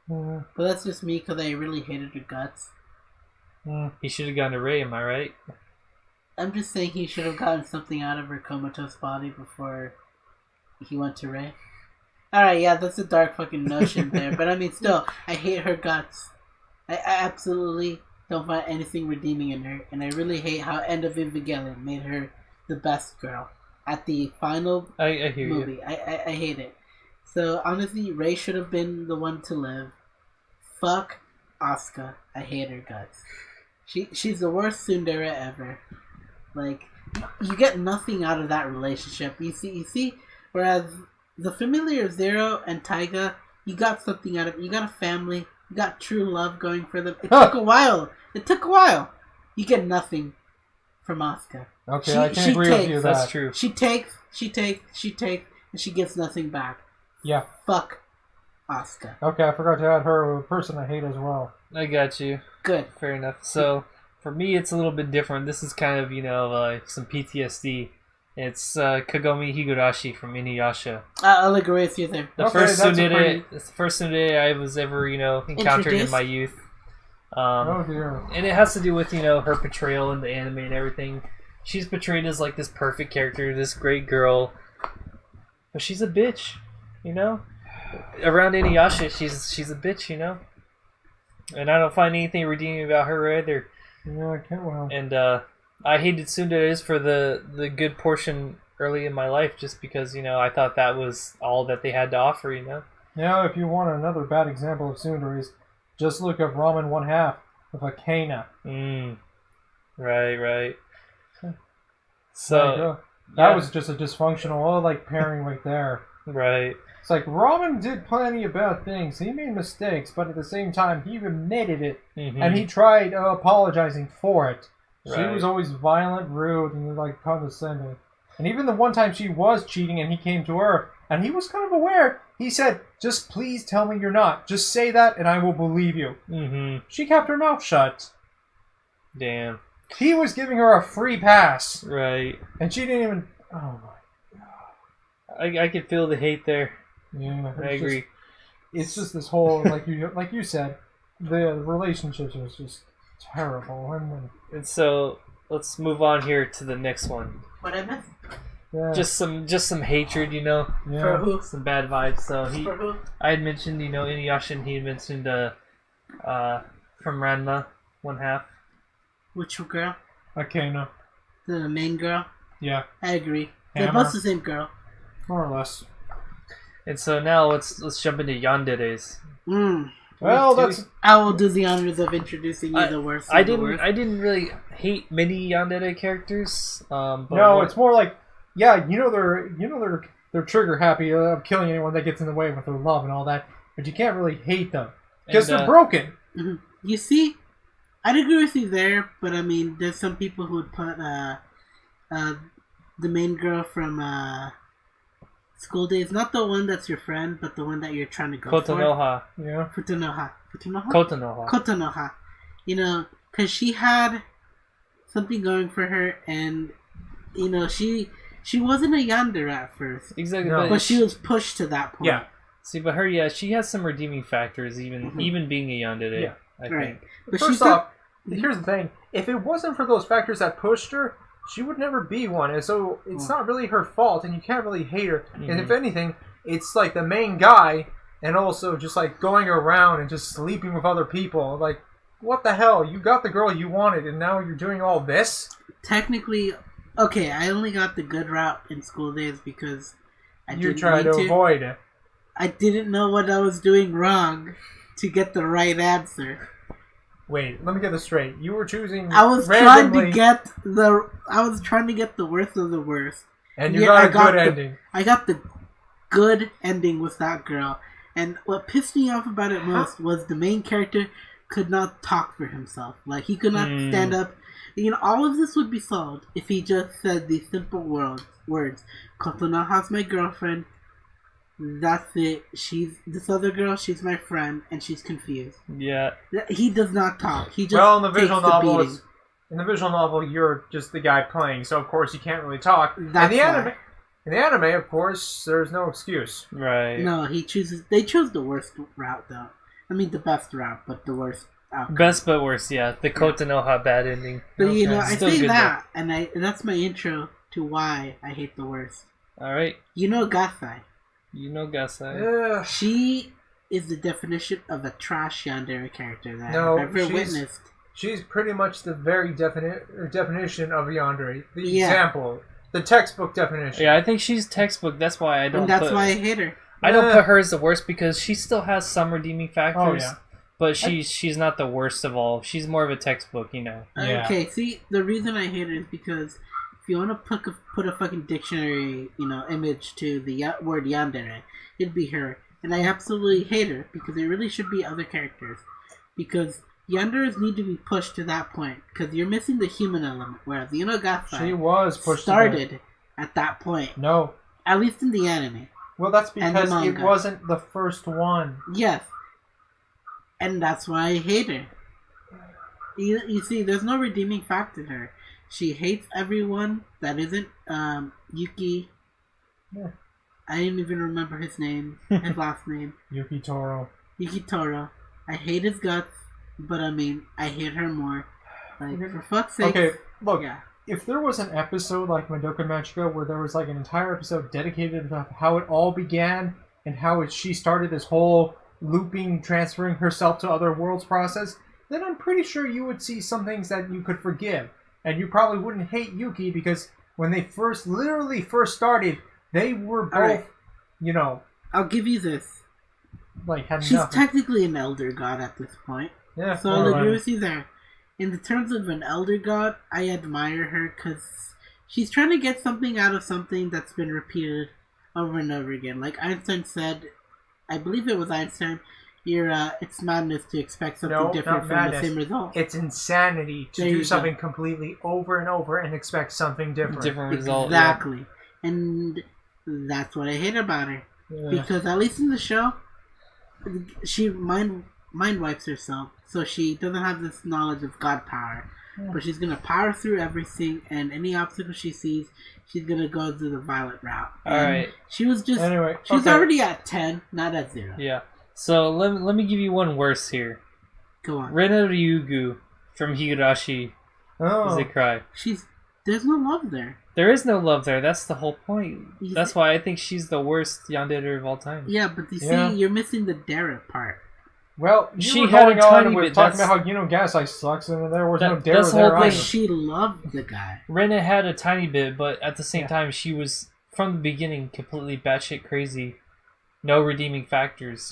Mm, But that's just me because I really hated her guts. He should have gone to Ray, am I right? I'm just saying he should have gotten something out of her comatose body before he went to Ray. Alright, yeah, that's a dark fucking notion there. But I mean, still, I hate her guts. I absolutely don't find anything redeeming in her. And I really hate how End of Evangelion made her the best girl. At the final I hear movie. you. I hate it. So, honestly, Ray should have been the one to live. Fuck Asuka. I hate her guts. She's the worst tsundere ever. Like, you get nothing out of that relationship. You see, whereas the familiar Zero and Taiga, you got something out of it. You got a family. You got true love going for them. It took a while. You get nothing from Asuka. Okay, I can agree with you That's that. true. She takes, and she gives nothing back. Yeah. Fuck Asuka. Okay, I forgot to add her a person I hate as well. I got you. Good. Fair enough. So, for me, it's a little bit different. This is kind of, some PTSD. It's Kagome Higurashi from Inuyasha. I'll agree with you there. The Okay, first that's a tsundere, it's the first tsundere I was ever, encountered in Introduced? my youth. Oh dear. And it has to do with, her portrayal in the anime and everything. She's portrayed as, like, this perfect character, this great girl. But she's a bitch, Around Inuyasha, she's a bitch, And I don't find anything redeeming about her either. Yeah, I can't well. And I hated tsunderes for the good portion early in my life just because, I thought that was all that they had to offer, Now, if you want another bad example of tsunderes, just look at Ramen 1/2 with a Kana. Right. There you So, go. That yeah. was just a dysfunctional, pairing right there. right. It's like, Ramen did plenty of bad things. He made mistakes, but at the same time, he admitted it. Mhm. And he tried apologizing for it. She Right. was always violent, rude, and condescending. And even the one time she was cheating and he came to her, and he was kind of aware, he said, just please tell me you're not. Just say that and I will believe you. Mhm. She kept her mouth shut. Damn. He was giving her a free pass. Right. And she didn't even... Oh my... I could feel the hate there. Yeah, I agree. It's just this whole, like you said, the relationships was just terrible. And so, let's move on here to the next one. What I missed? Yeah, Just some hatred, yeah. For who? some bad vibes. So For who? I had mentioned, Inuyasha, and he had mentioned from Ranma 1/2. Which girl? Akena. The main girl? Yeah, I agree. They're Hammer. both the same girl. more or less. And so now let's jump into yanderes. Well, that's... I will do the honors of introducing you the worst. I of the didn't worst. I didn't really hate many yandere characters. But No, it's more like... Yeah, they're they're trigger happy of killing anyone that gets in the way with their love and all that. But you can't really hate them because they're broken. You see, I'd agree with you there, but I mean, there's some people who would put the main girl from School Days, not the one that's your friend, but the one that you're trying to go Kotonoha. for. Yeah. Kotonoha. Kotonoha. You know, because she had something going for her, and you know, she wasn't a yandere at first. Exactly, no. but she was pushed to that point. Yeah. See, but her, she has some redeeming factors, even being a yandere. Yeah. I think. But first off, here's the thing: if it wasn't for those factors that pushed her, she would never be one. And so it's not really her fault, and you can't really hate her. And if anything, it's like the main guy, and also just like going around and just sleeping with other people. Like, what the hell? You got the girl you wanted, and now you're doing all this? Technically, okay, I only got the good route in School Days because you tried to avoid it. I didn't know what I was doing wrong to get the right answer. Wait, let me get this straight. You were choosing. I was randomly, trying to get the worst of the worst. and you got a good ending. I got the good ending with that girl. And what pissed me off about it most was the main character could not talk for himself. Like, he could not stand up. You know, all of this would be solved if he just said these simple words. Kotonoha's my girlfriend. That's it. This other girl, she's my friend, and she's confused. Yeah. He does not talk. He just in the visual beating. In the visual novel, you're just the guy playing, so of course you can't really talk. That's why. In the anime, of course, there's no excuse. Right. No, they chose the worst route, though. I mean, the best route, but the worst outcome. Best but worst, yeah. The Kotonoha bad ending. But you know, I Still say good, that, and that's my intro to why I hate the worst. Alright. You know Gasai. You know Gasai. Yeah. She is the definition of a trash yandere character that No, I've ever witnessed. She's pretty much the very definition of yandere. The Yeah. example. The textbook definition. Yeah, I think she's textbook. That's why I don't. And that's why I hate her. I don't put her as the worst because she still has some redeeming factors. Oh, yeah. But she's not the worst of all. She's more of a textbook, you know. Yeah. Okay, see, the reason I hate her is because if you want to put a fucking dictionary, image to the word yandere, it'd be her. And I absolutely hate her because there really should be other characters. Because yanderes need to be pushed to that point because you're missing the human element. Whereas Gasai She was pushed started at that point. No. At least in the anime. Well, that's because it manga. wasn't the first one. Yes. And that's why I hate her. You see, there's no redeeming factor in her. She hates everyone that isn't Yuki. Yeah. I didn't even remember his name, his last name. Yuki Toro. I hate his guts, but I mean, I hate her more. Like, for fuck's sake. Okay, look. Yeah. If there was an episode like Madoka Magica where there was like an entire episode dedicated to how it all began and how she started this whole looping, transferring herself to other worlds process, then I'm pretty sure you would see some things that you could forgive. And you probably wouldn't hate Yuki because when they literally first started, they were both, right. I'll give you this. Like, had She's nothing. technically an elder god at this point. Yeah, so I'll agree with you there. In the terms of an elder god, I admire her because she's trying to get something out of something that's been repeated over and over again. Like Einstein said, I believe it was Einstein, it's madness to expect something different from the same result. It's insanity to do something completely over and over and expect something different. Different result. Exactly. Yeah. And that's what I hate about her. Yeah. Because at least in the show, she mind wipes herself. So she doesn't have this knowledge of God power. Yeah. But she's going to power through everything, and any obstacle she sees, she's going to go through the violent route. Alright. She was just... Anyway, she was already at 10, not at 0. Yeah. So let me give you one worse here. Go on. Rena Ryugu from Higurashi Isekai. There's no love there. There is no love there. That's the whole point. That's why I think she's the worst yandere of all time. Yeah, but you see, you're missing the dere part. Well, she had a tiny bit. Talking about how Gasai sucks, and there was no dere there either. She loved the guy. Rena had a tiny bit, but at the same time, she was from the beginning completely batshit crazy. No redeeming factors,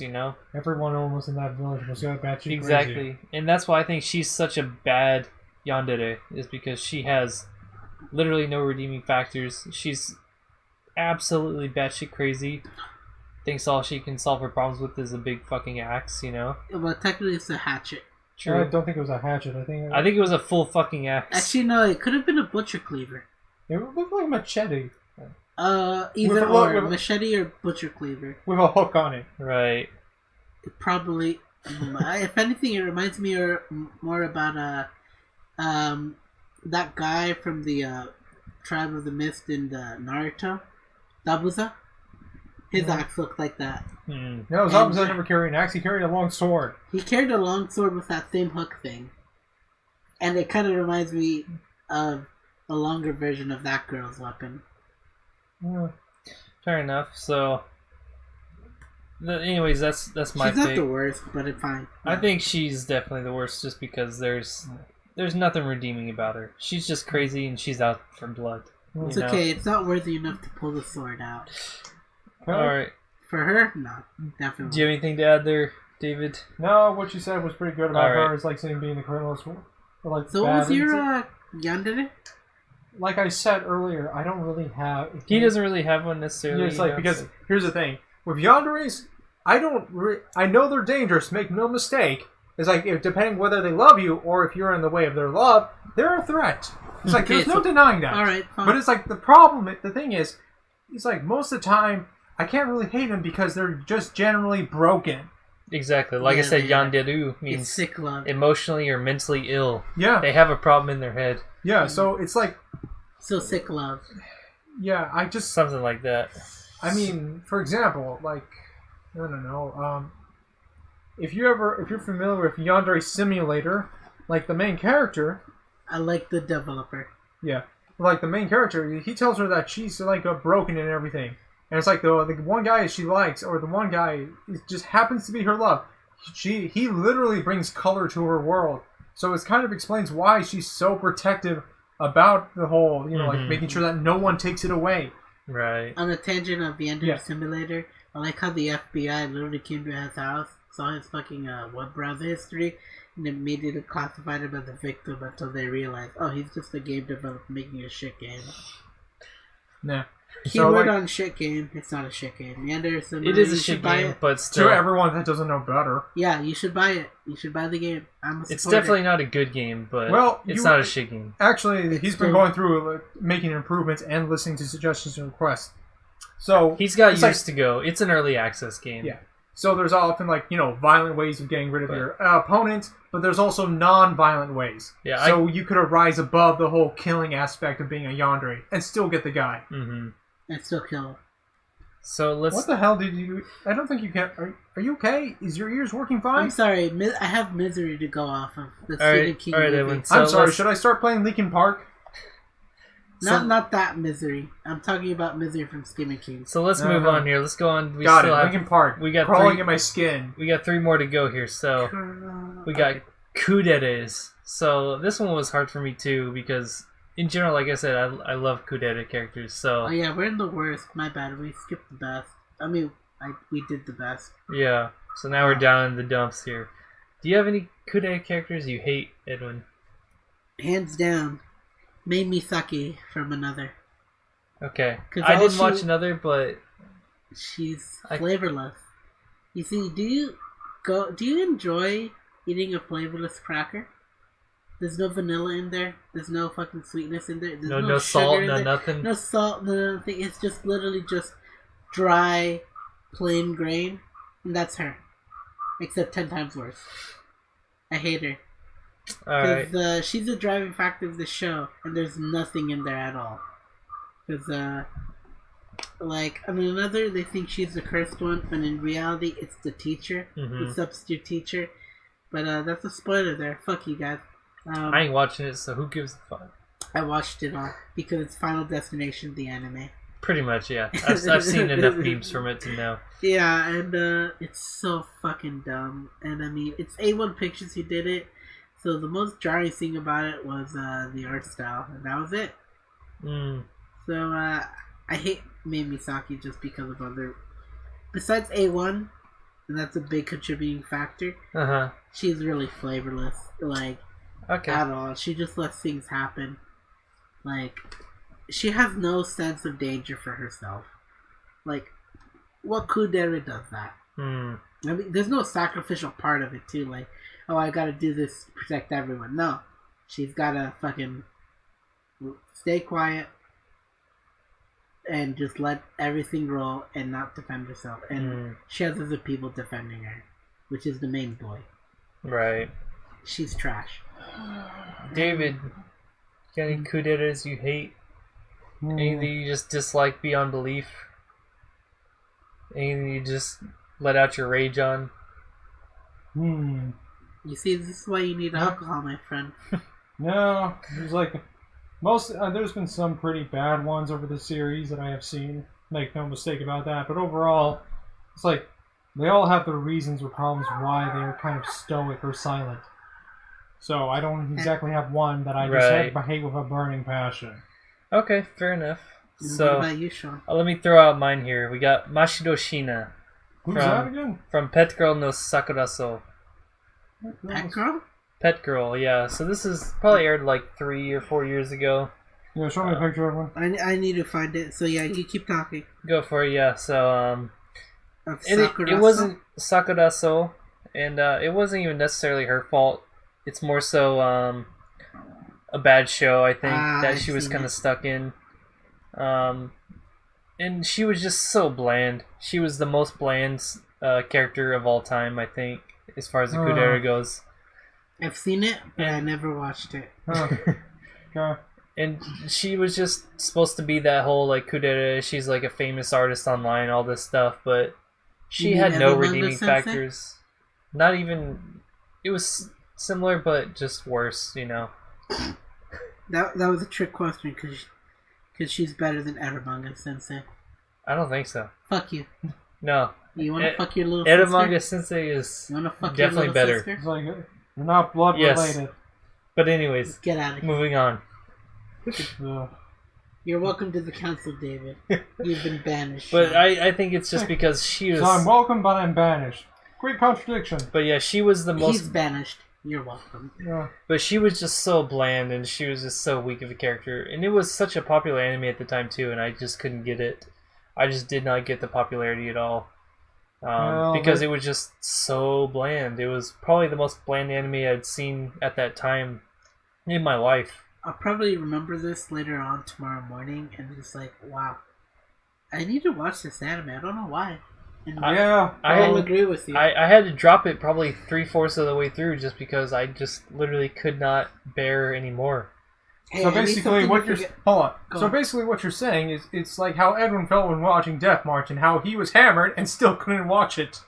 Everyone almost in that village was batshit crazy. Exactly, and that's why I think she's such a bad yandere, is because she has literally no redeeming factors. She's absolutely batshit crazy. Thinks all she can solve her problems with is a big fucking axe, you know? Well, technically it's a hatchet. True. I don't think it was a hatchet. I think it was a full fucking axe. Actually, no, it could have been a butcher cleaver. it looked like a machete Either or, machete or butcher cleaver. with a hook on it. Right. It probably, if anything, it reminds me more about that guy from the Tribe of the Mist in the Naruto, Dabuza. His axe looked like that. Hmm. No, Zabuza never carried an axe. He carried a long sword. He carried a long sword with that same hook thing. And it kind of reminds me of a longer version of that girl's weapon. Yeah. Fair enough. So, anyways, that's my She's not pick. the worst, but it's fine. I think she's definitely the worst, just because there's nothing redeeming about her. She's just crazy and she's out for blood. It's okay. It's not worthy enough to pull the sword out. Okay. All right. For her, no, definitely. Do you have anything to add there, David? No, what you said was pretty good about All right. her. It's like saying being the criminalist. Like So what was your yandere? Like I said earlier, I don't really have. He doesn't really have one necessarily. Yeah, it's like because here's the thing with yanderes, I know they're dangerous. Make no mistake. It's like depending whether they love you or if you're in the way of their love, they're a threat. It's like there's no denying that. All right, fine. But it's like the problem. The thing is, it's like most of the time I can't really hate them because they're just generally broken. Exactly. Like I said, yanderu means it's sick love. emotionally or mentally ill. Yeah. They have a problem in their head. Yeah. So it's like. So sick love. Yeah, I just. Something like that. I mean, for example, like I don't know. If you're familiar with Yandere Simulator, like the main character. I like the developer. Yeah, like the main character, he tells her that she's like broken and everything, and it's like the one guy she likes, or the one guy just happens to be her love. He literally brings color to her world, so it kind of explains why she's so protective about the whole, like making sure that no one takes it away. Right. On a tangent of Yandere Simulator, I like how the FBI literally came to his house, saw his fucking web browser history, and immediately classified him as a victim until they realized, oh, he's just a game developer making a shit game. Nah. Keyword on shit game. It's not a shit game. Yandere Simulator. It is a shit game, but still. To everyone that doesn't know better. Yeah, you should buy it. You should buy the game. It's definitely not a good game, but it's not a shit game. Actually, he's been going through making improvements and listening to suggestions and requests. So he's got years to go. It's an early access game. Yeah. So there's often violent ways of getting rid of your opponent, but there's also non-violent ways. Yeah. So you could rise above the whole killing aspect of being a yandere and still get the guy. Mm-hmm. And still kill him. So let's. What the hell did you? I don't think you can. Are you okay? Is your ears working fine? I'm sorry. I have Misery to go off of. The Stephen King movie. Edwin. I'm sorry. Should I start playing Linkin Park? Not that Misery. I'm talking about Misery from Stephen King. So let's move on here. Let's go on. Linkin Park. We got crawling in my skin. We got 3 more to go here. So we got kuderes. So this one was hard for me too because in general, like I said, I love kudere characters. So oh yeah, we're in the worst. My bad. We skipped the best. I mean, we did the best. Yeah. So now we're down in the dumps here. Do you have any kudere characters you hate, Edwin? Hands down. Made me Saki from Another. Okay. I didn't watch Another, but she's flavorless. You see, do you enjoy eating a flavorless cracker? There's no vanilla in there. There's no fucking sweetness in there. There's no salt, no nothing. No salt, no nothing. It's just literally just dry, plain grain, and that's her. Except 10 times worse. I hate her. Because she's the driving factor of the show, and there's nothing in there at all. Because, Another, they think she's the cursed one, but in reality, it's the teacher, the substitute teacher. But that's a spoiler there. Fuck you guys. I ain't watching it, so who gives a fuck? I watched it all because it's Final Destination, the anime. Pretty much, yeah. I've seen enough memes from it to know. Yeah, and it's so fucking dumb. And I mean, it's A1 Pictures who did it. So the most jarring thing about it was the art style, and that was it. So I hate Mei Misaki just because of other. Besides A1, and that's a big contributing factor. She's really flavorless, at all. She just lets things happen. she has no sense of danger for herself. Like, what kudere does that? I mean, there's no sacrificial part of it too. Like, oh, I gotta do this to protect everyone. No, she's gotta fucking stay quiet and just let everything roll and not defend herself. And she has other people defending her, which is the main boy. Right. She's trash. David, got any kuderes you hate? Anything you just dislike beyond belief? Anything you just let out your rage on? You see, this is why you need alcohol, my friend. No, there's like there's been some pretty bad ones over the series that I have seen. Make no mistake about that. But overall, it's like they all have their reasons or problems why they're kind of stoic or silent. So I don't exactly have one that I just hate with a burning passion. Okay, fair enough. So, what about you, Sean? Let me throw out mine here. We got Mashido Shina. Who's that again? From Pet Girl no Sakuraso. Pet Girl? Pet Girl, yeah. So this is probably aired like 3 or 4 years ago. Yeah, show me a picture of one. I need to find it. So yeah, you keep talking. Go for it, yeah. So it wasn't Sakuraso, and it wasn't even necessarily her fault. It's more so a bad show, I think, that she was kind of stuck in. And she was just so bland. She was the most bland character of all time, I think, as far as the kudere goes. I've seen it, but I never watched it. Okay. And she was just supposed to be that whole, like, kudere, she's like a famous artist online, all this stuff, but she had no redeeming factors. Not even... It was similar, but just worse, you know. That was a trick question, because she's better than Edamanga Sensei. I don't think so. Fuck you. No. You want to fuck your little sister? Edamanga Sensei is definitely better. Sister? It's like, you're not blood related. But anyways, get out of here. Moving on. You're welcome to the council, David. You've been banished. But I think it's just because she was... So I'm welcome, but I'm banished. Great contradiction. But yeah, she was the most... He's banished. You're welcome. Yeah. But she was just so bland, and she was just so weak of a character. And it was such a popular anime at the time, too, and I just couldn't get it. I just did not get the popularity at all. Because it was just so bland. It was probably the most bland anime I'd seen at that time in my life. I'll probably remember this later on tomorrow morning, and just like, wow, I need to watch this anime. I don't know why. And I agree with you. I had to drop it probably 3/4 of the way through just because I just literally could not bear anymore. Hey, so basically, basically, what you're saying is it's like how Edwin felt when watching Death March, and how he was hammered and still couldn't watch it.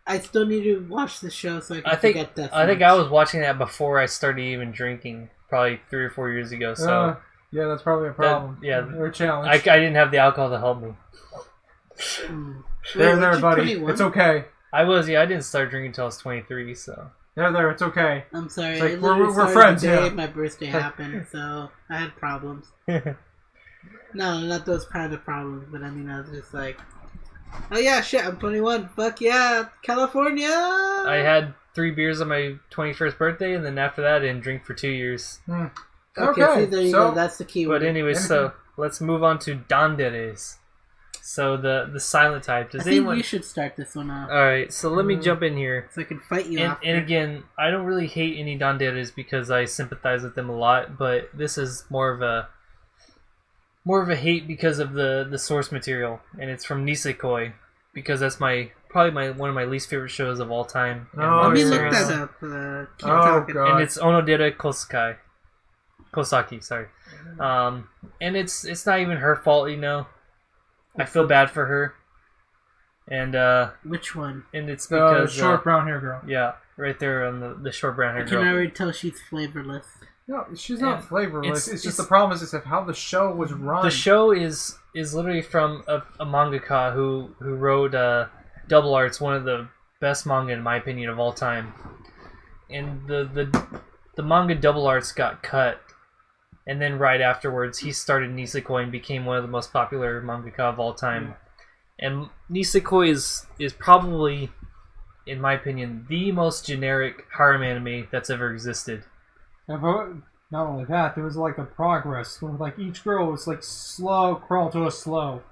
I still need to watch the show so I can forget Death March. I think I was watching that before I started even drinking, probably 3 or 4 years ago. So yeah, that's probably a problem. Or a challenge. I didn't have the alcohol to help me. There, buddy. 21? It's okay. I didn't start drinking until I was 23. So. There, it's okay. I'm sorry. It's like, we're friends, the day my birthday happened, so I had problems. No, not those kind of problems, but I mean, I was just like, oh yeah, shit, I'm 21. Fuck yeah, California! I had 3 beers on my 21st birthday, and then after that, I didn't drink for 2 years. Okay, see, there you go. That's the key word. But anyway, so let's move on to danderes. So the silent type. I think you should start this one off. Alright, so let me jump in here. So I can fight you after. And again, I don't really hate any danderes because I sympathize with them a lot, but this is more of a hate because of the source material, and it's from Nisekoi, because that's probably one of my least favorite shows of all time. Let me look that up. And it's Onodera Kosaki, sorry. And it's not even her fault, you know. I feel bad for her. And which one? And it's because short brown hair girl. Yeah, right there on the short brown hair girl. I can already tell she's flavorless. No, she's not flavorless. It's just the problem is how the show was run. The show is literally from a mangaka who wrote Double Arts, one of the best manga in my opinion of all time. And the manga Double Arts got cut. And then right afterwards, he started Nisekoi and became one of the most popular mangaka of all time. And Nisekoi is probably, in my opinion, the most generic harem anime that's ever existed. Yeah, not only that, there was like a progress where like each girl was like slow crawl to a slow,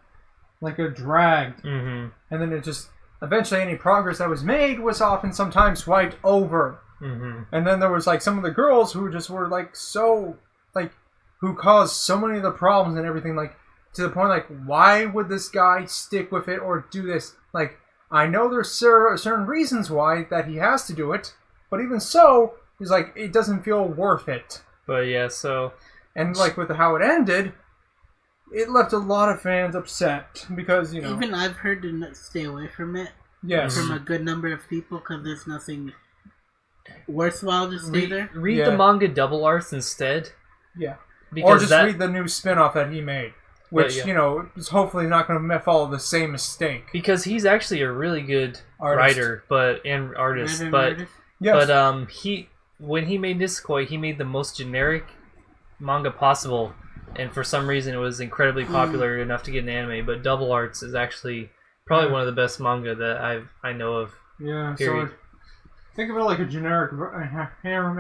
like a drag, and then it just eventually any progress that was made was often sometimes wiped over. And then there was like some of the girls who just were like so like who caused so many of the problems and everything, like to the point like why would this guy stick with it or do this? Like I know there's certain reasons why that he has to do it, but even so, he's like it doesn't feel worth it. But yeah, so and like with how it ended, it left a lot of fans upset because even I've heard to stay away from it. Yes, from a good number of people because there's nothing worthwhile to stay there. Read the manga Double Arts instead. Yeah. Because or just read the new spin-off that he made, which, is hopefully not going to follow the same mistake. Because he's actually a really good writer and artist. But when he made Nisekoi, he made the most generic manga possible. And for some reason, it was incredibly popular enough to get an anime. But Double Arts is actually probably one of the best manga that I know of. Yeah, period. So think of it like a generic harem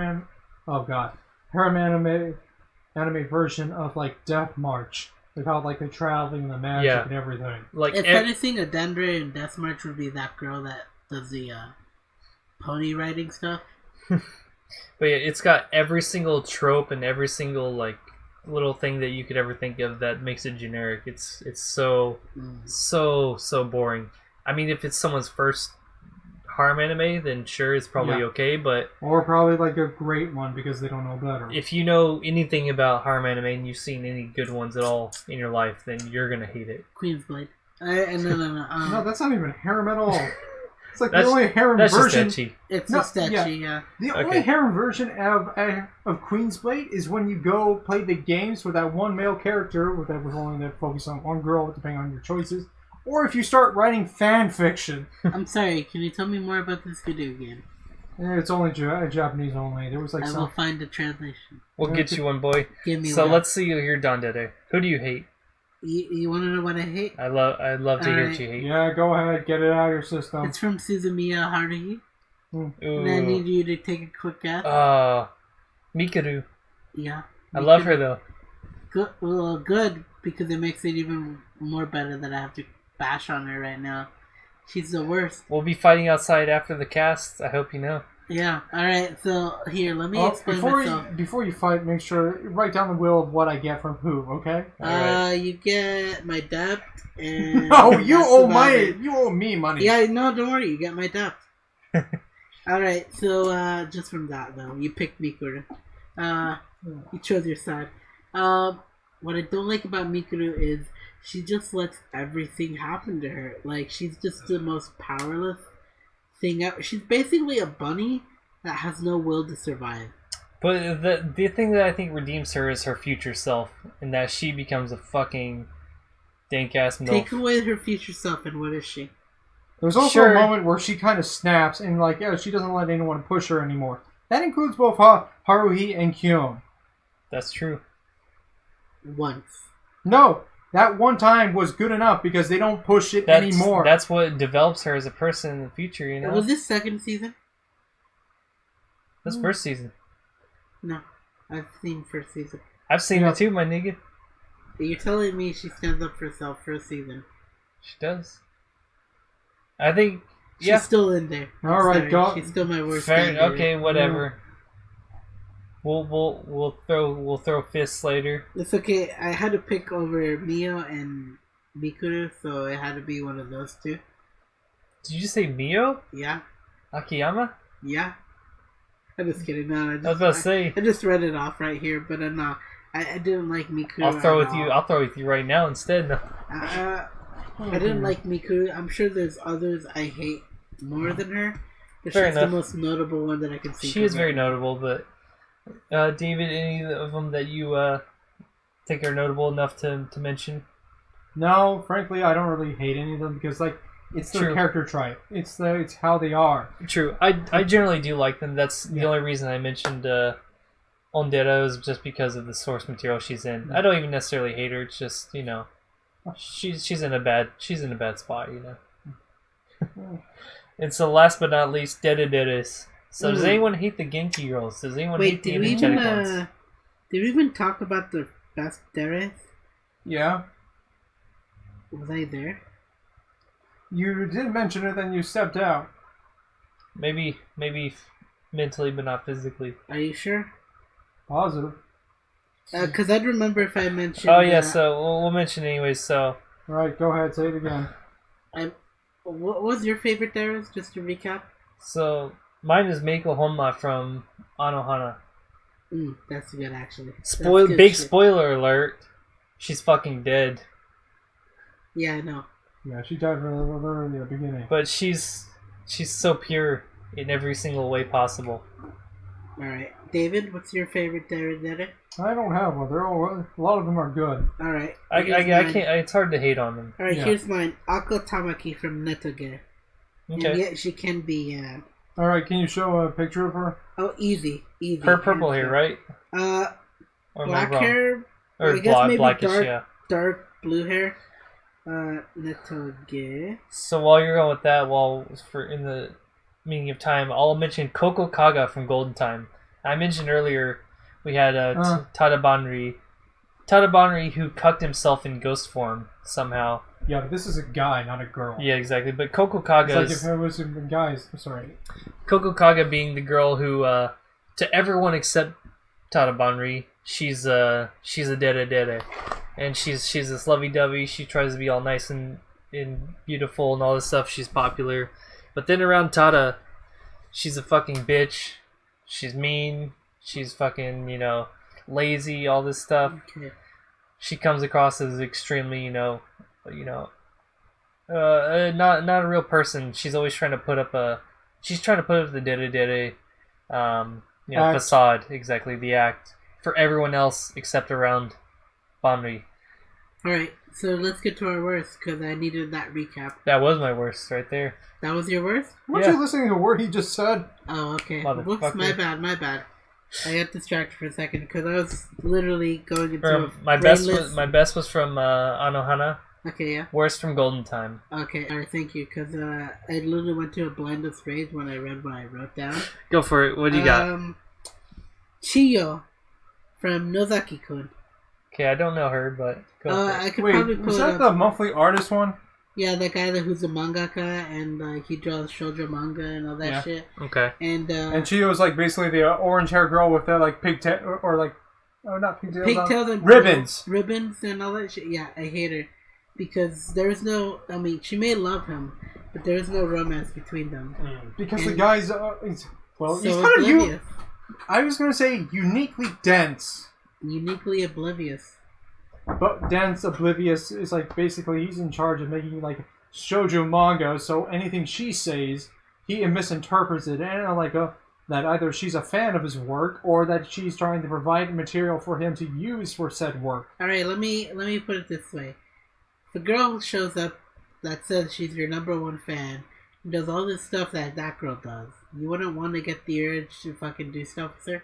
anime version of like Death March. Like how like they're traveling and the magic and everything. Like if anything, a Dendere and Death March would be that girl that does the pony riding stuff. But yeah, it's got every single trope and every single like little thing that you could ever think of that makes it generic. It's so boring. I mean, if it's someone's first harem anime, then sure, it's probably okay, but or probably like a great one because they don't know better. If you know anything about harem anime and you've seen any good ones at all in your life, then you're gonna hate it. Queen's Blade. No, that's not even harem at all. It's like the only harem version. Just ecchi. It's just ecchi, yeah. The only harem version of Queen's Blade is when you go play the games with that one male character, with that was only that focus on one girl, depending on your choices. Or if you start writing fan fiction. I'm sorry, can you tell me more about this video game? It's only Japanese only. There was like I will find the translation. We'll get you one, boy. Give me so one. Let's see you here, Dere. Who do you hate? You want to know what I hate? I'd love to hear what you hate. Yeah, go ahead. Get it out of your system. It's from Suzumiya Haruhi. And I need you to take a quick guess. Mikuru. Yeah. I love her, though. Good, well, good, because it makes it even more better that I have to bash on her right now. She's the worst. We'll be fighting outside after the cast. I hope you know. Yeah. Alright, so here, let me explain myself. Before you fight, make sure write down the will of what I get from who, okay? You get my debt and no, you owe me money. Yeah, no, don't worry, you get my debt. Alright, so just from that though, you picked Mikuru. You chose your side. What I don't like about Mikuru is she just lets everything happen to her. Like, she's just the most powerless thing out. She's basically a bunny that has no will to survive. But the thing that I think redeems her is her future self, and that she becomes a fucking dank-ass milf. Take away her future self, and what is she? There's also a moment where she kind of snaps, and like, she doesn't let anyone push her anymore. That includes both Haruhi and Kyun. That's true. Once. No! That one time was good enough because they don't push it anymore. That's what develops her as a person in the future, you know? Was this second season? That's first season. No. I've seen first season. I've seen it too, my nigga. You're telling me she stands up for herself first season. She does. I think... She's still in there. Alright, go. She's still my worst candidate. Okay, whatever. We'll throw fists later. It's okay. I had to pick over Mio and Mikuru, so it had to be one of those two. Did you say Mio? Yeah. Akiyama? Yeah. I'm just kidding. No, I was about to say. I just read it off right here, but no, I didn't like Mikuru. I'll throw with you right now instead. No. I didn't like Mikuru. I'm sure there's others I hate more than her, but she's the most notable one that I can see. She is very notable, but. David, any of them that you think are notable enough to mention? No, frankly, I don't really hate any of them because, like, it's their character type. It's how they are. True. I generally do like them. That's the only reason I mentioned Ondera is just because of the source material she's in. I don't even necessarily hate her. It's just, you know, she's in a bad spot, you know. And so, last but not least, Deres. So does anyone hate the Genki girls? Does anyone hate the energetic ones? Did we even talk about the best dere? Yeah. Was I there? You did mention it, then you stepped out. Maybe mentally, but not physically. Are you sure? Positive. Because I'd remember if I mentioned. Oh yeah, so we'll mention it anyways. So. All right, go ahead. Say it again. What was your favorite dere? Just to recap. So mine is Meiko Honma from Anohana. That's good actually. Big spoiler alert. She's fucking dead. Yeah, I know. Yeah, she died literally at the beginning. But she's so pure in every single way possible. All right, David, what's your favorite dere? I don't have one. They're all a lot of them are good. All right, I can't. It's hard to hate on them. All right, Yeah. here's mine. Ako Tamaki from Netoge. Okay. And yet she can be. All right, can you show a picture of her? Oh, easy. Her purple hair, right? Or am I Black wrong? hair. Or I guess maybe blackish, dark blue hair. Netoge. So while you're going with that, in the meaning of time, I'll mention Koko Kaga from Golden Time. I mentioned earlier we had Tadabanri who cucked himself in ghost form somehow. Yeah, but this is a guy, not a girl. Yeah, exactly. But Koko Kaga It's like if it was a guys. Sorry. Koko Kaga being the girl who, to everyone except Tadabanri, she's a dere, and she's this lovey-dovey. She tries to be all nice and beautiful and all this stuff. She's popular, but then around Tada, she's a fucking bitch. She's mean. She's fucking lazy. All this stuff. Okay. She comes across as extremely not a real person. She's always trying to put up the dere facade, exactly, the act for everyone else except around Banri. All right, so let's get to our worst because I needed that recap. That was my worst right there. That was your worst? Weren't you listening to a word he just said? Oh, okay. Motherfucker. Whoops, my bad. I got distracted for a second because I was literally going into my best was from Anohana. Okay, yeah. Worst from Golden Time. Okay, all right, thank you. Because I literally went to a blindless rage when I read what I wrote down. Go for it. What do you got? Chiyo from Nozaki-kun. Okay, I don't know her, but go for it. I could probably Wait, pull was it that up. the monthly artist one? Yeah, that guy who's a mangaka and he draws shoujo manga and all that shit. Okay. And Chiyo's like basically the orange hair girl with the like pigtail or like not pigtails, pigtails and ribbons and all that shit. Yeah, I hate her because there's no. I mean, she may love him, but there's no romance between them. because the guy's he's kind of oblivious. I was gonna say uniquely dense. Uniquely oblivious. But dense, oblivious is like basically he's in charge of making like shoujo manga. So anything she says, he misinterprets it, and that either she's a fan of his work or that she's trying to provide material for him to use for said work. All right, let me put it this way: if a girl shows up that says she's your #1 fan and does all this stuff that girl does, you wouldn't want to get the urge to fucking do stuff with her?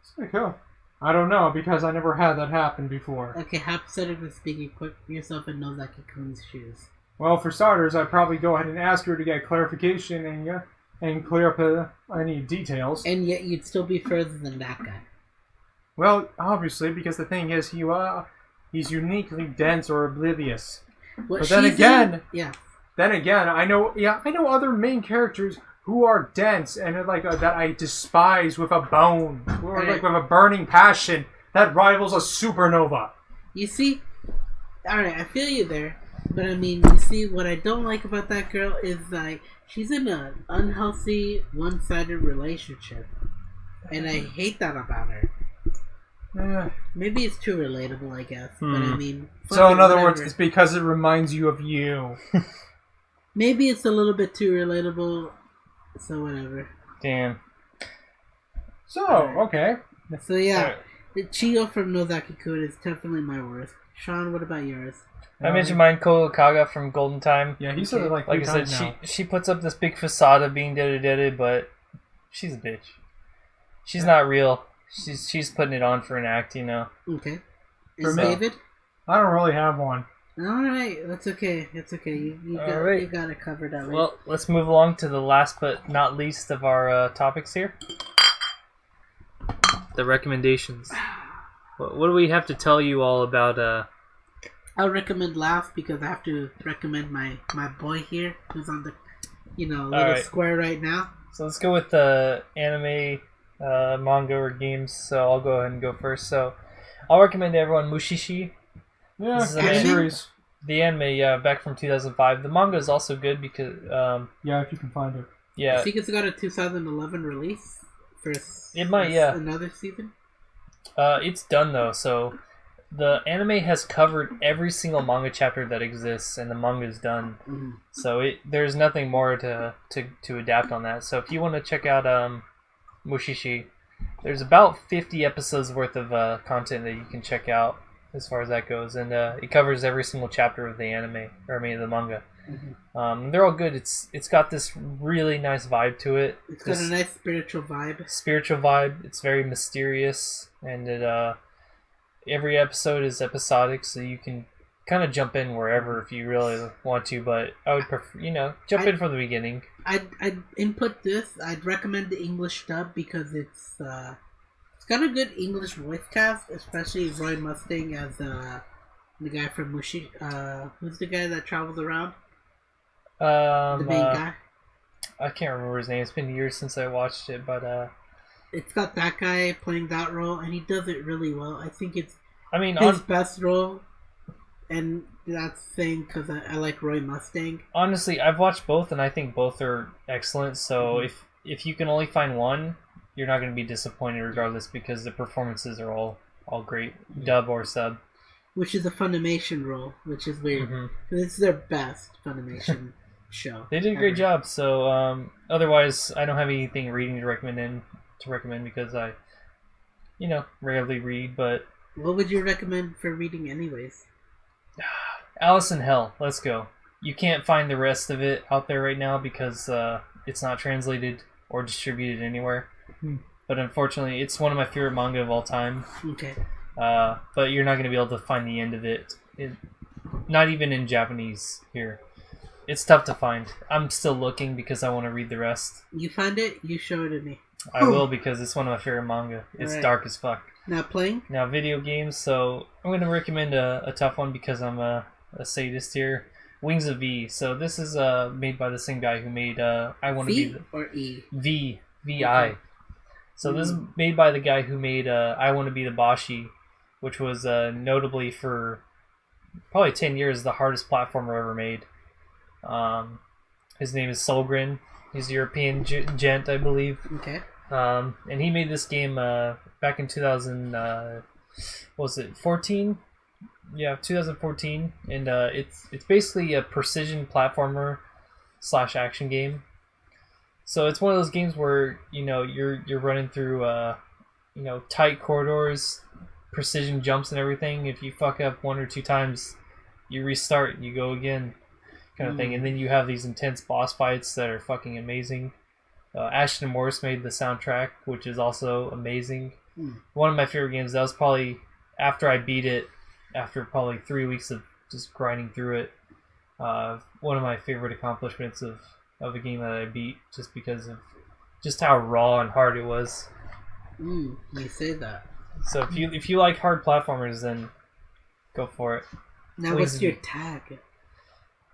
It's like, I don't know because I never had that happen before. Okay, hypothetically speaking, put yourself in Nozaki-kun's shoes. Well, for starters, I'd probably go ahead and ask her to get clarification and clear up any details. And yet you'd still be further than that guy. Well, obviously, because the thing is, he's uniquely dense or oblivious. What But then she's again, in- Then again, I know other main characters who are dense and that I despise with a bone, or Right. like with a burning passion that rivals a supernova. You see, alright, I feel you there. But I mean, you see, what I don't like about that girl is like, she's in an unhealthy, one-sided relationship. And I hate that about her. Yeah. Maybe it's too relatable, I guess. But I mean... So in other words, whatever. it's because it reminds you of you. Maybe it's a little bit too relatable, so whatever. Damn. So, okay. So yeah, Alright. the Chiyo from Nozaki-kun is definitely my worst. Sean, what about yours? I mentioned mine, Koko Kaga from Golden Time. Yeah, he said it like I three said, times now. she puts up this big facade of being dere, but she's a bitch. She's not real. She's putting it on for an act, Okay. For Is me- David? I don't really have one. Alright, that's okay. It's okay. You Alright. got it covered up. Well, let's move along to the last but not least of our topics here. the recommendations. What do we have to tell you all about? I'll recommend last because I have to recommend my boy here who's on the little square right now. So let's go with the anime, manga, or games. So I'll go ahead and go first. So I'll recommend to everyone Mushishi. Yeah, this is good series. The anime, back from 2005. The manga is also good because yeah, if you can find it. Yeah, I think it's got a 2011 release for another season. It's done though, so the anime has covered every single manga chapter that exists, and the manga is done. Mm-hmm. So there's nothing more to adapt on that. So if you want to check out Mushishi, there's about 50 episodes worth of content that you can check out as far as that goes, and it covers every single chapter of the anime, or the manga. Mm-hmm. They're all good. It's got this really nice vibe to it. It's got a nice spiritual vibe. It's very mysterious, and every episode is episodic, so you can kind of jump in wherever if you really want to. But I would prefer, jump in from the beginning. I'd input this. I'd recommend the English dub because it's got a good English voice cast, especially Roy Mustang as the guy from Mushi. Who's the guy that travels around? The main guy. I can't remember his name. It's been years since I watched it, but it's got that guy playing that role, and he does it really well. I think it's his best role, and that's saying because I like Roy Mustang. Honestly, I've watched both, and I think both are excellent. So if you can only find one, you're not going to be disappointed regardless because the performances are all great, dub or sub. Which is a Funimation role, which is weird. Mm-hmm. This is their best Funimation show. They did a great job. So otherwise, I don't have anything reading to recommend because I, rarely read. But what would you recommend for reading, anyways? Alice in Hell. Let's go. You can't find the rest of it out there right now because it's not translated or distributed anywhere. But unfortunately, it's one of my favorite manga of all time. Okay. But you're not going to be able to find the end of it. Not even in Japanese here. It's tough to find. I'm still looking because I want to read the rest. You find it, you show it to me. I will because it's one of my favorite manga. It's dark as fuck. Now playing? Now video games. So I'm going to recommend a tough one because I'm a sadist here. Wings of V. So this is made by the same guy who made I Want to Be the... or E? V-I. Okay. So this is made by the guy who made I Want to Be the Bashi, which was notably for probably 10 years the hardest platformer ever made. His name is Solgren. He's a European gent, I believe. Okay. And he made this game back in 2000. What was it? 14? Yeah, 2014. And it's basically a precision platformer / action game. So it's one of those games where you're running through tight corridors, precision jumps and everything. If you fuck up one or two times, you restart, you go again, kind of thing. And then you have these intense boss fights that are fucking amazing. Ashton Morris made the soundtrack, which is also amazing. One of my favorite games. That was probably after I beat it, after probably 3 weeks of just grinding through it. One of my favorite accomplishments of a game that I beat, just because of just how raw and hard it was. You say that. So if you like hard platformers, then go for it. Now what's your tag?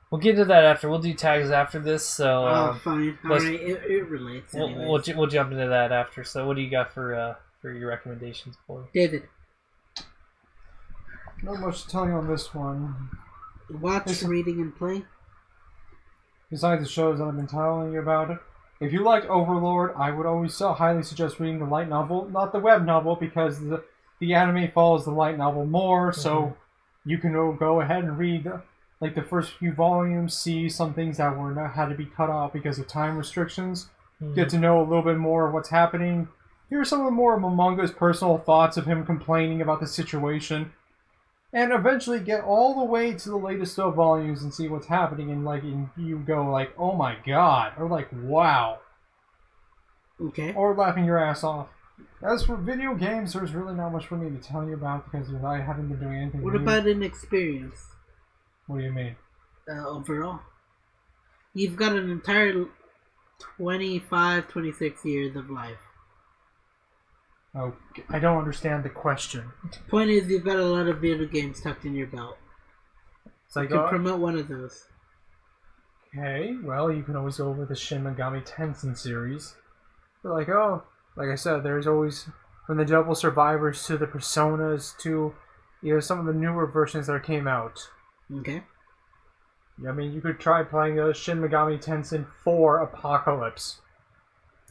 We'll get to that after. We'll do tags after this. So fine. Alright, it relates. We'll jump into that after. So what do you got for your recommendations, boy? David. Not much to tell you on this one. Watch, reading, and playing. Besides the shows that I've been telling you about, if you liked Overlord, I would always highly suggest reading the light novel, not the web novel, because the anime follows the light novel more. So you can go ahead and read the first few volumes, see some things that had to be cut off because of time restrictions. Get to know a little bit more of what's happening. Hear some of the more of Momonga's personal thoughts of him complaining about the situation. And eventually get all the way to the latest volumes and see what's happening, and you go oh my god, or wow. Okay. Or laughing your ass off. As for video games, there's really not much for me to tell you about because I haven't been doing anything. What about an experience? What do you mean? Overall. You've got an entire 25, 26 years of life. Oh, I don't understand the question. Point is, you've got a lot of video games tucked in your belt. It's like, You can promote one of those. okay, well, you can always go over the Shin Megami Tensei series. But like I said, there's always, from the Double Survivors to the Personas to, some of the newer versions that came out. Okay. I mean, you could try playing Shin Megami Tensei 4 Apocalypse.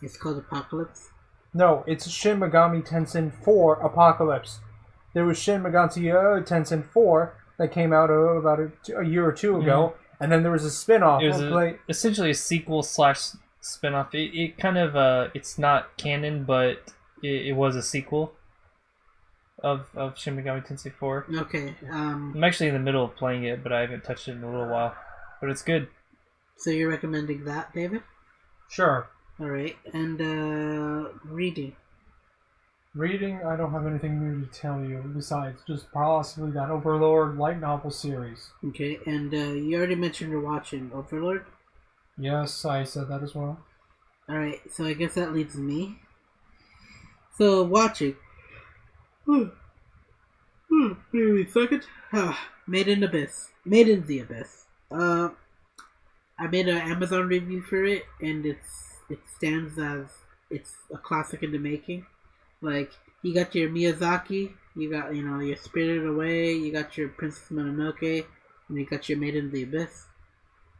It's called Apocalypse? No, it's Shin Megami Tensei 4 Apocalypse. There was Shin Megami Tensei 4 that came out about a year or two ago, and then there was a spin-off. It was essentially a sequel / spin-off. It kind of, it's not canon, but it was a sequel of Shin Megami Tensei 4. Okay. I'm actually in the middle of playing it, but I haven't touched it in a little while. But it's good. So you're recommending that, David? Sure. Alright. And, reading. Reading, I don't have anything new to tell you, besides just possibly that Overlord light novel series. Okay, and you already mentioned you're watching Overlord? Yes, I said that as well. Alright, so I guess that leaves me. So, watching. Give me a second. Made in the Abyss. I made an Amazon review for it, and it stands as it's a classic in the making. Like, you got your Miyazaki, you got, your Spirited Away, you got your Princess Mononoke, and you got your Made in the Abyss.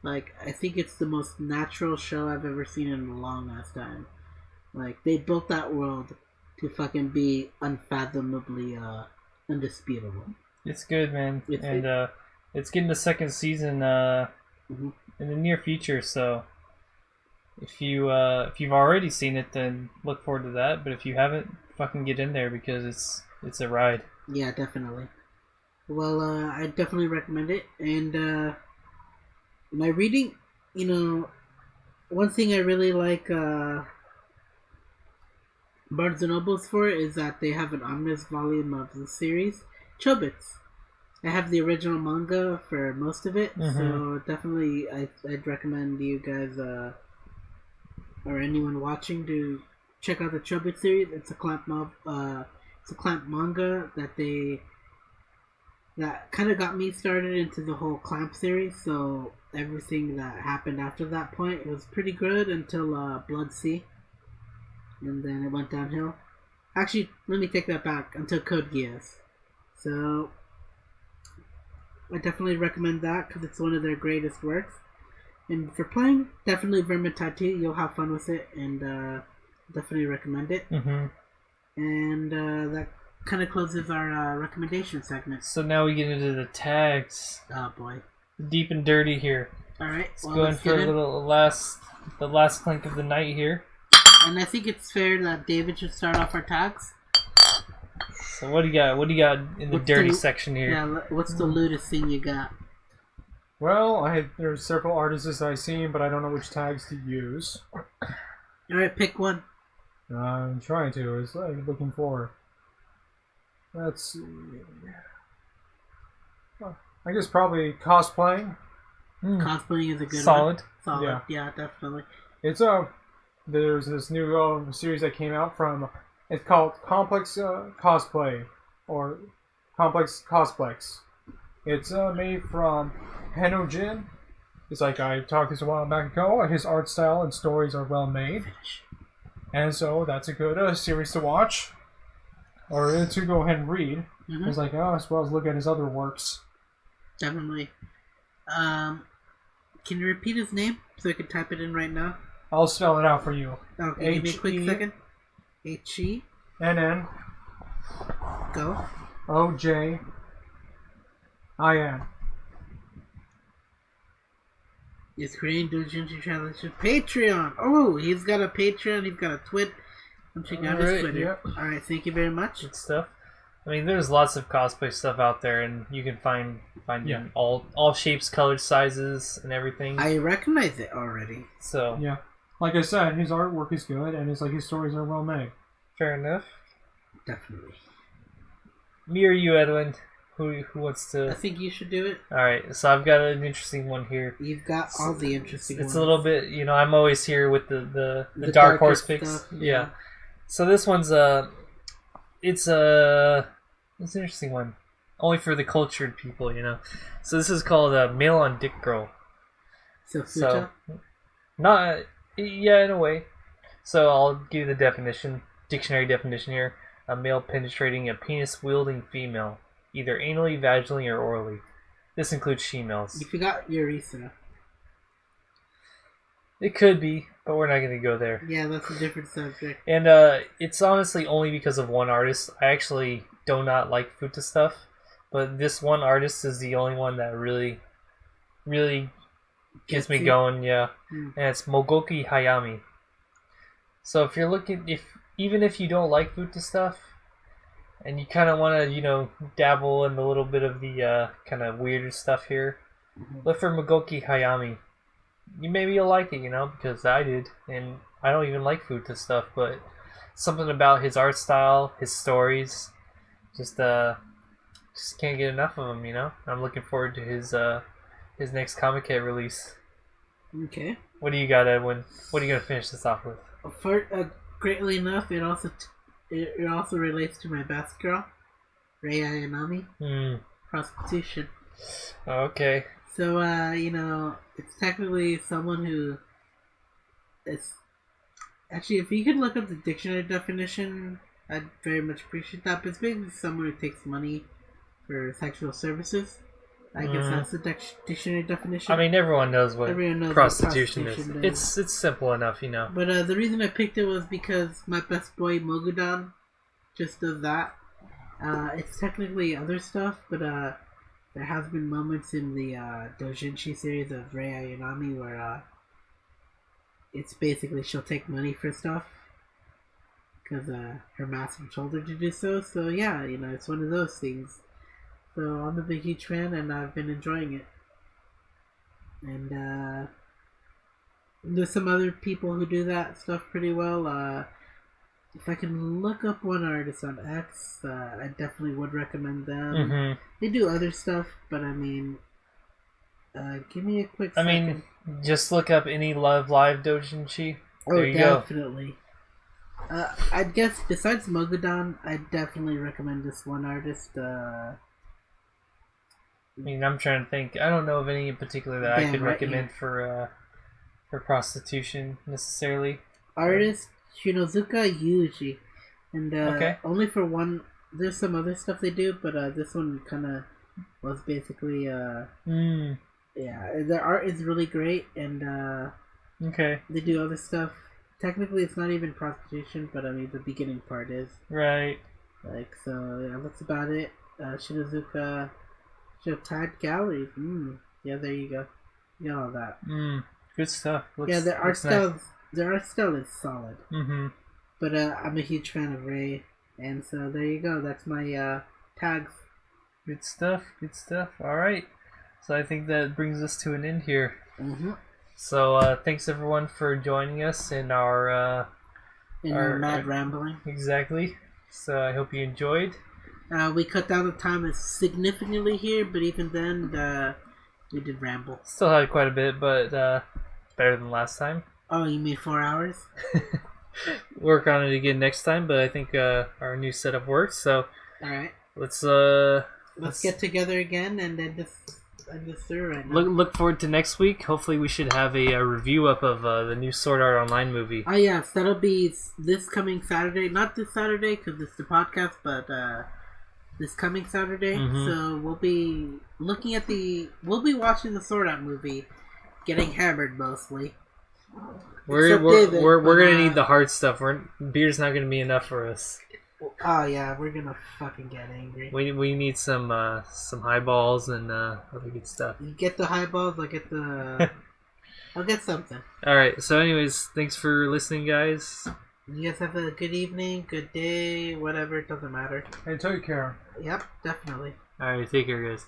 Like, I think it's the most natural show I've ever seen in a long ass time. Like, they built that world to fucking be unfathomably undisputable. It's good, man. It's getting the second season in the near future, so if you've already seen it, then look forward to that. But if you haven't, fucking get in there because it's a ride. Yeah, definitely. Well, I definitely recommend it. And my reading, one thing I really like Barnes & Nobles for is that they have an omnibus volume of the series, Chobits. I have the original manga for most of it, so definitely I'd recommend you guys or anyone watching to check out the Chobits series. It's a clamp manga that kind of got me started into the whole Clamp series. So everything that happened after that point was pretty good until Blood Sea. And then it went downhill. Actually, let me take that back. Until Code Geass. So, I definitely recommend that because it's one of their greatest works. And for playing, definitely Vermintide 2. You'll have fun with it, and definitely recommend it. And that kind of closes our recommendation segment. So now we get into the tags. Oh boy. Deep and dirty here. Alright, Let's go in for the last clink of the night here. And I think it's fair that David should start off our tags. So what do you got? What do you got in the dirty section here? Yeah, what's the lewdest thing you got? Well, there's several artists I've seen, but I don't know which tags to use. Alright, pick one. I'm trying to. It's like looking for. Let's see. I guess probably cosplaying. Cosplaying is a good Solid. one. Solid. Yeah, definitely. It's there's this new series that came out from. It's called Complex Cosplay or Complex Cosplex. It's made from Henojin. It's like I talked this a while back ago. His art style and stories are well made, and so that's a good series to watch or to go ahead and read. It's like as well as look at his other works. Definitely. Can you repeat his name so I can type it in right now? I'll spell it out for you. Okay, give me a quick second. H-E. N-N. Go. O-J-I-N. He's creating Doujinshi Challenge to Patreon. Oh, he's got a Patreon. He's got a Twit. I'm checking out his Twitter. Yep. Alright, thank you very much. Good stuff. I mean, there's lots of cosplay stuff out there, and you can find in all shapes, colors, sizes, and everything. I recognize it already. So yeah, like I said, his artwork is good, and it's like his stories are well made. Fair enough. Definitely. Me or you, Edwin? Who wants to? I think you should do it. All right, so I've got an interesting one here. You've got all the interesting ones. It's a little bit, I'm always here with the dark horse picks. Stuff, yeah. So this one's it's an interesting one. Only for the cultured people, you know. So this is called Male on Dick Girl. So, So, not, yeah, in a way. So I'll give you the definition, dictionary definition here. A male penetrating a penis-wielding female, either anally, vaginally, or orally. This includes she-males. you forgot urethra. It could be, but we're not going to go there. Yeah, that's a different subject. And it's honestly only because of one artist. I actually do not like Futa stuff, but this one artist is the only one that really, really gets me going. Yeah, and it's Mogoki Hayami. So if you're looking, even if you don't like Futa stuff, and you kind of want to, dabble in a little bit of the kind of weirder stuff here, look for Mogoki Hayami. Maybe you'll like it, because I did, and I don't even like Futa stuff, but something about his art style, his stories, just can't get enough of him, I'm looking forward to his next comic kit release. Okay. What do you got, Edwin? What are you gonna finish this off with? Greatly enough, it also relates to my best girl, Rei Ayanami. Prostitution. Okay. So, it's technically someone who is... Actually, if you could look up the dictionary definition, I'd very much appreciate that. But it's basically someone who takes money for sexual services. I guess that's the dictionary definition. I mean, everyone knows what prostitution is. It's simple enough, But the reason I picked it was because my best boy, Mogudan, just does that. It's technically other stuff, but there has been moments in the Dojinshi series of Rei Ayanami where it's basically she'll take money for stuff because her master told her to do so. So yeah, it's one of those things. So I'm a big huge fan and I've been enjoying it. And there's some other people who do that stuff pretty well. If I can look up one artist on X, I definitely would recommend them. They do other stuff, but I mean, give me a quick second. I mean, just look up any Love Live Dojinshi. Oh, definitely. I'd guess besides Mogudan, I'd definitely recommend this one artist. I mean, I'm trying to think. I don't know of any in particular that I could recommend for prostitution necessarily. Artist Shinozuka Yuji, and only for one. There's some other stuff they do, but this one kind of was basically yeah. Their art is really great, and they do other stuff. Technically, it's not even prostitution, but I mean the beginning part is right. So yeah, that's about it. Shinozuka. Tag galleries. Yeah, there you go. You got all that. Good stuff. Their art style. Nice. Their art style is solid. But I'm a huge fan of Rei, and so there you go. That's my tags. Good stuff. Good stuff. All right. So I think that brings us to an end here. So thanks everyone for joining us in our mad rambling. Exactly. So I hope you enjoyed. We cut down the time significantly here, but even then, we did ramble. Still had quite a bit, but better than last time. Oh, you mean 4 hours? Work on it again next time, but I think our new setup works. So, all right, let's get together again and then just through right now. Look forward to next week. Hopefully, we should have a review up of the new Sword Art Online movie. Oh yes, that'll be this coming Saturday. Not this Saturday because it's the podcast, but this coming Saturday. So we'll be watching the Sword Art movie, getting hammered mostly. We're gonna need the hard stuff. Beer's not gonna be enough for us. Oh yeah, we're gonna fucking get angry. We need some highballs and other good stuff. You get the highballs, I'll get the I'll get something. All right. So, anyways, thanks for listening, guys. You guys have a good evening, good day, whatever. It doesn't matter. Hey, take care. Yep, definitely. All right. Take care, guys.